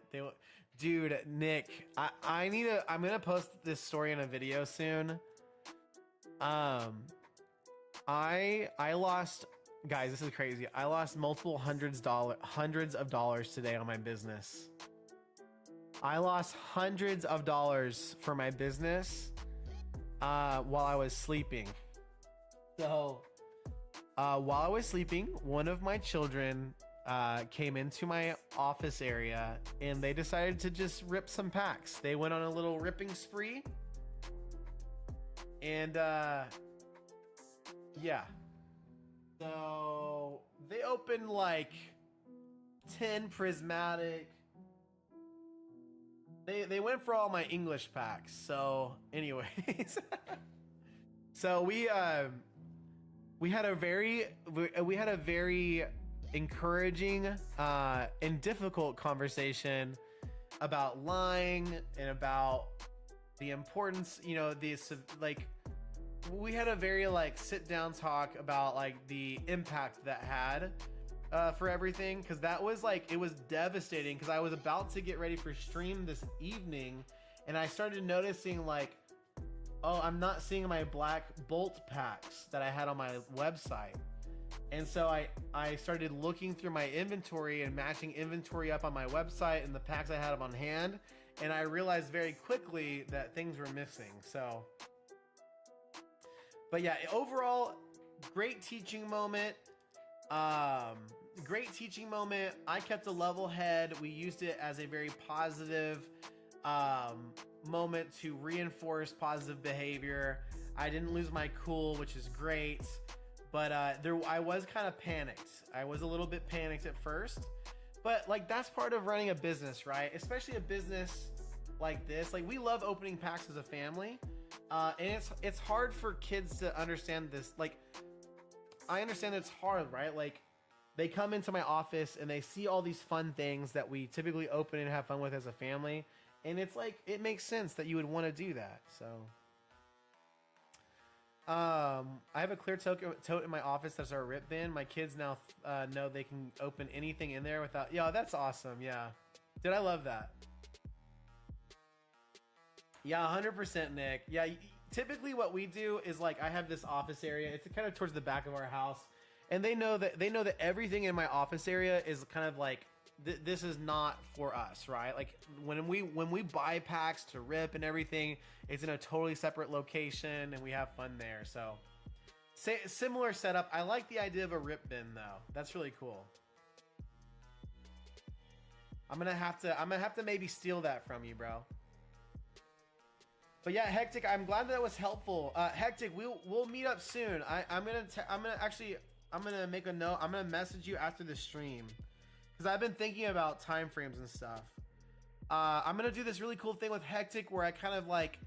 S1: Dude, Nick, I'm gonna post this story in a video soon. I lost, guys, this is crazy. I lost multiple hundreds of dollars today on my business. I lost hundreds of dollars for my business while I was sleeping. So while I was sleeping, one of my children came into my office area and they decided to just rip some packs. They went on a little ripping spree. And yeah. So they opened like 10 prismatic. They went for all my English packs. So anyways. So we had a very encouraging and difficult conversation about lying and about the importance, you know, like we had a very like sit down talk about like the impact that had for everything, because that was like, it was devastating, because I was about to get ready for stream this evening and I started noticing like, oh, I'm not seeing my black bolt packs that I had on my website. And so I started looking through my inventory and matching inventory up on my website and the packs I had on hand. And I realized very quickly that things were missing. So, but yeah, overall, great teaching moment. Great teaching moment. I kept a level head. We used it as a very positive moment to reinforce positive behavior. I didn't lose my cool, which is great. But I was kind of panicked. I was a little bit panicked at first, but like that's part of running a business, right? Especially a business like this. Like we love opening packs as a family, and it's hard for kids to understand this. Like I understand it's hard, right? Like they come into my office and they see all these fun things that we typically open and have fun with as a family, and it's like it makes sense that you would want to do that. So. I have a clear tote in my office that's our rip bin. My kids now know they can open anything in there without. Yeah, that's awesome. Yeah, dude, I love that. Yeah, 100%, Nick. Yeah, typically what we do is like I have this office area. It's kind of towards the back of our house, and they know that everything in my office area is kind of like this is not for us, right? Like when we buy packs to rip and everything, it's in a totally separate location and we have fun there. So similar setup. I like the idea of a rip bin though. That's really cool. I'm gonna have to maybe steal that from you, bro. But yeah, Hectic, I'm glad that was helpful. Hectic, we'll meet up soon. I'm gonna make a note. I'm gonna message you after the stream. Because I've been thinking about time frames and stuff. I'm gonna do this really cool thing with Hectic where I kind of like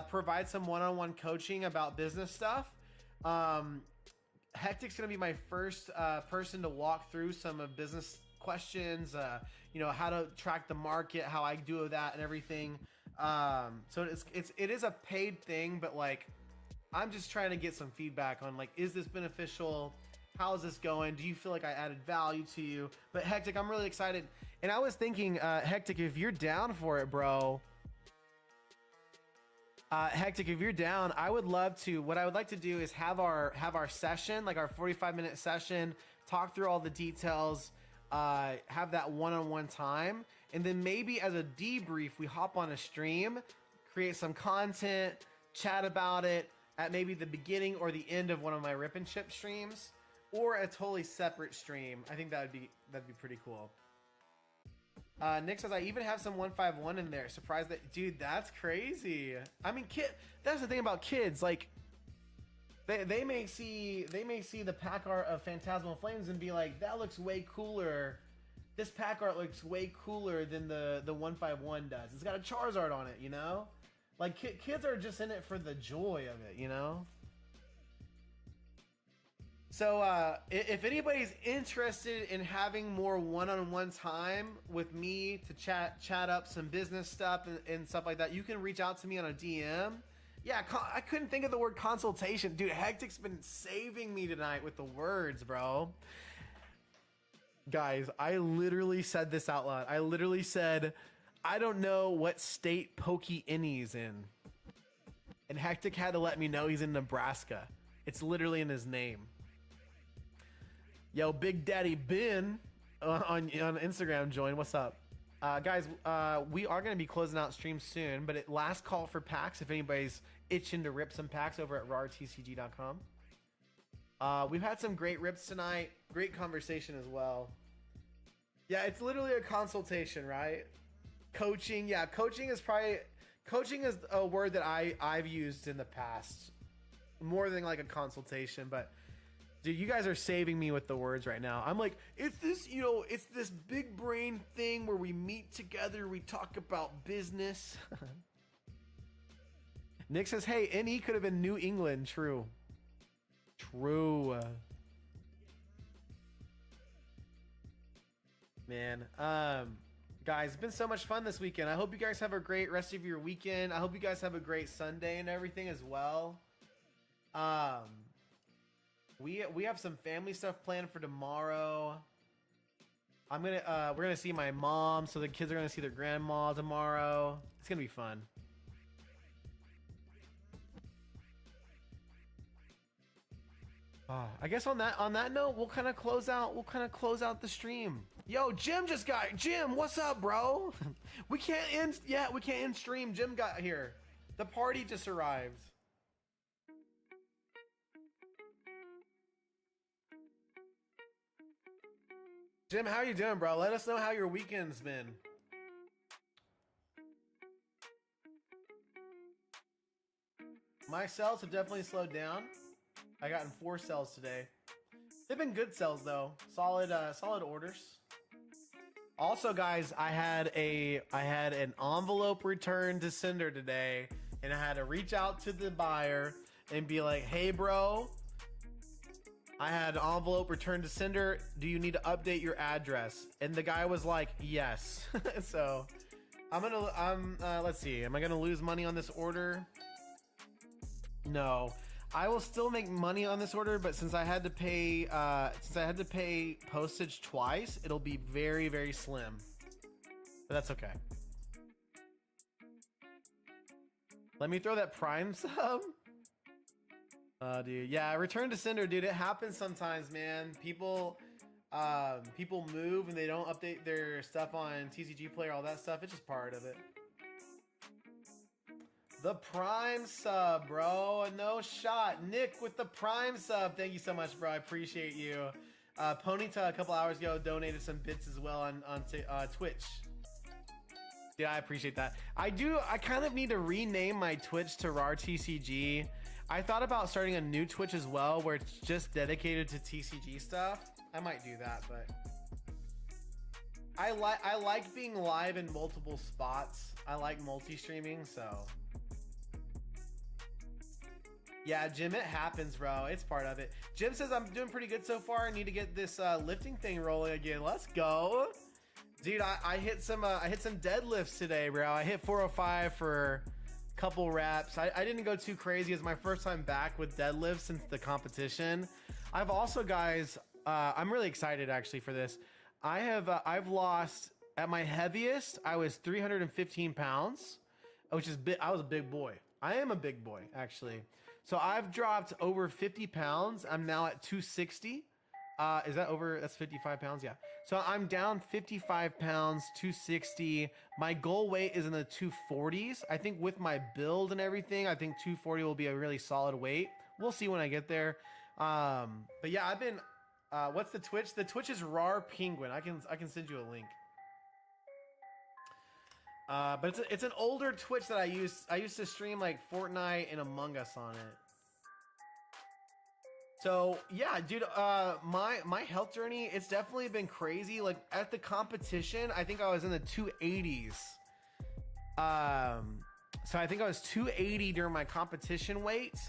S1: provide some one-on-one coaching about business stuff. Hectic's gonna be my first person to walk through some of business questions. You know, how to track the market, how I do that, and everything. So it is a paid thing, but like I'm just trying to get some feedback on like, is this beneficial? How's this going? Do you feel like I added value to you? But Hectic, I'm really excited. And I was thinking, Hectic, if you're down for it, bro. Hectic, if you're down, I would love to. What I would like to do is have our session, like our 45-minute session, talk through all the details, have that one-on-one time, and then maybe as a debrief, we hop on a stream, create some content, chat about it at maybe the beginning or the end of one of my Rip and Chip streams. Or a totally separate stream. I think that'd be pretty cool. Nick says I even have some 151 in there. Surprised that, dude. That's crazy. I mean, that's the thing about kids. Like, they may see the pack art of Phantasmal Flames and be like, that looks way cooler this pack art looks way cooler than the 151 does. It's got a Charizard on it, you know? Like, kids are just in it for the joy of it, you know? So, if anybody's interested in having more one-on-one time with me to chat up some business stuff and stuff like that, you can reach out to me on a DM. Yeah, I couldn't think of the word consultation. Dude, Hectic's been saving me tonight with the words, bro. Guys, I literally said this out loud. I literally said, I don't know what state Pokey Innie's in. And Hectic had to let me know he's in Nebraska. It's literally in his name. Yo, Big Daddy Ben on Instagram joined. What's up? Guys, we are going to be closing out streams soon, but last call for packs if anybody's itching to rip some packs over at rartcg.com. We've had some great rips tonight. Great conversation as well. Yeah, it's literally a consultation, right? Coaching. Yeah, coaching is a word that I've used in the past. More than like a consultation, but dude, you guys are saving me with the words right now. I'm like, it's this, you know, it's this big brain thing where we meet together, we talk about business. Nick says, hey, NE could have been New England. True. Man, guys, it's been so much fun this weekend. I hope you guys have a great rest of your weekend. I hope you guys have a great Sunday and everything as well. We have some family stuff planned for tomorrow. We're gonna see my mom, so the kids are gonna see their grandma tomorrow. It's gonna be fun. I guess on that note, we'll kind of close out the stream. Yo, Jim, what's up, bro? We can't end stream. Jim got here. The party just arrived. Jim, how you doing, bro? Let us know how your weekend's been. My sales have definitely slowed down. I got in 4 sales today. They've been good sales though. Solid orders. Also, guys, I had an envelope returned to sender today, and I had to reach out to the buyer and be like, "Hey, bro, I had an envelope returned to sender. Do you need to update your address?" And the guy was like, "Yes." So let's see. Am I gonna lose money on this order? No. I will still make money on this order, but since I had to pay postage twice, it'll be very, very slim. But that's okay. Let me throw that Prime sub. Dude, yeah, return to sender, dude. It happens sometimes, man. People move and they don't update their stuff on TCG Player, all that stuff. It's just part of it. The Prime sub, bro. No shot. Nick with the Prime sub. Thank you so much, bro. I appreciate you. Ponyta a couple hours ago donated some bits as well on Twitch. Yeah, I appreciate that. I kind of need to rename my Twitch to RarTCG. I thought about starting a new Twitch as well where it's just dedicated to TCG stuff. I might do that, but I like being live in multiple spots. I like multi-streaming, so yeah, Jim, it happens, bro. It's part of it. Jim says I'm doing pretty good so far. I need to get this lifting thing rolling again. Let's go, dude. I hit some deadlifts today, bro. I hit 405 for a couple reps. I didn't go too crazy. It's my first time back with deadlifts since the competition. I've also, guys, I'm really excited actually for this. I've lost at my heaviest. I was 315 pounds, which is big. I was a big boy. I am a big boy actually. So I've dropped over 50 pounds. I'm now at 260. Is that over? That's 55 pounds. Yeah. So I'm down 55 pounds, 260. My goal weight is in the 240s. I think with my build and everything, I think 240 will be a really solid weight. We'll see when I get there. But yeah, I've been, what's the Twitch? The Twitch is Rar Penguin. I can send you a link. But it's an older Twitch that I used to stream like Fortnite and Among Us on it. So yeah, dude, my health journey, it's definitely been crazy. Like at the competition, I think I was in the 280s. So I think I was 280 during my competition weight.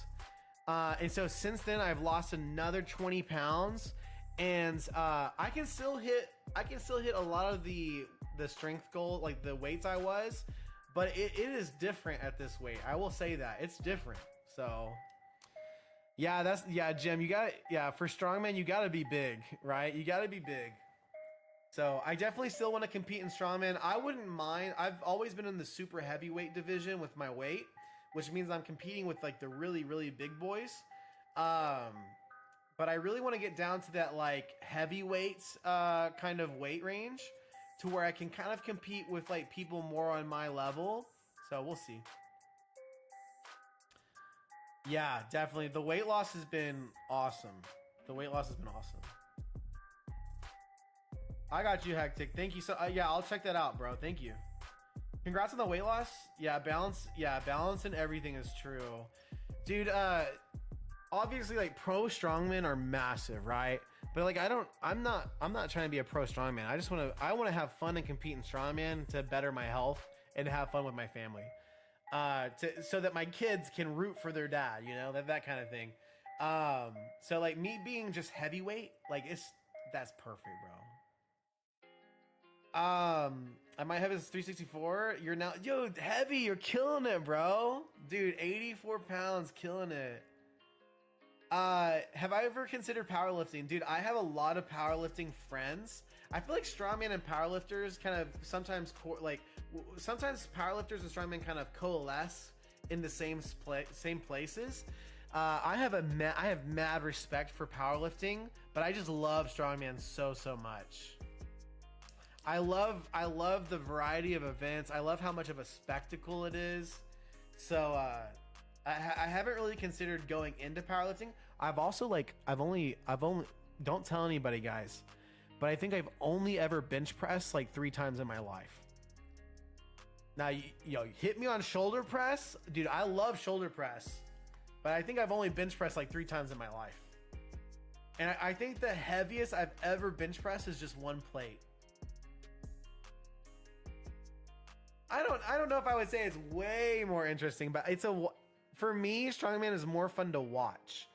S1: And so since then I've lost another 20 pounds, and I can still hit a lot of the strength goal, like the weights I was, but it is different at this weight. I will say that it's different. So yeah, Jim, for strongman, you gotta be big, right? You gotta be big. So I definitely still want to compete in strongman. I wouldn't mind. I've always been in the super heavyweight division with my weight, which means I'm competing with like the really, really big boys. But I really want to get down to that like heavyweights kind of weight range, to where I can kind of compete with like people more on my level. So we'll see. Yeah, definitely. The weight loss has been awesome. The weight loss has been awesome. I got you, Hectic. Thank you. So yeah, I'll check that out, bro. Thank you. Congrats on the weight loss. Yeah, balance and everything is true. Dude, obviously like pro strongmen are massive, right? But like I'm not trying to be a pro strongman. I want to have fun and compete in strongman to better my health and have fun with my family. So that my kids can root for their dad, you know, that kind of thing. So like me being just heavyweight, like that's perfect, bro. I might have his 364. You're now, yo, heavy. You're killing it, bro. Dude, 84 pounds, killing it. Have I ever considered powerlifting? Dude, I have a lot of powerlifting friends. I feel like strongman and powerlifters kind of sometimes sometimes powerlifters and strongmen kind of coalesce in the same places. I have mad respect for powerlifting, but I just love strongman so much. I love the variety of events. I love how much of a spectacle it is. So I haven't really considered going into powerlifting. I've only don't tell anybody, guys, but I think I've only ever bench pressed like 3 times in my life. Now, hit me on shoulder press, dude. I love shoulder press, but I think I've only bench pressed like 3 times in my life. And I think the heaviest I've ever bench pressed is just 1 plate. I don't know if I would say it's way more interesting, but for me, strongman is more fun to watch.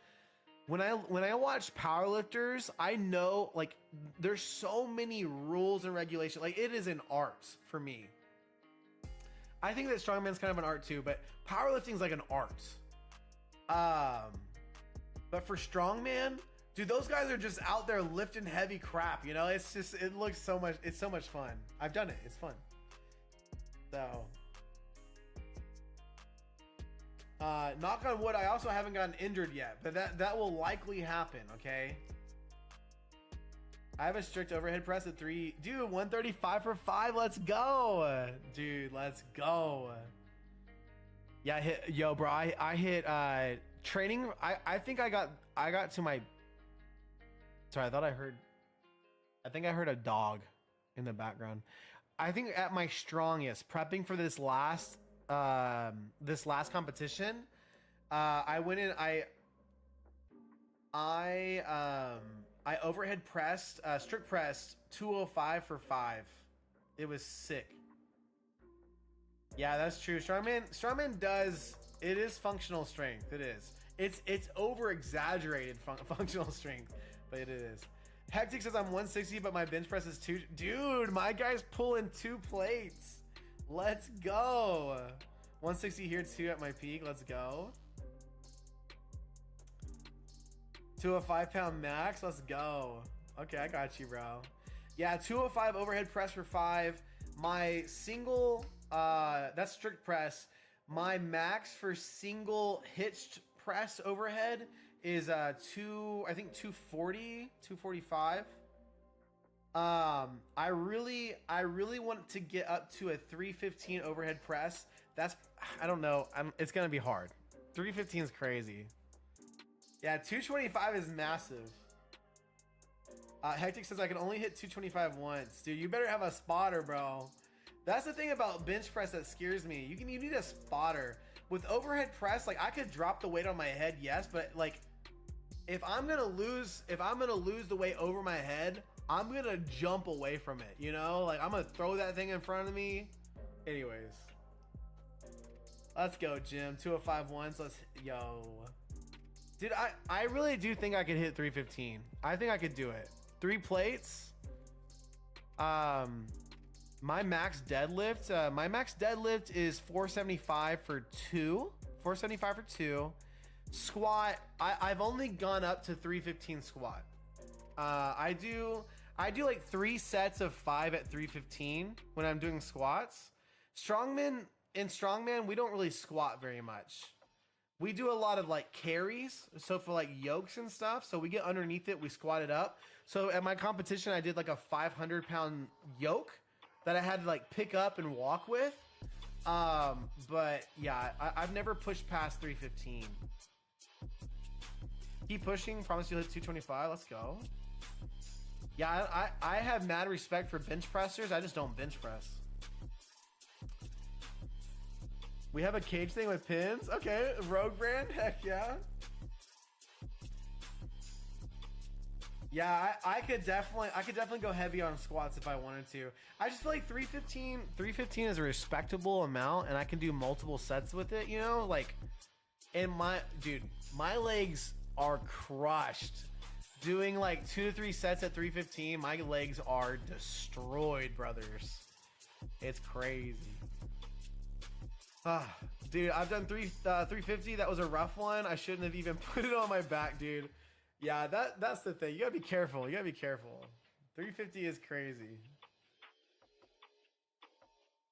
S1: When I watch powerlifters, I know like there's so many rules and regulations. Like it is an art for me. I think that strongman's kind of an art too, but powerlifting is like an art. But for strongman, dude, those guys are just out there lifting heavy crap. You know, it looks so much. It's so much fun. I've done it. It's fun. So, knock on wood, I also haven't gotten injured yet, but that will likely happen, okay? I have a strict overhead press at 3. Dude, 135 for 5. Let's go. Dude, let's go. Yeah, bro, I hit training. I think I got to my, sorry, I think I heard a dog in the background. I think at my strongest, prepping for this last competition, I went in. I overhead pressed, strict pressed 205 for 5. It was sick. Yeah, that's true. Strongman does. It is functional strength. It is. It's over exaggerated functional strength, but it is. Hectic says I'm 160, but my bench press is 2. Dude, my guy's pulling 2 plates. Let's go. 160 here, 2 at my peak. Let's go. To a 5-pound max. Let's go. Okay, I got you, bro. Yeah, 205 overhead press for 5. My single, that's strict press. My max for single hitched press overhead is I think 240, 245. I really want to get up to a 315 overhead press. I don't know. It's gonna be hard. 315 is crazy. Yeah, 225 is massive. Hectic says I can only hit 225 once. Dude, you better have a spotter, bro. That's the thing about bench press that scares me. You need a spotter. With overhead press, like I could drop the weight on my head, yes, but like if I'm gonna lose the weight over my head, I'm gonna jump away from it, you know? Like, I'm gonna throw that thing in front of me. Anyways. Let's go, Jim. 205 So let's, yo. Dude, I really do think I could hit 315. I think I could do it. 3 plates. My max deadlift is 475 for 2. 475 for 2. Squat, I've only gone up to 315 squat. I do like 3 sets of 5 at 315 when I'm doing squats. In strongman, we don't really squat very much. We do a lot of like carries. So for like yokes and stuff, so we get underneath it, we squat it up. So at my competition, I did like a 500-pound yoke that I had to like pick up and walk with. But yeah, I've never pushed past 315. Keep pushing. Promise you'll hit 225. Let's go. Yeah, I have mad respect for bench pressers. I just don't bench press. We have a cage thing with pins. Okay, Rogue brand. Heck yeah. Yeah, I could definitely go heavy on squats if I wanted to. I just feel like 315 is a respectable amount, and I can do multiple sets with it, you know? Like, and my legs are crushed. Doing like 2 to 3 sets at 315, my legs are destroyed, brothers. It's crazy. Dude, I've done 350. That was a rough one. I shouldn't have even put it on my back, dude. Yeah, that's the thing. You gotta be careful. 350 is crazy.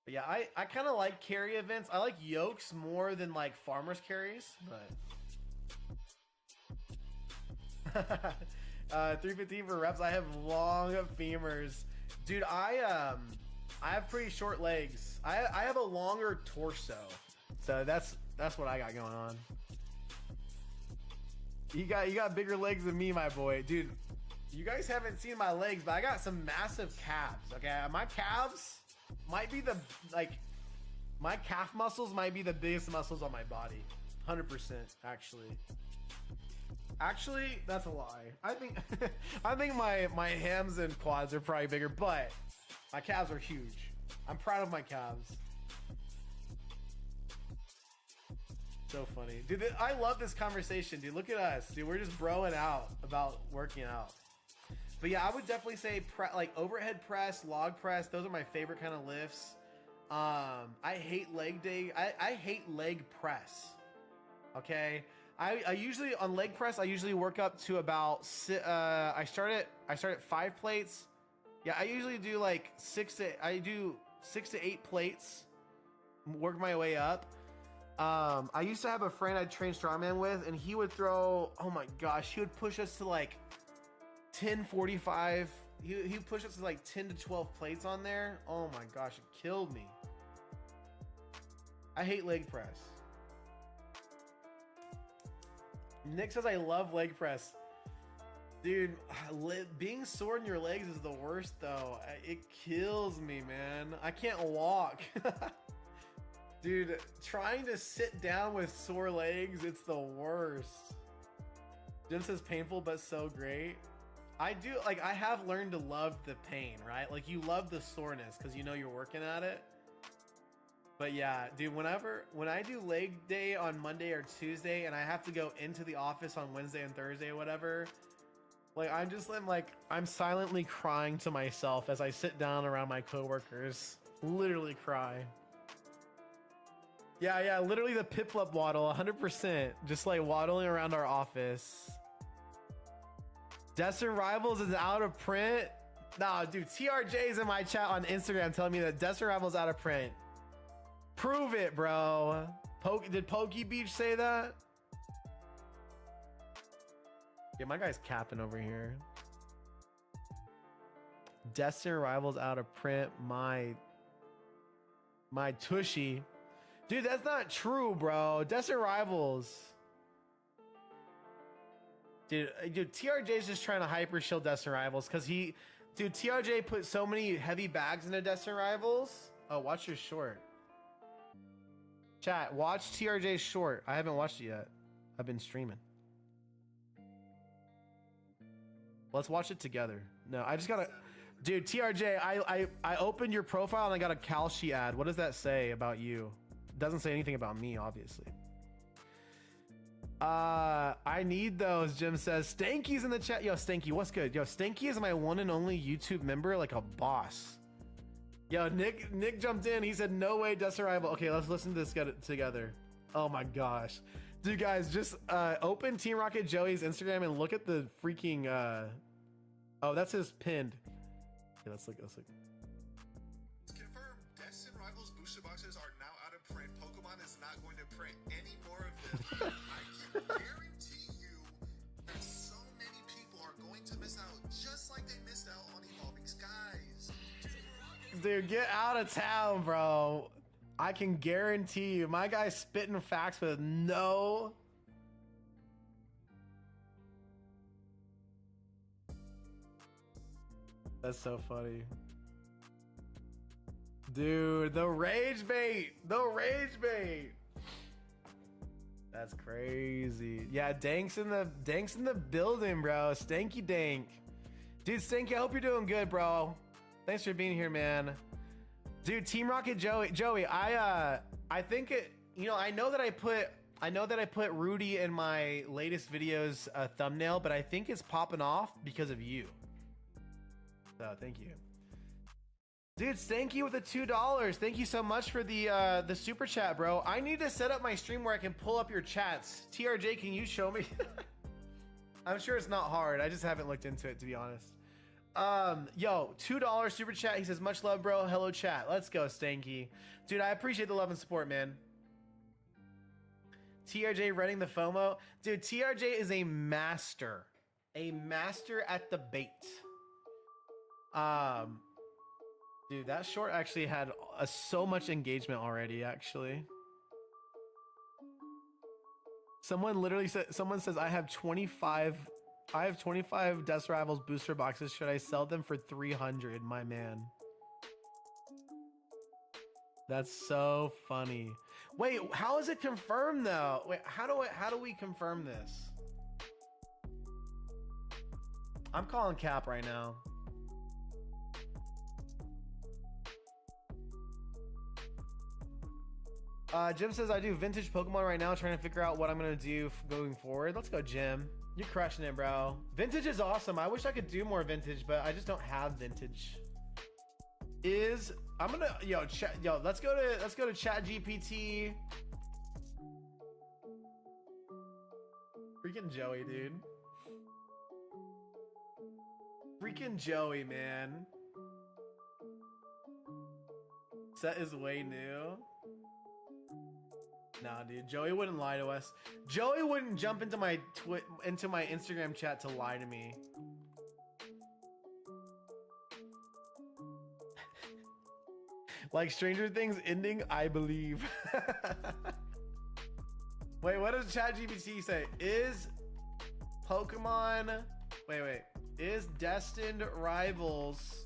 S1: But yeah, I kind of like carry events. I like yokes more than like farmers carries, but 315 for reps. I have long femurs, dude. I have pretty short legs. I have a longer torso, so that's what I got going on. You got bigger legs than me, my boy, dude. You guys haven't seen my legs, but I got some massive calves. Okay, my calves might be my calf muscles might be the biggest muscles on my body. 100%, actually. Actually, that's a lie. I think my hams and quads are probably bigger, but my calves are huge. I'm proud of my calves. So funny, dude. I love this conversation, dude. Look at us, dude. We're just broing out about working out. But yeah, I would definitely say like overhead press, log press. Those are my favorite kind of lifts. I hate leg day. I hate leg press. Okay. I usually on leg press, I usually work up to about I start at 5 plates. Yeah, I usually do like 6 to 8 plates. Work my way up. I used to have a friend I'd train strongman with, and he would throw, oh my gosh, he would push us to like 1045. He'd push us to like 10 to 12 plates on there. Oh my gosh, it killed me. I hate leg press. Nick says I love leg press. Dude, being sore in your legs is the worst though. It kills me, man. I can't walk. Dude, trying to sit down with sore legs, it's the worst. Jim says painful but so great. I have learned to love the pain, right? Like you love the soreness because you know you're working at it. But yeah, dude, when I do leg day on Monday or Tuesday and I have to go into the office on Wednesday and Thursday or whatever, like I'm silently crying to myself as I sit down around my coworkers. Literally cry. Yeah, literally the Piplup waddle, 100%. Just like waddling around our office. Destin Rivals is out of print. Nah, dude, TRJ's in my chat on Instagram telling me that Destin Rivals out of print. Prove it, bro. Did Pokey Beach say that? Yeah, my guy's capping over here. Destin Rivals out of print. My tushy. Dude, that's not true, bro. Destin Rivals. Dude, TRJ's just trying to hyper shield Destin Rivals because TRJ put so many heavy bags into Destin Rivals. Oh, watch your short. Chat, watch TRJ's short. I haven't watched it yet. I've been streaming. Let's watch it together. No, I just gotta, dude. TRJ, I opened your profile and I got a Kalshi ad. What does that say about you? It doesn't say anything about me, obviously. I need those. Jim says Stanky's in the chat. Yo, Stanky, what's good? Yo, Stanky is my one and only YouTube member, like a boss. Yo, Nick jumped in. He said, "No way, Dust Arrival." Okay, let's listen to this together. Oh my gosh, dude, guys, just open Team Rocket Joey's Instagram and look at the freaking. Oh, that's his pinned. Okay, let's look.
S2: Confirm, Destin Rivals booster boxes are now out of print. Pokemon is not going to print any more of them. I can guarantee you that so many people are going to miss out, just like they missed out on Evolving Skies.
S1: Dude, get out of town, bro. I can guarantee you, my guy's spitting facts with no. That's so funny. Dude, the rage bait. The rage bait. That's crazy. Yeah, Dank's in the building, bro. Stanky Dank. Dude, Stanky, I hope you're doing good, bro. Thanks for being here, man. Dude, Team Rocket Joey, I think it, you know, I know that I put Rudy in my latest video's thumbnail, but I think it's popping off because of you. So thank you. Dude, Stanky with the $2. Thank you so much for the super chat, bro. I need to set up my stream where I can pull up your chats. TRJ, can you show me? I'm sure it's not hard. I just haven't looked into it, to be honest. Yo, $2 super chat. He says, much love, bro. Hello, chat. Let's go, Stanky. Dude, I appreciate the love and support, man. TRJ running the FOMO. Dude, TRJ is a master at the bait. Dude, that short actually had so much engagement already, actually. Someone literally said, someone says, I have 25 Dust Rivals booster boxes. Should I sell them for 300, my man? That's so funny. Wait, how is it confirmed though? Wait, how do we confirm this? I'm calling cap right now. Jim says I do vintage Pokemon right now, trying to figure out what I'm gonna do going forward. Let's go, Jim. You're crushing it, bro. Vintage is awesome. I wish I could do more vintage, but I just don't have vintage. I'm gonna let's go to ChatGPT. Freaking Joey, dude. Freaking Joey, man. Set is way new. Nah, dude, Joey wouldn't lie to us. Joey wouldn't jump into my Instagram chat to lie to me. Like Stranger Things ending, I believe. Wait, what does ChatGPT say? Is Pokemon... Wait. Is Destined Rivals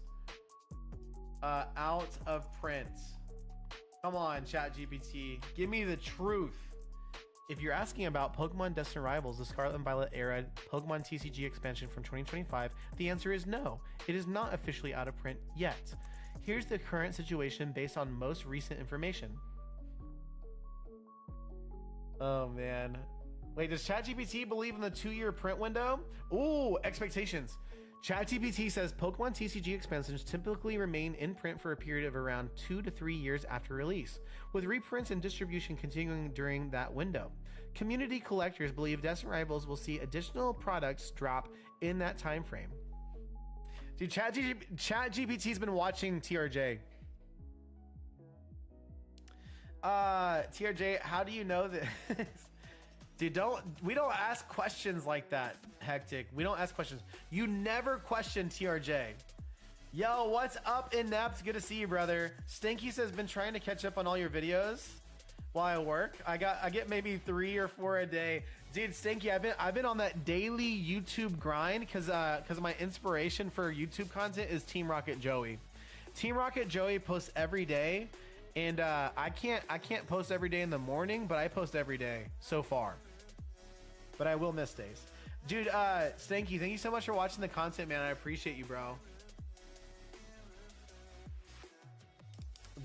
S1: out of print? Come on, ChatGPT. Give me the truth. If you're asking about Pokemon Destined Rivals, the Scarlet and Violet era Pokemon TCG expansion from 2025, the answer is no. It is not officially out of print yet. Here's the current situation based on most recent information. Oh, man. Wait, does ChatGPT believe in the 2-year print window? Ooh, expectations. ChatGPT says Pokemon TCG expansions typically remain in print for a period of around 2 to 3 years after release, with reprints and distribution continuing during that window. Community collectors believe Destined Rivals will see additional products drop in that time frame. Dude, ChatGPT's been watching TRJ. TRJ, how do you know this? Dude, we don't ask questions like that, Hectic. We don't ask questions. You never question TRJ. Yo, what's up, Inept? Good to see you, brother. Stinky says, been trying to catch up on all your videos while I work. I get maybe 3 or 4 a day. Dude, Stinky, I've been on that daily YouTube grind because my inspiration for YouTube content is Team Rocket Joey. Team Rocket Joey posts every day, and I can't post every day in the morning, but I post every day so far. But I will miss days. Dude, Stanky, thank you so much for watching the content, man. I appreciate you, bro.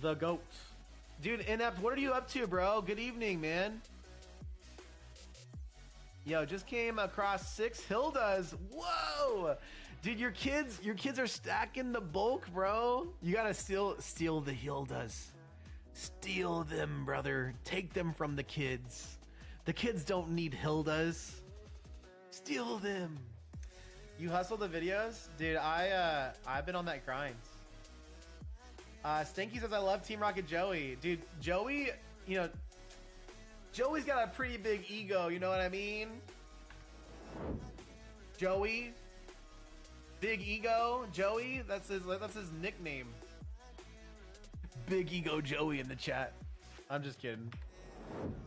S1: The GOAT. Dude, Inept, what are you up to, bro? Good evening, man. Yo, just came across 6 Hildas. Whoa! Dude, your kids are stacking the bulk, bro. You gotta steal the Hildas. Steal them, brother. Take them from the kids. The kids don't need Hildas. Steal them. You hustle the videos? Dude, I've been on that grind. Stinky says, I love Team Rocket Joey. Dude, Joey, you know, Joey's got a pretty big ego, you know what I mean? Joey, big ego, Joey, that's his nickname. Big ego Joey in the chat. I'm just kidding.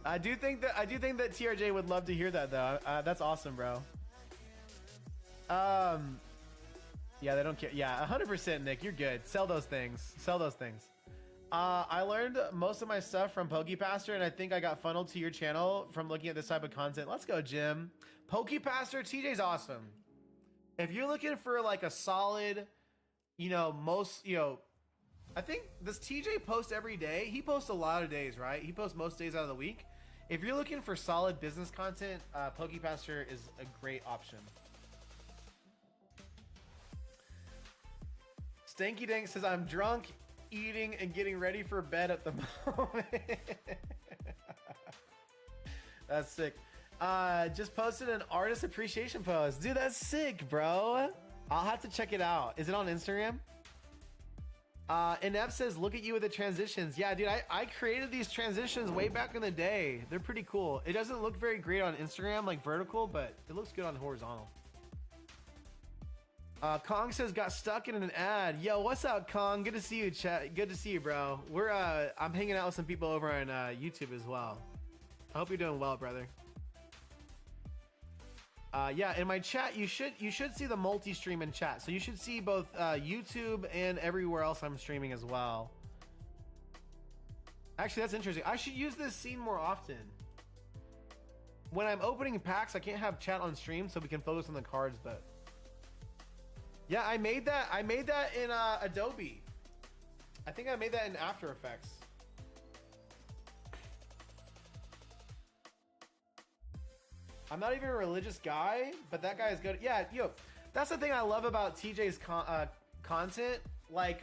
S1: I do think that TRJ would love to hear that though. That's awesome, bro. Yeah, they don't care. Yeah, 100%, Nick. You're good. Sell those things. Sell those things. I learned most of my stuff from PokePaster, and I think I got funneled to your channel from looking at this type of content. Let's go, Jim. PokePaster, TJ's awesome. If you're looking for like a solid, I think does TJ post every day? He posts a lot of days, right? He posts most days out of the week. If you're looking for solid business content, PokePaster is a great option. Stanky Dank says, I'm drunk, eating, and getting ready for bed at the moment. That's sick. Just posted an artist appreciation post. Dude, that's sick, bro. I'll have to check it out. Is it on Instagram? Inept says, look at you with the transitions. Yeah, dude, I created these transitions way back in the day. They're pretty cool. It doesn't look very great on Instagram, like vertical, but it looks good on horizontal. Kong says, got stuck in an ad. Yo, what's up, Kong? Good to see you, chat. Good to see you, bro. I'm hanging out with some people over on YouTube as well. I hope you're doing well, brother. Yeah, in my chat, you should see the multi-stream in chat. So you should see both YouTube and everywhere else I'm streaming as well. Actually, that's interesting. I should use this scene more often. When I'm opening packs, I can't have chat on stream, so we can focus on the cards, but... Yeah, I made that in Adobe. I think I made that in After Effects. I'm not even a religious guy, but that guy is good. Yeah, yo, that's the thing I love about TJ's content. Like,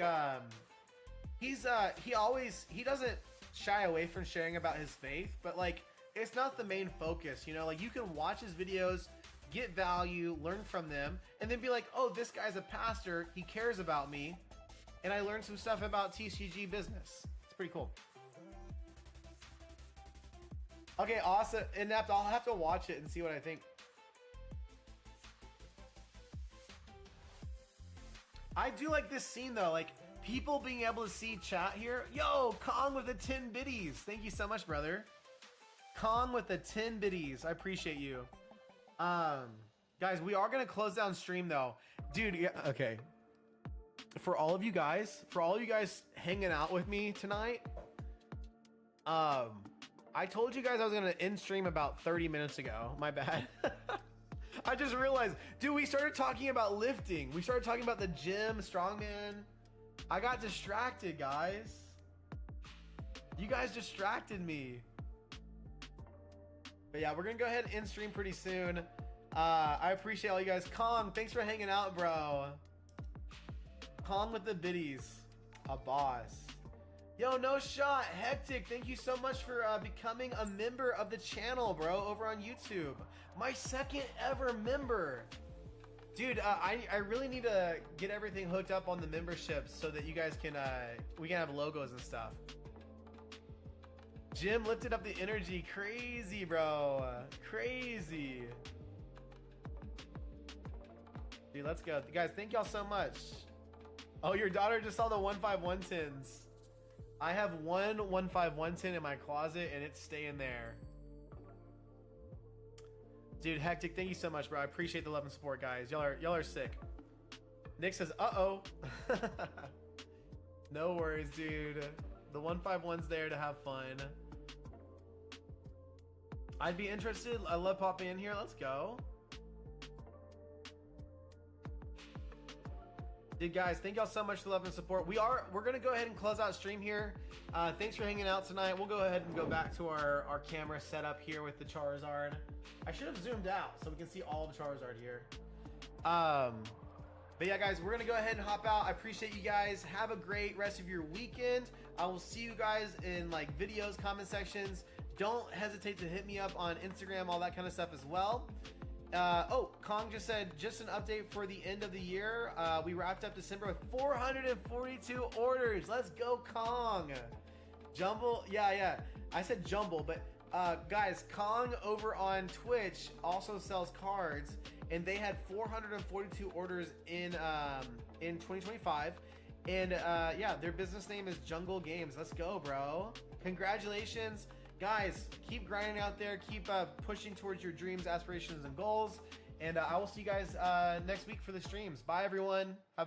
S1: he doesn't shy away from sharing about his faith, but like, it's not the main focus, you know? Like, you can watch his videos, get value, learn from them, and then be like, oh, this guy's a pastor, he cares about me, and I learned some stuff about TCG business. It's pretty cool. Okay, awesome. Inept, I'll have to watch it and see what I think. I do like this scene though, like people being able to see chat here. Yo, Kong with the 10 biddies. Thank you so much, brother. Kong with the 10 biddies. I appreciate you. Guys, we are gonna close down stream though. Dude, yeah, okay. For all of you guys hanging out with me tonight, I told you guys I was gonna end stream about 30 minutes ago. My bad. I just realized, dude, we started talking about lifting. We started talking about the gym, strongman. I got distracted, guys. You guys distracted me. But yeah, we're gonna go ahead and end stream pretty soon. I appreciate all you guys. Kong, thanks for hanging out, bro. Kong with the biddies. A boss. Yo, no shot. Hectic, thank you so much for becoming a member of the channel, bro, over on YouTube. My second ever member. Dude, I really need to get everything hooked up on the memberships so that you guys can, we can have logos and stuff. Jim lifted up the energy. Crazy, bro. Crazy. Dude, let's go. Guys, thank y'all so much. Oh, your daughter just saw the 15110s. I have one 15110 in my closet and it's staying there. Dude, Hectic, thank you so much, bro. I appreciate the love and support, guys. Y'all are sick. Nick says, uh-oh. No worries, dude. The 151's there to have fun. I'd be interested. I love popping in here. Let's go. Dude, guys, thank y'all so much for the love and support. We're gonna go ahead and close out stream here. Thanks for hanging out tonight. We'll go ahead and go back to our camera setup here with the Charizard. I should have zoomed out so we can see all the Charizard here. But yeah, guys, we're gonna go ahead and hop out. I appreciate you guys. Have a great rest of your weekend. I will see you guys in like videos, comment sections. Don't hesitate to hit me up on Instagram, all that kind of stuff as well. Oh, Kong just said, just an update for the end of the year. We wrapped up December with 442 orders. Let's go, Kong. Jumble, yeah. I said Jumble, but guys, Kong over on Twitch also sells cards, and they had 442 orders in 2025. And yeah, their business name is Jungle Games. Let's go, bro. Congratulations. Guys, keep grinding out there. Keep pushing towards your dreams, aspirations, and goals. And I will see you guys next week for the streams. Bye, everyone. Have a